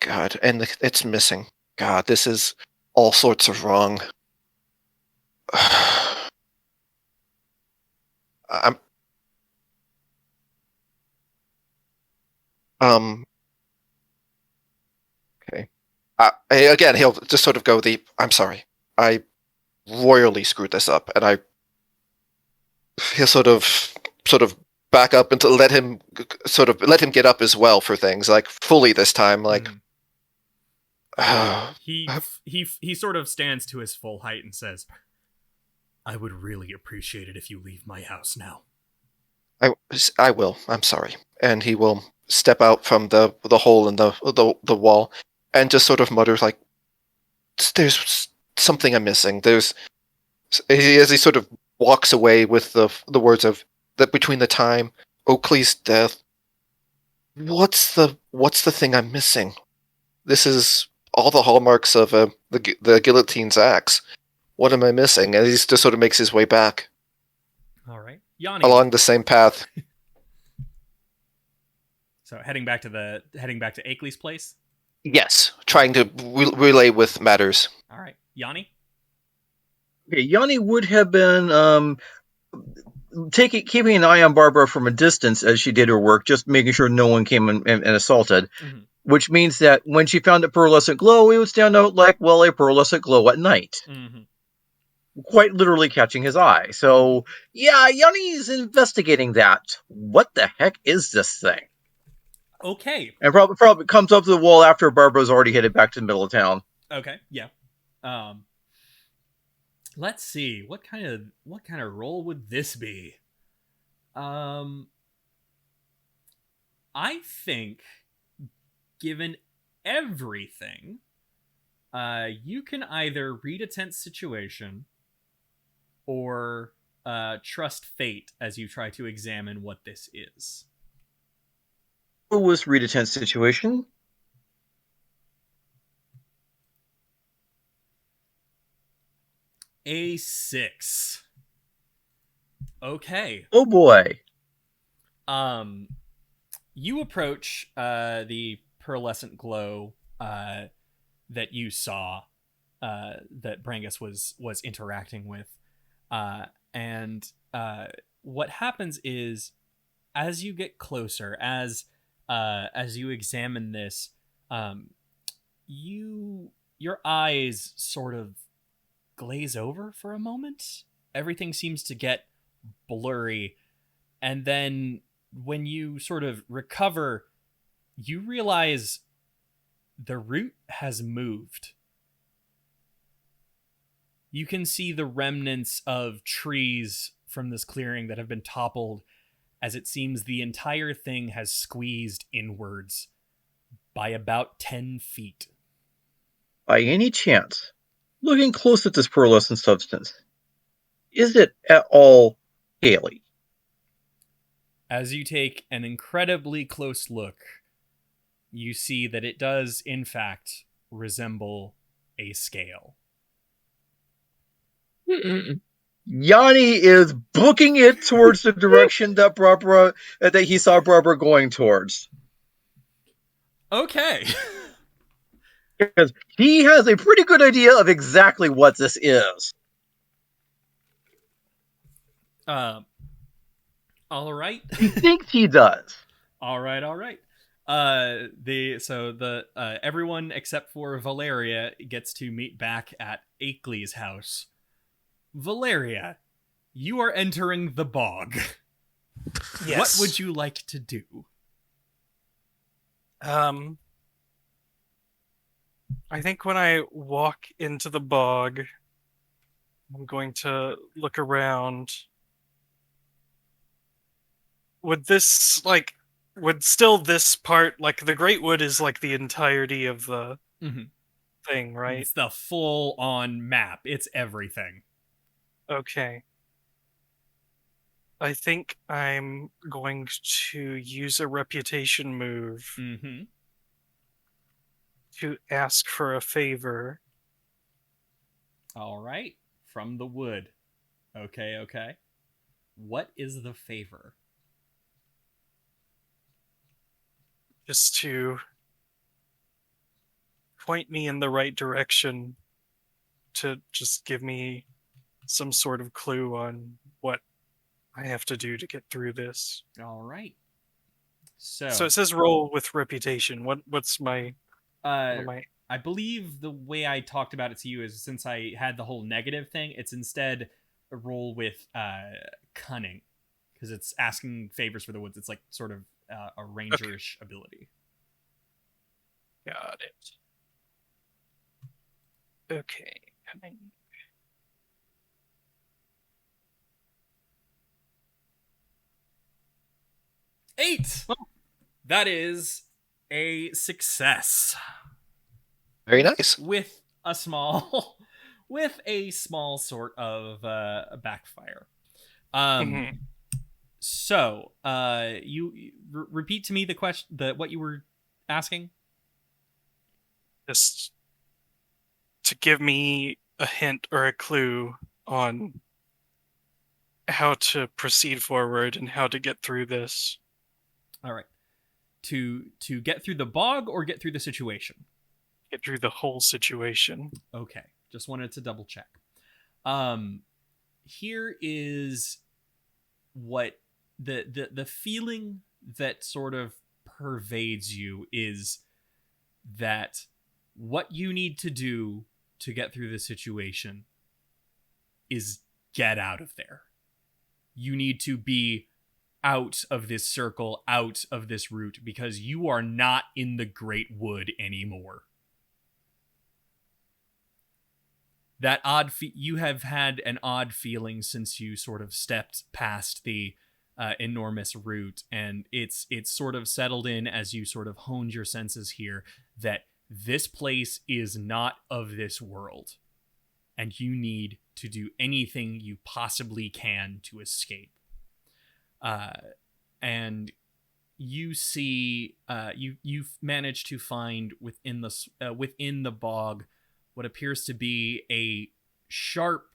Speaker 5: God, and it's missing. God, this is all sorts of wrong. I'm okay. Again, he'll just sort of go I'm sorry. I royally screwed this up, and he'll sort of back up and to let him get up as well for things, like fully this time, like
Speaker 1: he sort of stands to his full height and says, "I would really appreciate it if you leave my house now."
Speaker 5: I will. I'm sorry. And he will step out from the hole in the wall and just sort of mutter like, "There's something I'm missing." As he sort of walks away with the words of that between the time Oakley's death. What's the thing I'm missing? This is all the hallmarks of the guillotine's axe. What am I missing? And he just sort of makes his way back.
Speaker 1: All right, Yanni,
Speaker 5: along the same path.
Speaker 1: So heading back to Akeley's place.
Speaker 5: Yes, trying to relay with matters.
Speaker 1: All right, Yanni.
Speaker 4: Okay, Yanni would have been keeping an eye on Barbra from a distance as she did her work, just making sure no one came and assaulted. Mm-hmm. Which means that when she found a pearlescent glow, it would stand out like, well, a pearlescent glow at night. Mm-hmm. Quite literally catching his eye. So, yeah, Yanni's investigating that. What the heck is this thing?
Speaker 1: Okay.
Speaker 4: And probably comes up to the wall after Barbara's already headed back to the middle of town.
Speaker 1: Okay, yeah. Let's see. What kind of role would this be? I think, given everything, you can either read a tense situation or trust fate as you try to examine what this is.
Speaker 4: What was read a tense situation?
Speaker 1: A 6. Okay.
Speaker 4: Oh boy.
Speaker 1: You approach the pearlescent glow that you saw that Brangus was interacting with, and what happens is, as you get closer, as you examine this, your eyes sort of glaze over for a moment. Everything seems to get blurry, and then when you sort of recover, you realize the root has moved. You can see the remnants of trees from this clearing that have been toppled, as it seems the entire thing has squeezed inwards by about 10 feet.
Speaker 4: By any chance, looking close at this pearlescent substance, is it at all scaly?
Speaker 1: As you take an incredibly close look, you see that it does, in fact, resemble a scale.
Speaker 4: Yanni is booking it towards the direction that he saw Barbra going towards.
Speaker 1: Okay.
Speaker 4: Because he has a pretty good idea of exactly what this is.
Speaker 1: All right.
Speaker 4: He thinks he does.
Speaker 1: All right. Everyone except for Valaria gets to meet back at Akeley's house. Valaria, you are entering the bog.
Speaker 2: Yes.
Speaker 1: What would you like to do?
Speaker 2: I think when I walk into the bog, I'm going to look around. Would this part, like, the Great Wood is like the entirety of the thing, right?
Speaker 1: It's the full-on map. It's everything.
Speaker 2: Okay. I think I'm going to use a reputation move
Speaker 1: Mm-hmm.
Speaker 2: to ask for a favor.
Speaker 1: All right. From the wood. Okay. What is the favor?
Speaker 2: Just to point me in the right direction, to just give me some sort of clue on what I have to do to get through this.
Speaker 1: All right.
Speaker 2: So
Speaker 1: So,
Speaker 2: it says roll with reputation. What's my what am I?
Speaker 1: I believe the way I talked about it to you is, since I had the whole negative thing, it's instead a roll with cunning, because it's asking favors for the woods. It's like sort of a rangerish ability.
Speaker 2: Got it. Okay. Cunning.
Speaker 1: Eight.
Speaker 2: Oh.
Speaker 1: That is a success.
Speaker 5: Very nice.
Speaker 1: With a small sort of backfire.
Speaker 2: Mhm.
Speaker 1: So you repeat to me the question, what you were asking.
Speaker 2: Just to give me a hint or a clue on how to proceed forward and how to get through this.
Speaker 1: All right. To get through the bog or get through the situation.
Speaker 2: Get through the whole situation.
Speaker 1: Okay. Just wanted to double check. Here is what the feeling that sort of pervades you is that what you need to do to get through the situation is get out of there. You need to be out of this circle, out of this route, because you are not in the Great Wood anymore. That you have had an odd feeling since you sort of stepped past the enormous route, and it's sort of settled in as you sort of honed your senses here that this place is not of this world, and you need to do anything you possibly can to escape. And you see, you've managed to find within the bog what appears to be a sharp,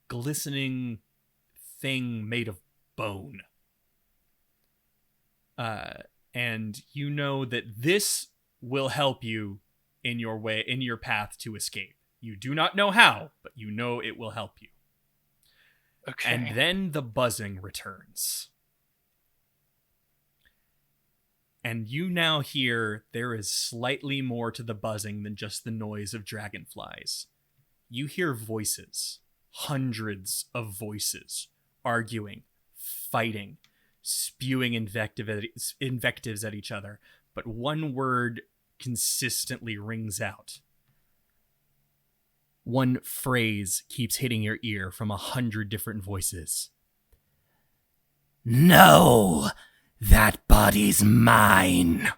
Speaker 1: glistening thing made of bone. And you know that this will help you in your path to escape. You do not know how, but you know it will help you.
Speaker 2: Okay.
Speaker 1: And then the buzzing returns. And you now hear there is slightly more to the buzzing than just the noise of dragonflies. You hear voices, hundreds of voices, arguing, fighting, spewing invectives at each other, but one word consistently rings out. One phrase keeps hitting your ear from 100 different voices. No! That body's mine!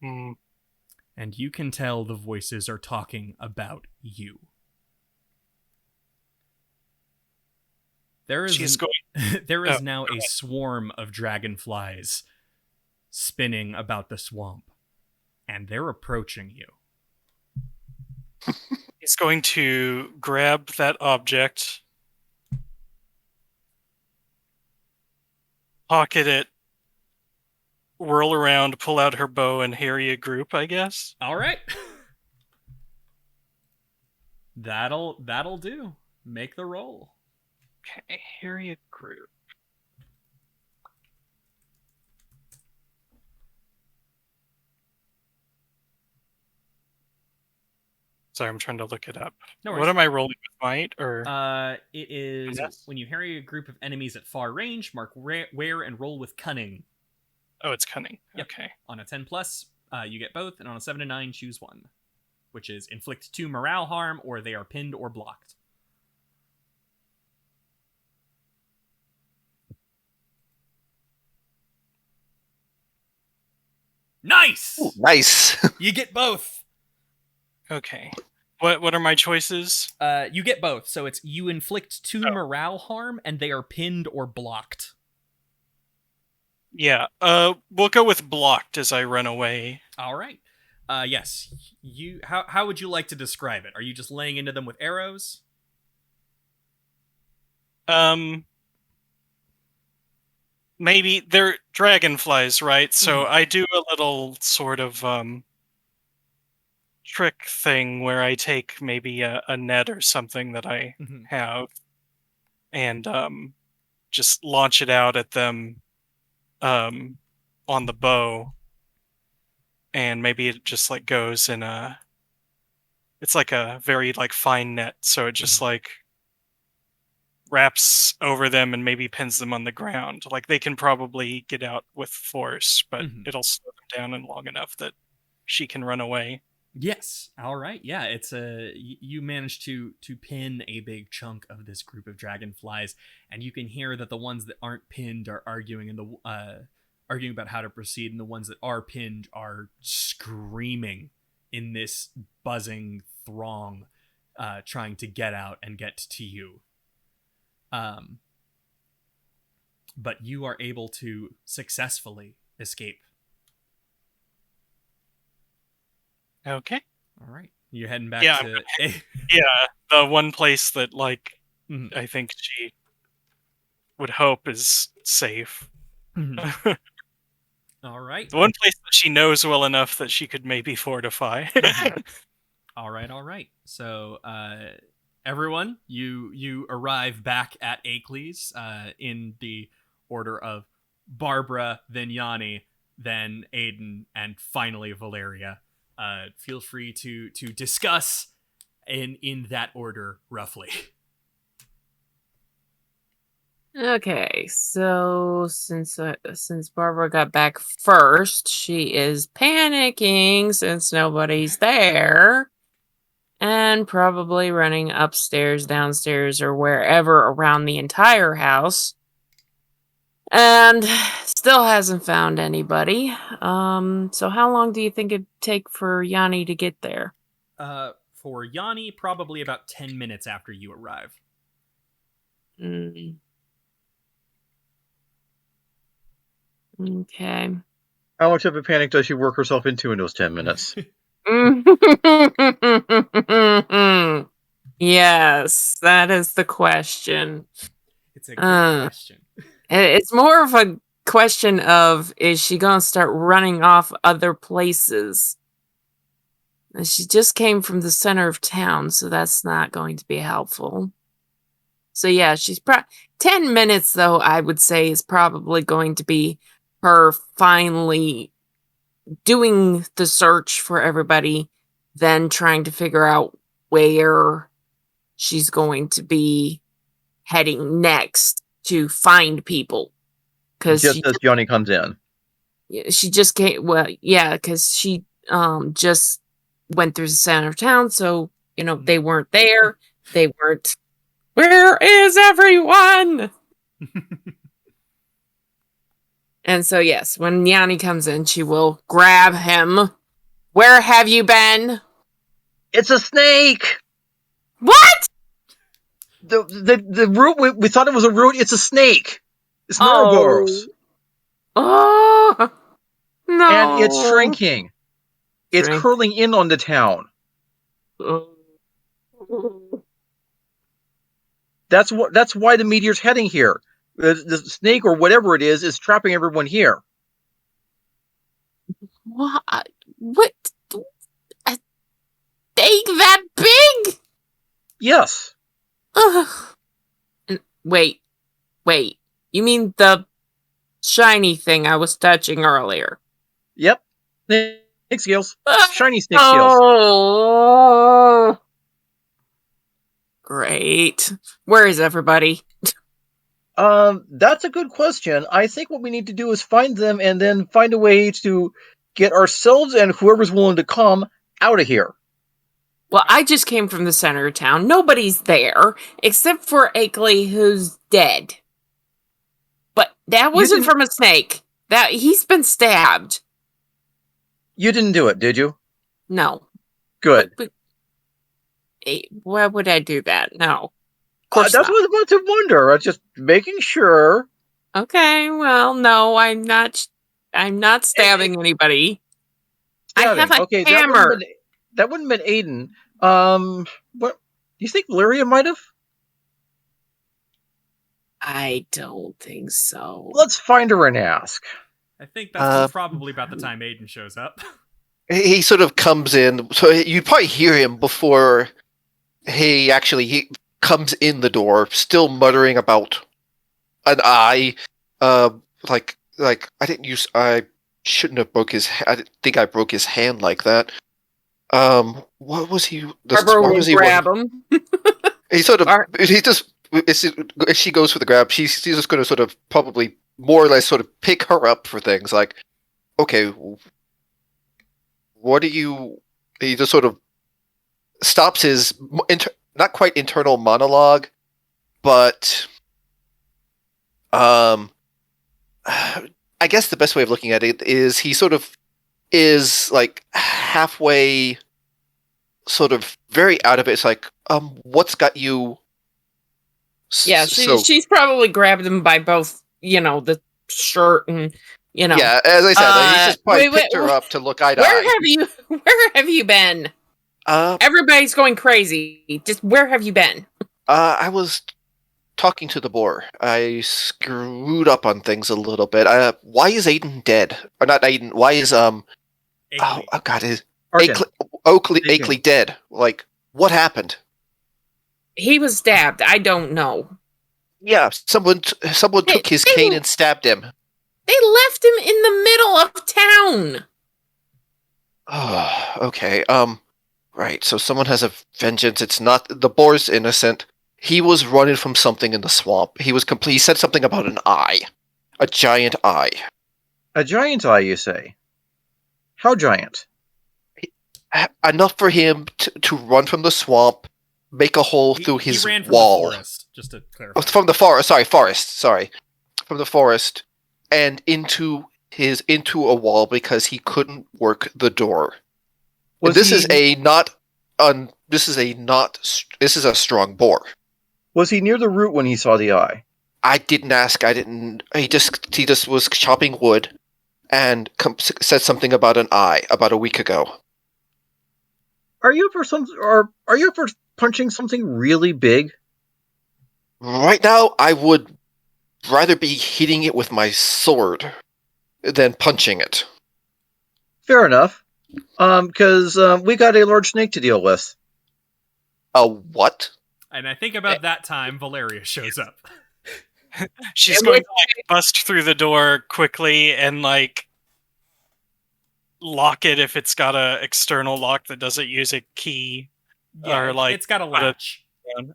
Speaker 1: And you can tell the voices are talking about you. There is now a swarm of dragonflies spinning about the swamp, and they're approaching you.
Speaker 2: He's going to grab that object, pocket it, whirl around, pull out her bow, and harry a group, I guess.
Speaker 1: All right. That'll do. Make the roll.
Speaker 2: Okay, harry a group. Sorry, I'm trying to look it up.
Speaker 1: No
Speaker 2: What am I rolling with, might, or?
Speaker 1: It is
Speaker 2: Yes.
Speaker 1: when you harry a group of enemies at far range, mark where and roll with cunning.
Speaker 2: Oh, it's cunning.
Speaker 1: Yep.
Speaker 2: Okay.
Speaker 1: On a 10+, you get both, and on a 7 to 9, choose one, which is inflict 2 morale harm, or they are pinned or blocked. Nice!
Speaker 5: Ooh, nice.
Speaker 1: You get both.
Speaker 2: Okay. What are my choices?
Speaker 1: You get both. So it's you inflict 2 morale harm, and they are pinned or blocked.
Speaker 2: Yeah. We'll go with blocked as I run away.
Speaker 1: All right. Yes. How would you like to describe it? Are you just laying into them with arrows?
Speaker 2: Maybe they're dragonflies, right? So I do a little sort of trick thing where I take maybe a net or something that I have and just launch it out at them on the bow, and maybe it just like goes in a. It's like a very like fine net, so it just like wraps over them and maybe pins them on the ground. Like they can probably get out with force, but it'll slow them down in long enough that she can run away.
Speaker 1: Yes. All right. Yeah, it's you managed to pin a big chunk of this group of dragonflies, and you can hear that the ones that aren't pinned are arguing arguing about how to proceed, and the ones that are pinned are screaming in this buzzing throng, trying to get out and get to you. But you are able to successfully escape.
Speaker 2: Okay.
Speaker 1: All right. You're heading back to...
Speaker 2: Yeah, the one place that, like, I think she would hope is safe.
Speaker 1: All right.
Speaker 2: The one place that she knows well enough that she could maybe fortify.
Speaker 1: All right. So, everyone, you arrive back at Akeley's in the order of Barbra, then Yanni, then Aiden, and finally Valaria. Feel free to discuss in that order, roughly.
Speaker 3: Okay, so since Barbara got back first, she is panicking since nobody's there, and probably running upstairs, downstairs, or wherever around the entire house, and still hasn't found anybody. So how long do you think it'd take for Yanni to get there?
Speaker 1: For Yanni, probably about 10 minutes after you arrive.
Speaker 3: Okay.
Speaker 4: How much of a panic does she work herself into in those 10 minutes?
Speaker 3: Yes, that is the question.
Speaker 1: It's a good question.
Speaker 3: It's more of a question of, is she going to start running off other places? And she just came from the center of town, so that's not going to be helpful. So yeah, she's 10 minutes, though, I would say, is probably going to be her finally doing the search for everybody, then trying to figure out where she's going to be heading next to find people.
Speaker 4: Just as Johnny comes in.
Speaker 3: She just came, well, yeah, because she just went through the center of town, so, they weren't there. They weren't, where is everyone? And so, yes, when Yanni comes in, she will grab him. Where have you been?
Speaker 4: It's a snake!
Speaker 3: What?
Speaker 4: The root, we thought it was a root, it's a snake! It's Neuroboros.
Speaker 3: Oh, no.
Speaker 4: And it's shrinking. It's curling in on the town. That's why the meteor's heading here. The snake or whatever it is trapping everyone here.
Speaker 3: What? A snake that big?
Speaker 4: Yes.
Speaker 3: Ugh. Wait. You mean the shiny thing I was touching earlier?
Speaker 4: Yep. Snake scales. Shiny snake scales.
Speaker 3: Oh. Great. Where is everybody?
Speaker 4: That's a good question. I think what we need to do is find them and then find a way to get ourselves and whoever's willing to come out of here.
Speaker 3: Well, I just came from the center of town. Nobody's there, except for Akeley, who's dead. But that wasn't from a snake. He's been stabbed.
Speaker 4: You didn't do it, did you?
Speaker 3: No.
Speaker 4: Good.
Speaker 3: Why would I do that? No. Of course
Speaker 4: That's
Speaker 3: not.
Speaker 4: what I was about to wonder. I was just making sure.
Speaker 3: Okay, well, no, I'm not. I'm not stabbing anybody. I have
Speaker 4: Stabbing.
Speaker 3: a
Speaker 4: Okay,
Speaker 3: hammer.
Speaker 4: that wouldn't have been Aiden. What? You think Valaria might have?
Speaker 3: I don't think so.
Speaker 4: Let's find her and ask.
Speaker 1: I think that's probably about the time Aiden shows up.
Speaker 5: He sort of comes in, so you'd probably hear him before he comes in the door, still muttering about an eye. Like I shouldn't have broke his. I didn't think I broke his hand like that. What was he?
Speaker 3: Barbra
Speaker 4: Oh,
Speaker 3: will grab him.
Speaker 5: He sort of. He just. If she goes for the grab, she's just going to sort of probably more or less sort of pick her up for things like, okay, what do you? He just sort of stops his not quite internal monologue, but I guess the best way of looking at it is he sort of is like halfway, sort of very out of it. It's like, what's got you?
Speaker 3: Yeah, she's probably grabbed him by both, the shirt and,
Speaker 5: Yeah, as I said, he just probably picked her up to look eye to eye.
Speaker 3: Where have you been? Everybody's going crazy. Just where have you been?
Speaker 5: I was talking to the boar. I screwed up on things a little bit. Why is Aiden dead? Or not Aiden? Why is
Speaker 1: Akeley.
Speaker 5: Oh God, is Oakley dead? Like, what happened?
Speaker 3: He was stabbed. I don't know.
Speaker 5: Yeah, someone took his cane and stabbed him.
Speaker 3: They left him in the middle of town.
Speaker 5: Oh, okay. Right. So someone has a vengeance. It's not the boar's innocent. He was running from something in the swamp. He said something about an eye, a giant eye.
Speaker 4: A giant eye, you say? How giant?
Speaker 5: Enough for him to run from the swamp, make a hole through his
Speaker 1: wall. He ran from
Speaker 5: wall.
Speaker 1: the forest, just to clarify.
Speaker 5: From the forest. Sorry, forest. Sorry, from the forest and into a wall because he couldn't work the door. This is a strong boar.
Speaker 4: Was he near the root when he saw the eye?
Speaker 5: I didn't ask. I didn't. He just was chopping wood, and said something about an eye about a week ago.
Speaker 4: Are you ever punching something really big?
Speaker 5: Right now, I would rather be hitting it with my sword than punching it.
Speaker 4: Fair enough. Because we got a large snake to deal with.
Speaker 5: A what?
Speaker 1: And I think about that time, Valaria shows up.
Speaker 2: She's going to bust through the door quickly and lock it if it's got a external lock that doesn't use a key.
Speaker 1: Yeah, or it's got a latch.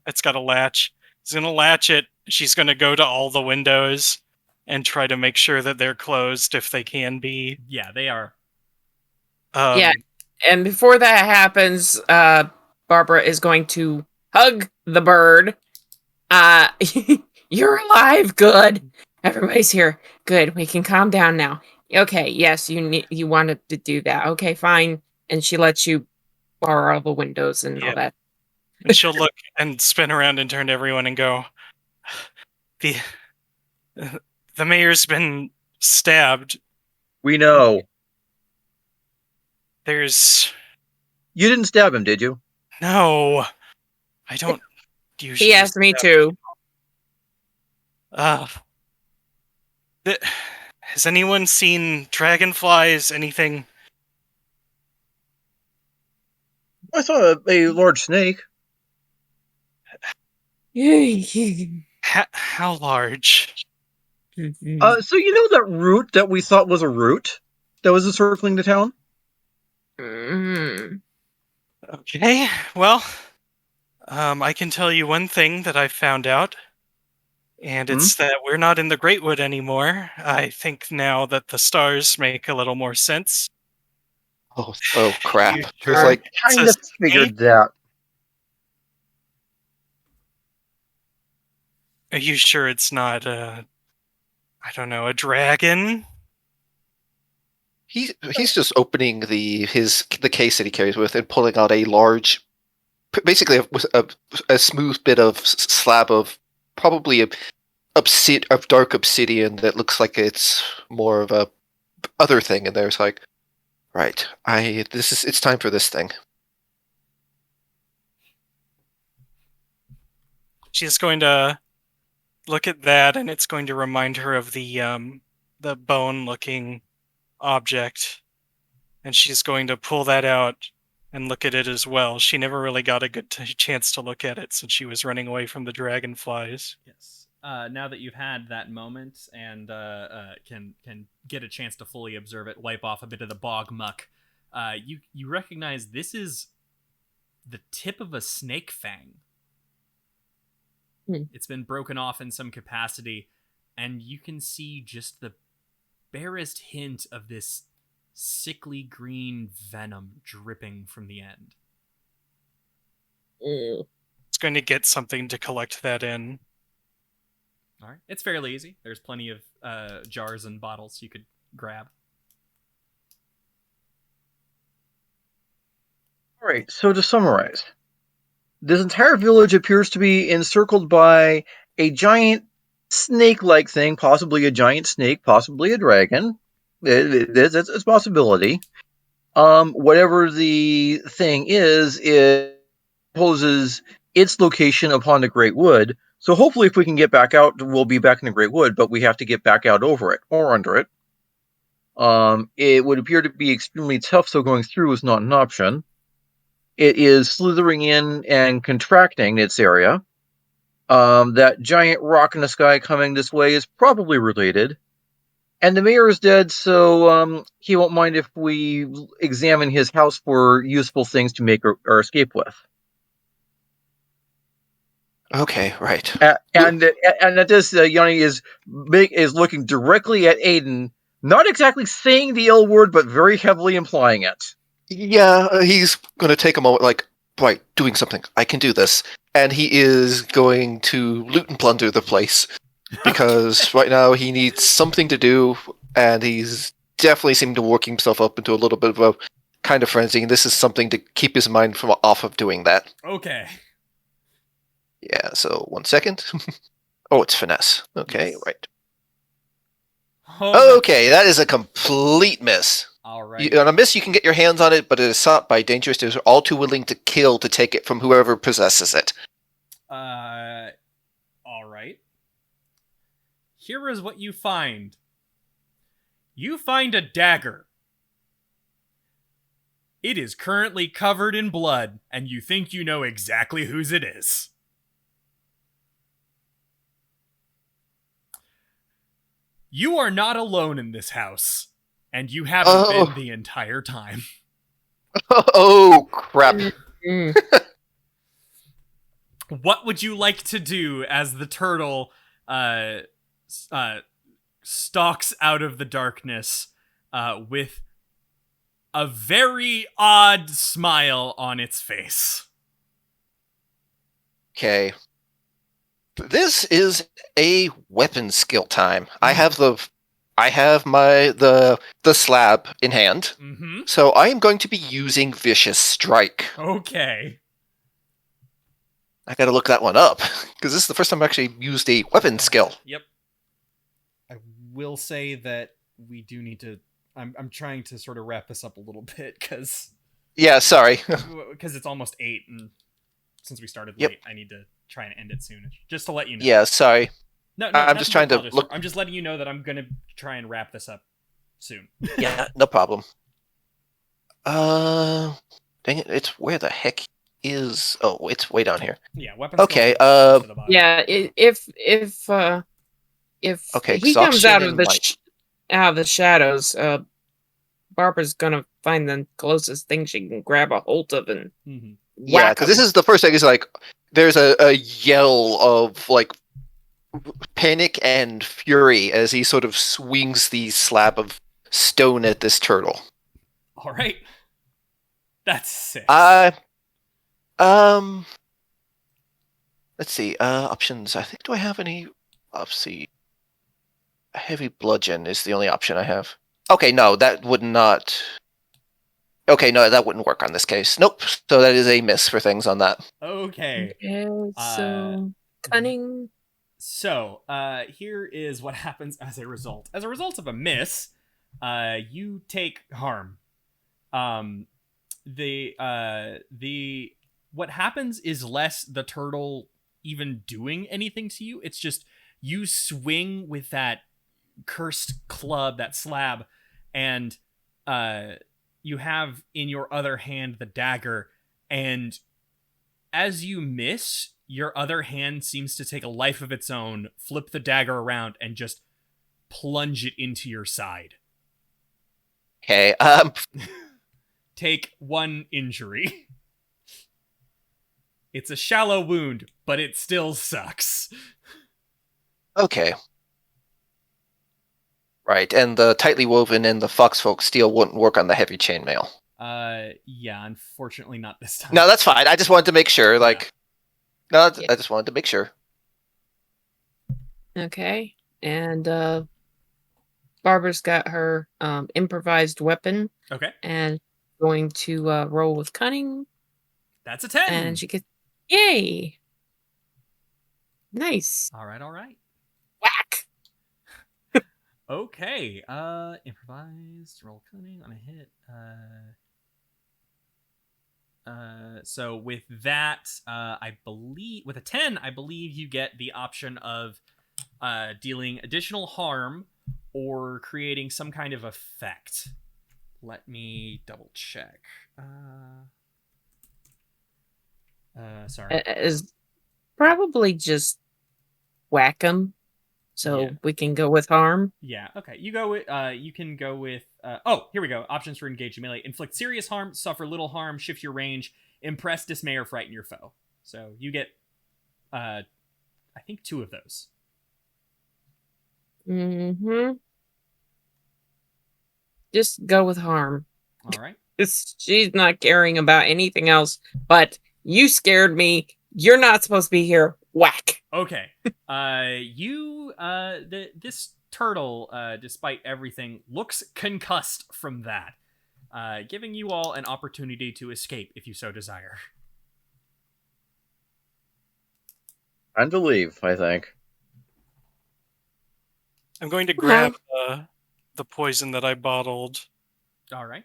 Speaker 2: It's got a latch. She's going to latch it. She's going to go to all the windows and try to make sure that they're closed if they can be.
Speaker 1: Yeah, they are.
Speaker 3: Yeah, and before that happens, Barbra is going to hug the bird. You're alive, good. Everybody's here, good. We can calm down now. Okay, yes, you wanted to do that. Okay, fine. And she lets you borrow all the windows and all that.
Speaker 2: And she'll look and spin around and turn to everyone and go, the mayor's been stabbed.
Speaker 4: We know.
Speaker 2: You
Speaker 4: didn't stab him, did you?
Speaker 2: No. I don't usually.
Speaker 3: He asked me to.
Speaker 2: Has anyone seen dragonflies? Anything?
Speaker 4: I saw a large snake.
Speaker 2: How large?
Speaker 4: So you know that root that we thought was a root that was encircling the town?
Speaker 2: Okay, well, I can tell you one thing that I found out, and it's that we're not in the Greatwood anymore. I think now that the stars make a little more sense.
Speaker 5: Oh crap.
Speaker 4: I kind of figured that.
Speaker 2: Are you sure it's not a dragon?
Speaker 5: He's just opening the case that he carries with and pulling out a large basically a smooth bit of slab of probably of dark obsidian that looks like it's more of a other thing, and there's like, right, it's time for this thing.
Speaker 2: She's going to look at that, and it's going to remind her of the bone-looking object, and she's going to pull that out and look at it as well. She never really got a good chance to look at it since she was running away from the dragonflies.
Speaker 1: Yes. Now that you've had that moment and can get a chance to fully observe it, wipe off a bit of the bog muck, you recognize this is the tip of a snake fang. It's been broken off in some capacity, and you can see just the barest hint of this sickly green venom dripping from the end.
Speaker 2: It's going to get something to collect that in.
Speaker 1: All right. It's fairly easy. There's plenty of jars and bottles you could grab.
Speaker 4: All right, so to summarize, this entire village appears to be encircled by a giant snake-like thing, possibly a giant snake, possibly a dragon. It's a possibility. Whatever the thing is, it poses its location upon the Great Wood. So hopefully if we can get back out, we'll be back in the Great Wood, but we have to get back out over it, or under it. It would appear to be extremely tough, so going through is not an option. It is slithering in and contracting its area. That giant rock in the sky coming this way is probably related. And the mayor is dead, so he won't mind if we examine his house for useful things to make our escape with.
Speaker 5: Okay, right.
Speaker 4: And at this, Yanni is looking directly at Aiden, not exactly saying the L word, but very heavily implying it.
Speaker 5: Yeah, he's going to take a moment, like, right, doing something. I can do this. And he is going to loot and plunder the place. Because right now he needs something to do, and he's definitely seemed to work himself up into a little bit of a kind of frenzy, and this is something to keep his mind off of doing that.
Speaker 1: Okay.
Speaker 5: Yeah, so 1 second. Oh, it's finesse. Okay,
Speaker 1: Yes.
Speaker 5: right.
Speaker 1: Oh,
Speaker 5: Okay, that is a complete miss.
Speaker 1: all right.
Speaker 5: On a miss, you can get your hands on it, but it is sought by dangerous. They're all too willing to kill to take it from whoever possesses it.
Speaker 1: All right. Here is what you find. You find a dagger. It is currently covered in blood, and you think you know exactly whose it is. You are not alone in this house, and you haven't been the entire time.
Speaker 5: Oh, crap.
Speaker 1: What would you like to do as the turtle stalks out of the darkness with a very odd smile on its face?
Speaker 5: Okay. This is a weapon skill time. I have the slab in hand.
Speaker 1: Mm-hmm.
Speaker 5: So I am going to be using Vicious Strike.
Speaker 1: Okay.
Speaker 5: I gotta look that one up, because this is the first time I've actually used a weapon skill.
Speaker 1: Yep. I will say that we do need to... I'm trying to sort of wrap this up a little bit, because...
Speaker 5: Yeah, sorry.
Speaker 1: Because it's almost 8, and since we started
Speaker 5: Yep.
Speaker 1: late, I need to try and end it soon. Just to let you know.
Speaker 5: Yeah, sorry.
Speaker 1: No,
Speaker 5: I'm just trying to look...
Speaker 1: I'm just letting you know that I'm going to try and wrap this up soon.
Speaker 5: Yeah, no problem. Dang it, it's where the heck is... Oh, it's way down here.
Speaker 1: Yeah, weapons.
Speaker 5: Okay,
Speaker 3: Yeah, if
Speaker 5: okay,
Speaker 3: he comes out
Speaker 5: exhaustion
Speaker 3: of
Speaker 5: and
Speaker 3: out of the shadows, Barbara's gonna find the closest thing she can grab a hold of and
Speaker 1: Mm-hmm.
Speaker 5: yeah, because this is the first thing. Is like there's a yell of like panic and fury as he sort of swings the slab of stone at this turtle.
Speaker 1: All right, that's 6.
Speaker 5: Let's see. Options. I think. Do I have any? Let's see. A heavy bludgeon is the only option I have. Okay, no, that would not. Okay, no, that wouldn't work on this case. Nope. So that is a miss for things on that.
Speaker 1: Okay.
Speaker 3: Okay, so cunning.
Speaker 1: So, here is what happens as a result. As a result of a miss, you take harm. What happens is less the turtle even doing anything to you. It's just you swing with that cursed club, that slab, and you have in your other hand the dagger, and as you miss, your other hand seems to take a life of its own, flip the dagger around, and just plunge it into your side.
Speaker 5: Okay.
Speaker 1: Take 1 injury. It's a shallow wound, but it still sucks.
Speaker 5: Okay. Right, and the tightly woven and the foxfolk steel wouldn't work on the heavy chainmail.
Speaker 1: Yeah, unfortunately not this time.
Speaker 5: No, that's fine. I just wanted to make sure.
Speaker 1: Yeah.
Speaker 5: I just wanted to make sure.
Speaker 3: Okay, and Barbara's got her improvised weapon.
Speaker 1: Okay.
Speaker 3: And going to roll with cunning.
Speaker 1: That's a 10.
Speaker 3: And she gets, yay! Nice.
Speaker 1: All right.
Speaker 3: Whack!
Speaker 1: Okay, improvised, roll cunning on a hit. So with that, I believe, with a 10, I believe you get the option of dealing additional harm or creating some kind of effect. Let me double check. Sorry.
Speaker 3: Is probably just whack 'em. So
Speaker 1: Yeah.
Speaker 3: we can go with harm.
Speaker 1: Yeah, okay. You go with you can go with oh, here we go. Options for engage in melee. Inflict serious harm, suffer little harm, shift your range, impress, dismay, or frighten your foe. So you get I think 2 of those.
Speaker 3: Mm-hmm. Just go with harm.
Speaker 1: All right.
Speaker 3: She's not caring about anything else, but you scared me. You're not supposed to be here. Whack.
Speaker 1: Okay. This turtle, despite everything, looks concussed from that, giving you all an opportunity to escape if you so desire.
Speaker 4: Time to leave, I think.
Speaker 2: I'm going to grab the poison that I bottled.
Speaker 1: All right.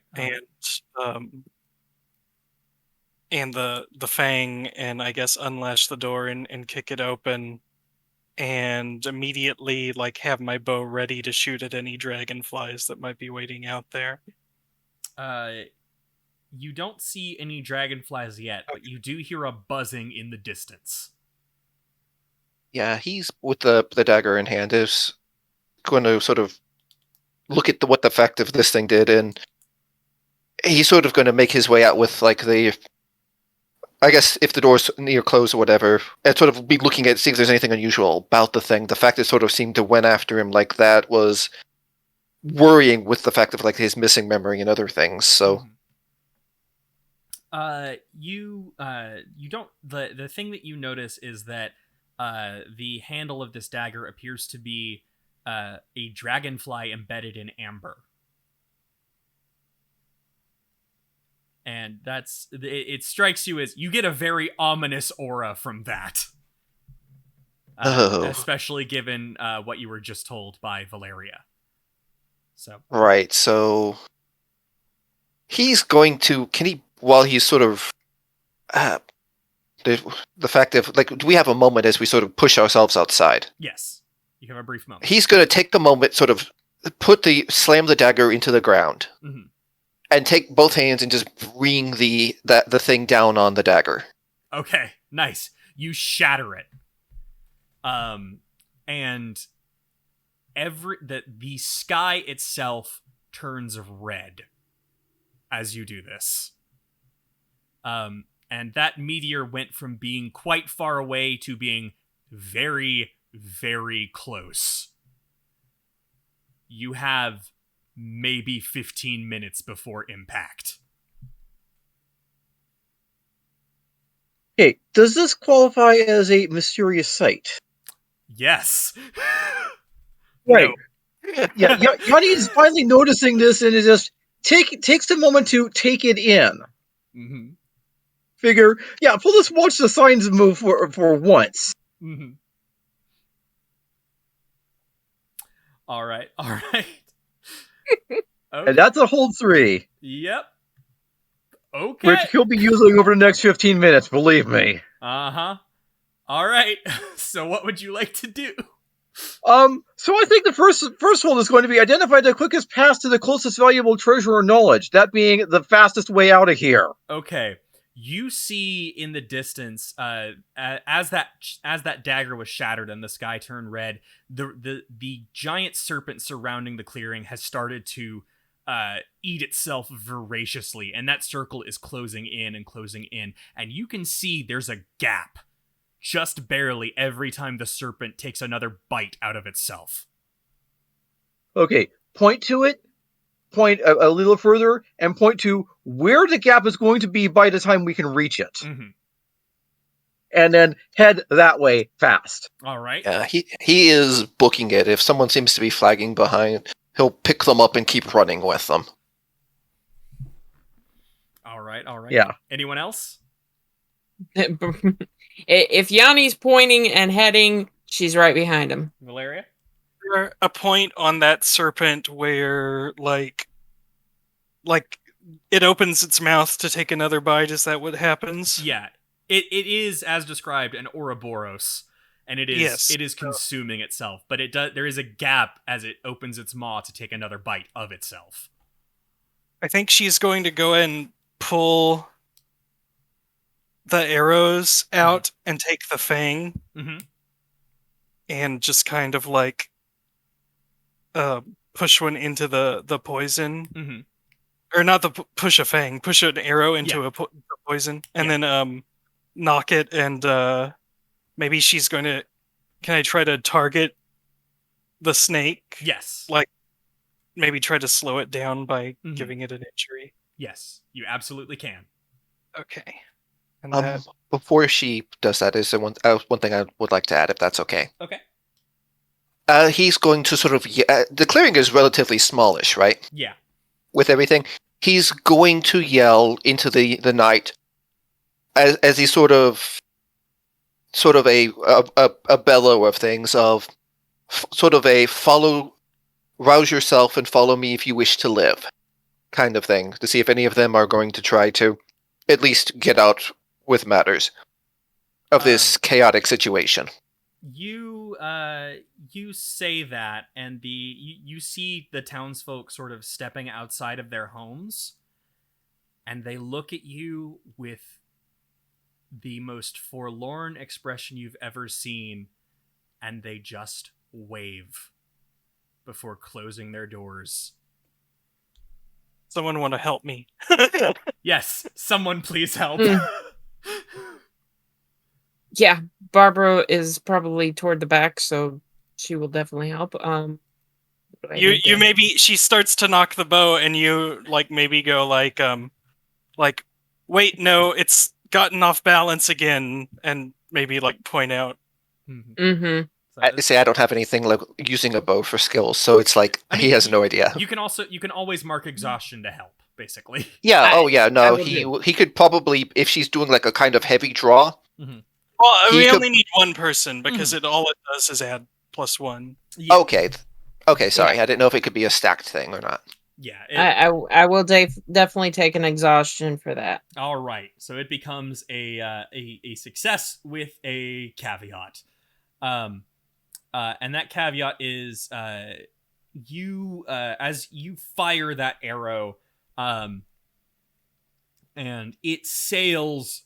Speaker 2: And the fang, and I guess unlatch the door and kick it open, and immediately have my bow ready to shoot at any dragonflies that might be waiting out there.
Speaker 1: You don't see any dragonflies yet, but you do hear a buzzing in the distance.
Speaker 5: Yeah, he's with the dagger in hand is going to sort of look at what the effect of this thing did, and he's sort of going to make his way out with I guess if the door's near closed or whatever, and sort of be looking at, see if there's anything unusual about the thing. The fact it sort of seemed to went after him like that was worrying, with the fact of his missing memory and other things. So,
Speaker 1: you don't. The thing that you notice is that the handle of this dagger appears to be a dragonfly embedded in amber. And it strikes you as you get a very ominous aura from that. Especially given what you were just told by Valaria. So
Speaker 5: right, so he's going to, while he's sort of the fact of do we have a moment as we sort of push ourselves outside?
Speaker 1: Yes, you have a brief moment.
Speaker 5: He's going to take the moment, sort of slam the dagger into the ground.
Speaker 1: Mm-hmm.
Speaker 5: And take both hands and just bring the thing down on the dagger.
Speaker 1: Okay, nice. You shatter it. And the sky itself turns red as you do this. And that meteor went from being quite far away to being very, very close. You have maybe 15 minutes before impact.
Speaker 4: Okay, does this qualify as a mysterious sight?
Speaker 1: Yes.
Speaker 4: Right. Yeah, Yanni is finally noticing this and is just takes a moment to take it in.
Speaker 1: Mm-hmm.
Speaker 4: Figure, yeah, we'll just watch the signs move for once.
Speaker 1: Mm-hmm. All right. Okay.
Speaker 4: And that's a hold 3.
Speaker 1: Yep. Okay.
Speaker 4: Which he'll be using over the next 15 minutes, believe me.
Speaker 1: Uh-huh. All right. So what would you like to do?
Speaker 4: So I think the first hold is going to be identify the quickest path to the closest valuable treasure or knowledge, that being the fastest way out of here.
Speaker 1: Okay. You see in the distance, as that dagger was shattered and the sky turned red, the giant serpent surrounding the clearing has started to eat itself voraciously, and that circle is closing in, and you can see there's a gap, just barely, every time the serpent takes another bite out of itself.
Speaker 4: Okay, point to it, point a little further, and point to where the gap is going to be by the time we can reach it.
Speaker 1: Mm-hmm.
Speaker 4: And then head that way fast.
Speaker 1: All right.
Speaker 5: Yeah, he is booking it. If someone seems to be flagging behind, he'll pick them up and keep running with them.
Speaker 1: All right.
Speaker 4: Yeah.
Speaker 1: Anyone else?
Speaker 3: If Yanni's pointing and heading, she's right behind him.
Speaker 1: Valaria?
Speaker 2: There a point on that serpent where, like it opens its mouth to take another bite? Is that what happens?
Speaker 1: Yeah. It is, as described, an Ouroboros, and it is consuming itself. But there is a gap as it opens its maw to take another bite of itself.
Speaker 2: I think she's going to go and pull the arrows out and take the fang, and just kind of like push one into the poison, or not push a fang, push an arrow into a poison, and then knock it, and maybe she's going to. Can I try to target the snake?
Speaker 1: Yes.
Speaker 2: Like maybe try to slow it down by giving it an injury.
Speaker 1: Yes, you absolutely can.
Speaker 2: Okay. And
Speaker 5: before she does that, is there one thing I would like to add, if that's okay?
Speaker 1: Okay.
Speaker 5: He's going to sort of... the clearing is relatively smallish, right?
Speaker 1: Yeah.
Speaker 5: With everything. He's going to yell into the night as he sort of a bellow of things, of sort of a rouse yourself and follow me if you wish to live kind of thing, to see if any of them are going to try to at least get out with matters of this chaotic situation.
Speaker 1: You say that, and you see the townsfolk sort of stepping outside of their homes, and they look at you with the most forlorn expression you've ever seen, and they just wave before closing their doors.
Speaker 2: Someone want to help me?
Speaker 1: Yes, someone please help.
Speaker 3: Yeah, Barbra is probably toward the back, so she will definitely help.
Speaker 2: You maybe she starts to knock the bow, and you maybe go wait, no, it's gotten off balance again, and maybe point out.
Speaker 3: Mm-hmm.
Speaker 5: I say I don't have anything like using a bow for skills, so it's he has no idea.
Speaker 1: You can always mark exhaustion to help, basically.
Speaker 5: Yeah. No, he could probably, if she's doing a kind of heavy draw.
Speaker 1: Mm-hmm.
Speaker 2: Well, we only need one person because all it does is add +1.
Speaker 1: Yeah.
Speaker 5: Okay. Sorry, I didn't know if it could be a stacked thing or not.
Speaker 1: Yeah,
Speaker 3: I will definitely take an exhaustion for that.
Speaker 1: All right, so it becomes a success with a caveat, and that caveat is you as you fire that arrow, and it sails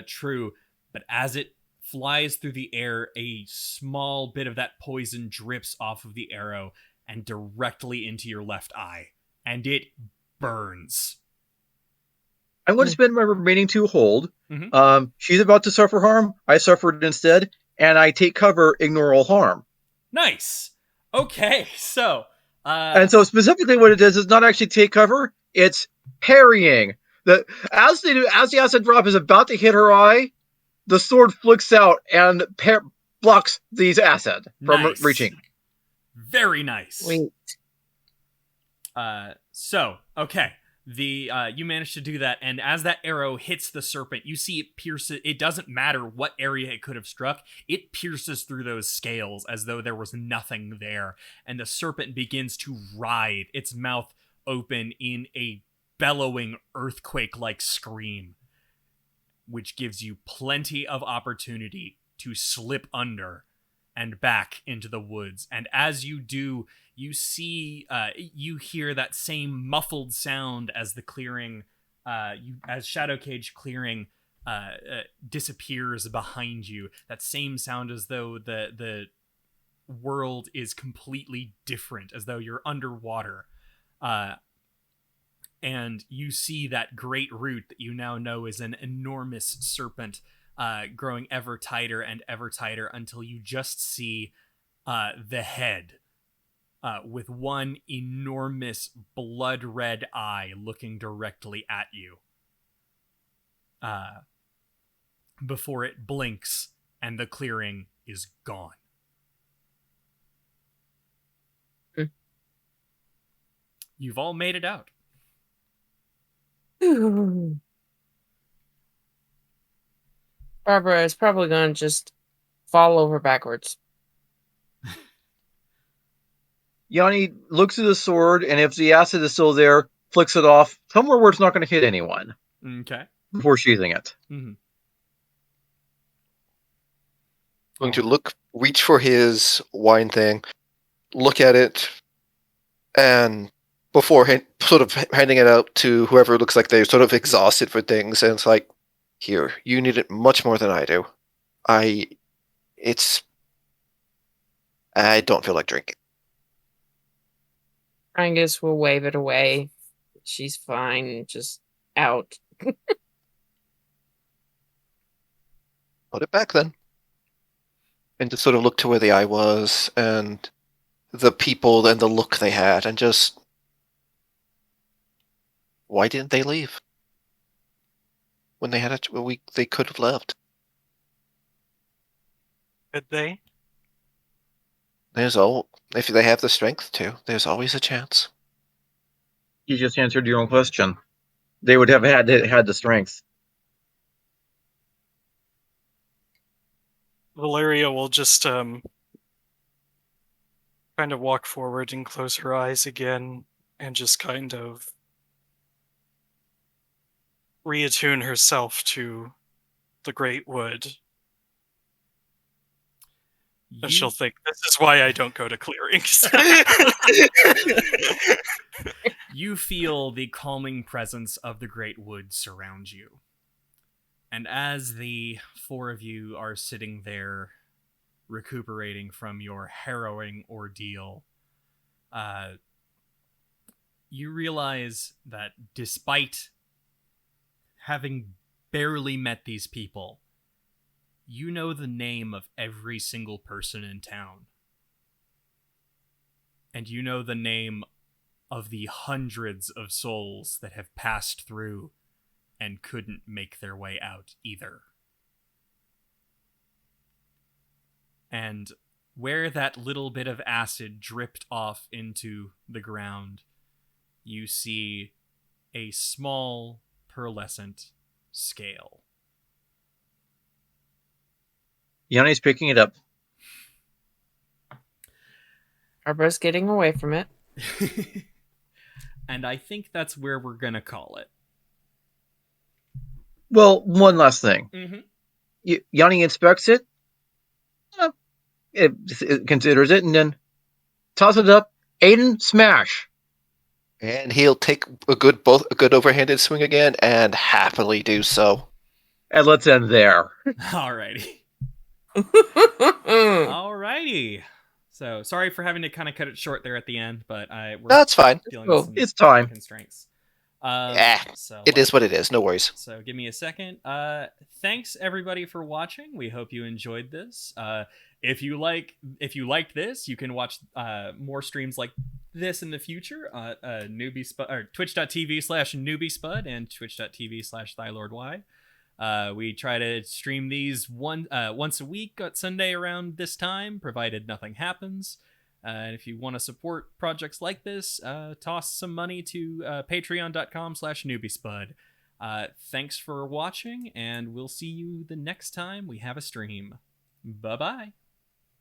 Speaker 1: true, but as it flies through the air, a small bit of that poison drips off of the arrow and directly into your left eye. And it burns.
Speaker 4: I'm going to spend my remaining 2 hold. She's about to suffer harm. I suffered instead. And I take cover, ignore all harm.
Speaker 1: Nice. Okay, so...
Speaker 4: and so specifically what it is not actually take cover. It's parrying. As the acid drop is about to hit her eye, the sword flicks out and blocks these acid from reaching.
Speaker 1: Very nice.
Speaker 3: Sweet.
Speaker 1: So, okay. You manage to do that, and as that arrow hits the serpent, you see it pierce it. It doesn't matter what area it could have struck. It pierces through those scales as though there was nothing there, and the serpent begins to writhe, its mouth open in a bellowing earthquake-like scream, which gives you plenty of opportunity to slip under and back into the woods. And as you do, you see, you hear that same muffled sound as the clearing, as Shadow Cage clearing disappears behind you. That same sound as though the world is completely different, as though you're underwater. And you see that great root that you now know is an enormous serpent, growing ever tighter until you just see the head with one enormous blood-red eye looking directly at you before it blinks and the clearing is gone. You've all made it out.
Speaker 3: Barbara is probably going to just fall over backwards.
Speaker 4: Yanni looks at the sword, and if the acid is still there, flicks it off somewhere where it's not going to hit anyone.
Speaker 1: Okay.
Speaker 4: Before sheathing it.
Speaker 1: Mm-hmm.
Speaker 5: Going to reach for his wine thing, look at it, and before sort of handing it out to whoever looks like they're sort of exhausted for things, and it's like, here, you need it much more than I do. I don't feel like drinking.
Speaker 3: Brangus will wave it away. She's fine, just out.
Speaker 5: Put it back then. And just sort of look to where the eye was, and the people and the look they had, and just... Why didn't they leave? When they had they could have left.
Speaker 2: Could they?
Speaker 5: If they have the strength to, there's always a chance.
Speaker 4: You just answered your own question. They would have had the strength.
Speaker 2: Valaria will just kind of walk forward and close her eyes again and just kind of reattune herself to the Great Wood. And she'll think, this is why I don't go to clearings.
Speaker 1: You feel the calming presence of the Great Wood surround you. And as the four of you are sitting there recuperating from your harrowing ordeal, you realize that despite having barely met these people, you know the name of every single person in town. And you know the name of the hundreds of souls that have passed through and couldn't make their way out either. And where that little bit of acid dripped off into the ground, you see a small pearlescent scale.
Speaker 4: Yanni's picking it up.
Speaker 3: Barbara's getting away from it.
Speaker 1: And I think that's where we're going to call it.
Speaker 4: Well, one last thing.
Speaker 1: Mm-hmm.
Speaker 4: Yanni inspects it. It considers it, and then tosses it up. Aiden, smash.
Speaker 5: And he'll take a good overhanded swing again, and happily do so.
Speaker 4: And let's end there.
Speaker 1: Alrighty. Alrighty. So sorry for having to kind of cut it short there at the end, but
Speaker 5: that's fine.
Speaker 4: It's time.
Speaker 1: Constraints.
Speaker 5: It is what it is. No worries.
Speaker 1: So give me a second. Thanks everybody for watching. We hope you enjoyed this. If you liked this, you can watch more streams like this in the future. Newbiespud or twitch.tv/newbiespud and twitch.tv/thylordy. We try to stream these once a week at Sunday around this time, provided nothing happens. And if you want to support projects like this, toss some money to patreon.com/newbiespud. Thanks for watching, and we'll see you the next time we have a stream. Bye-bye.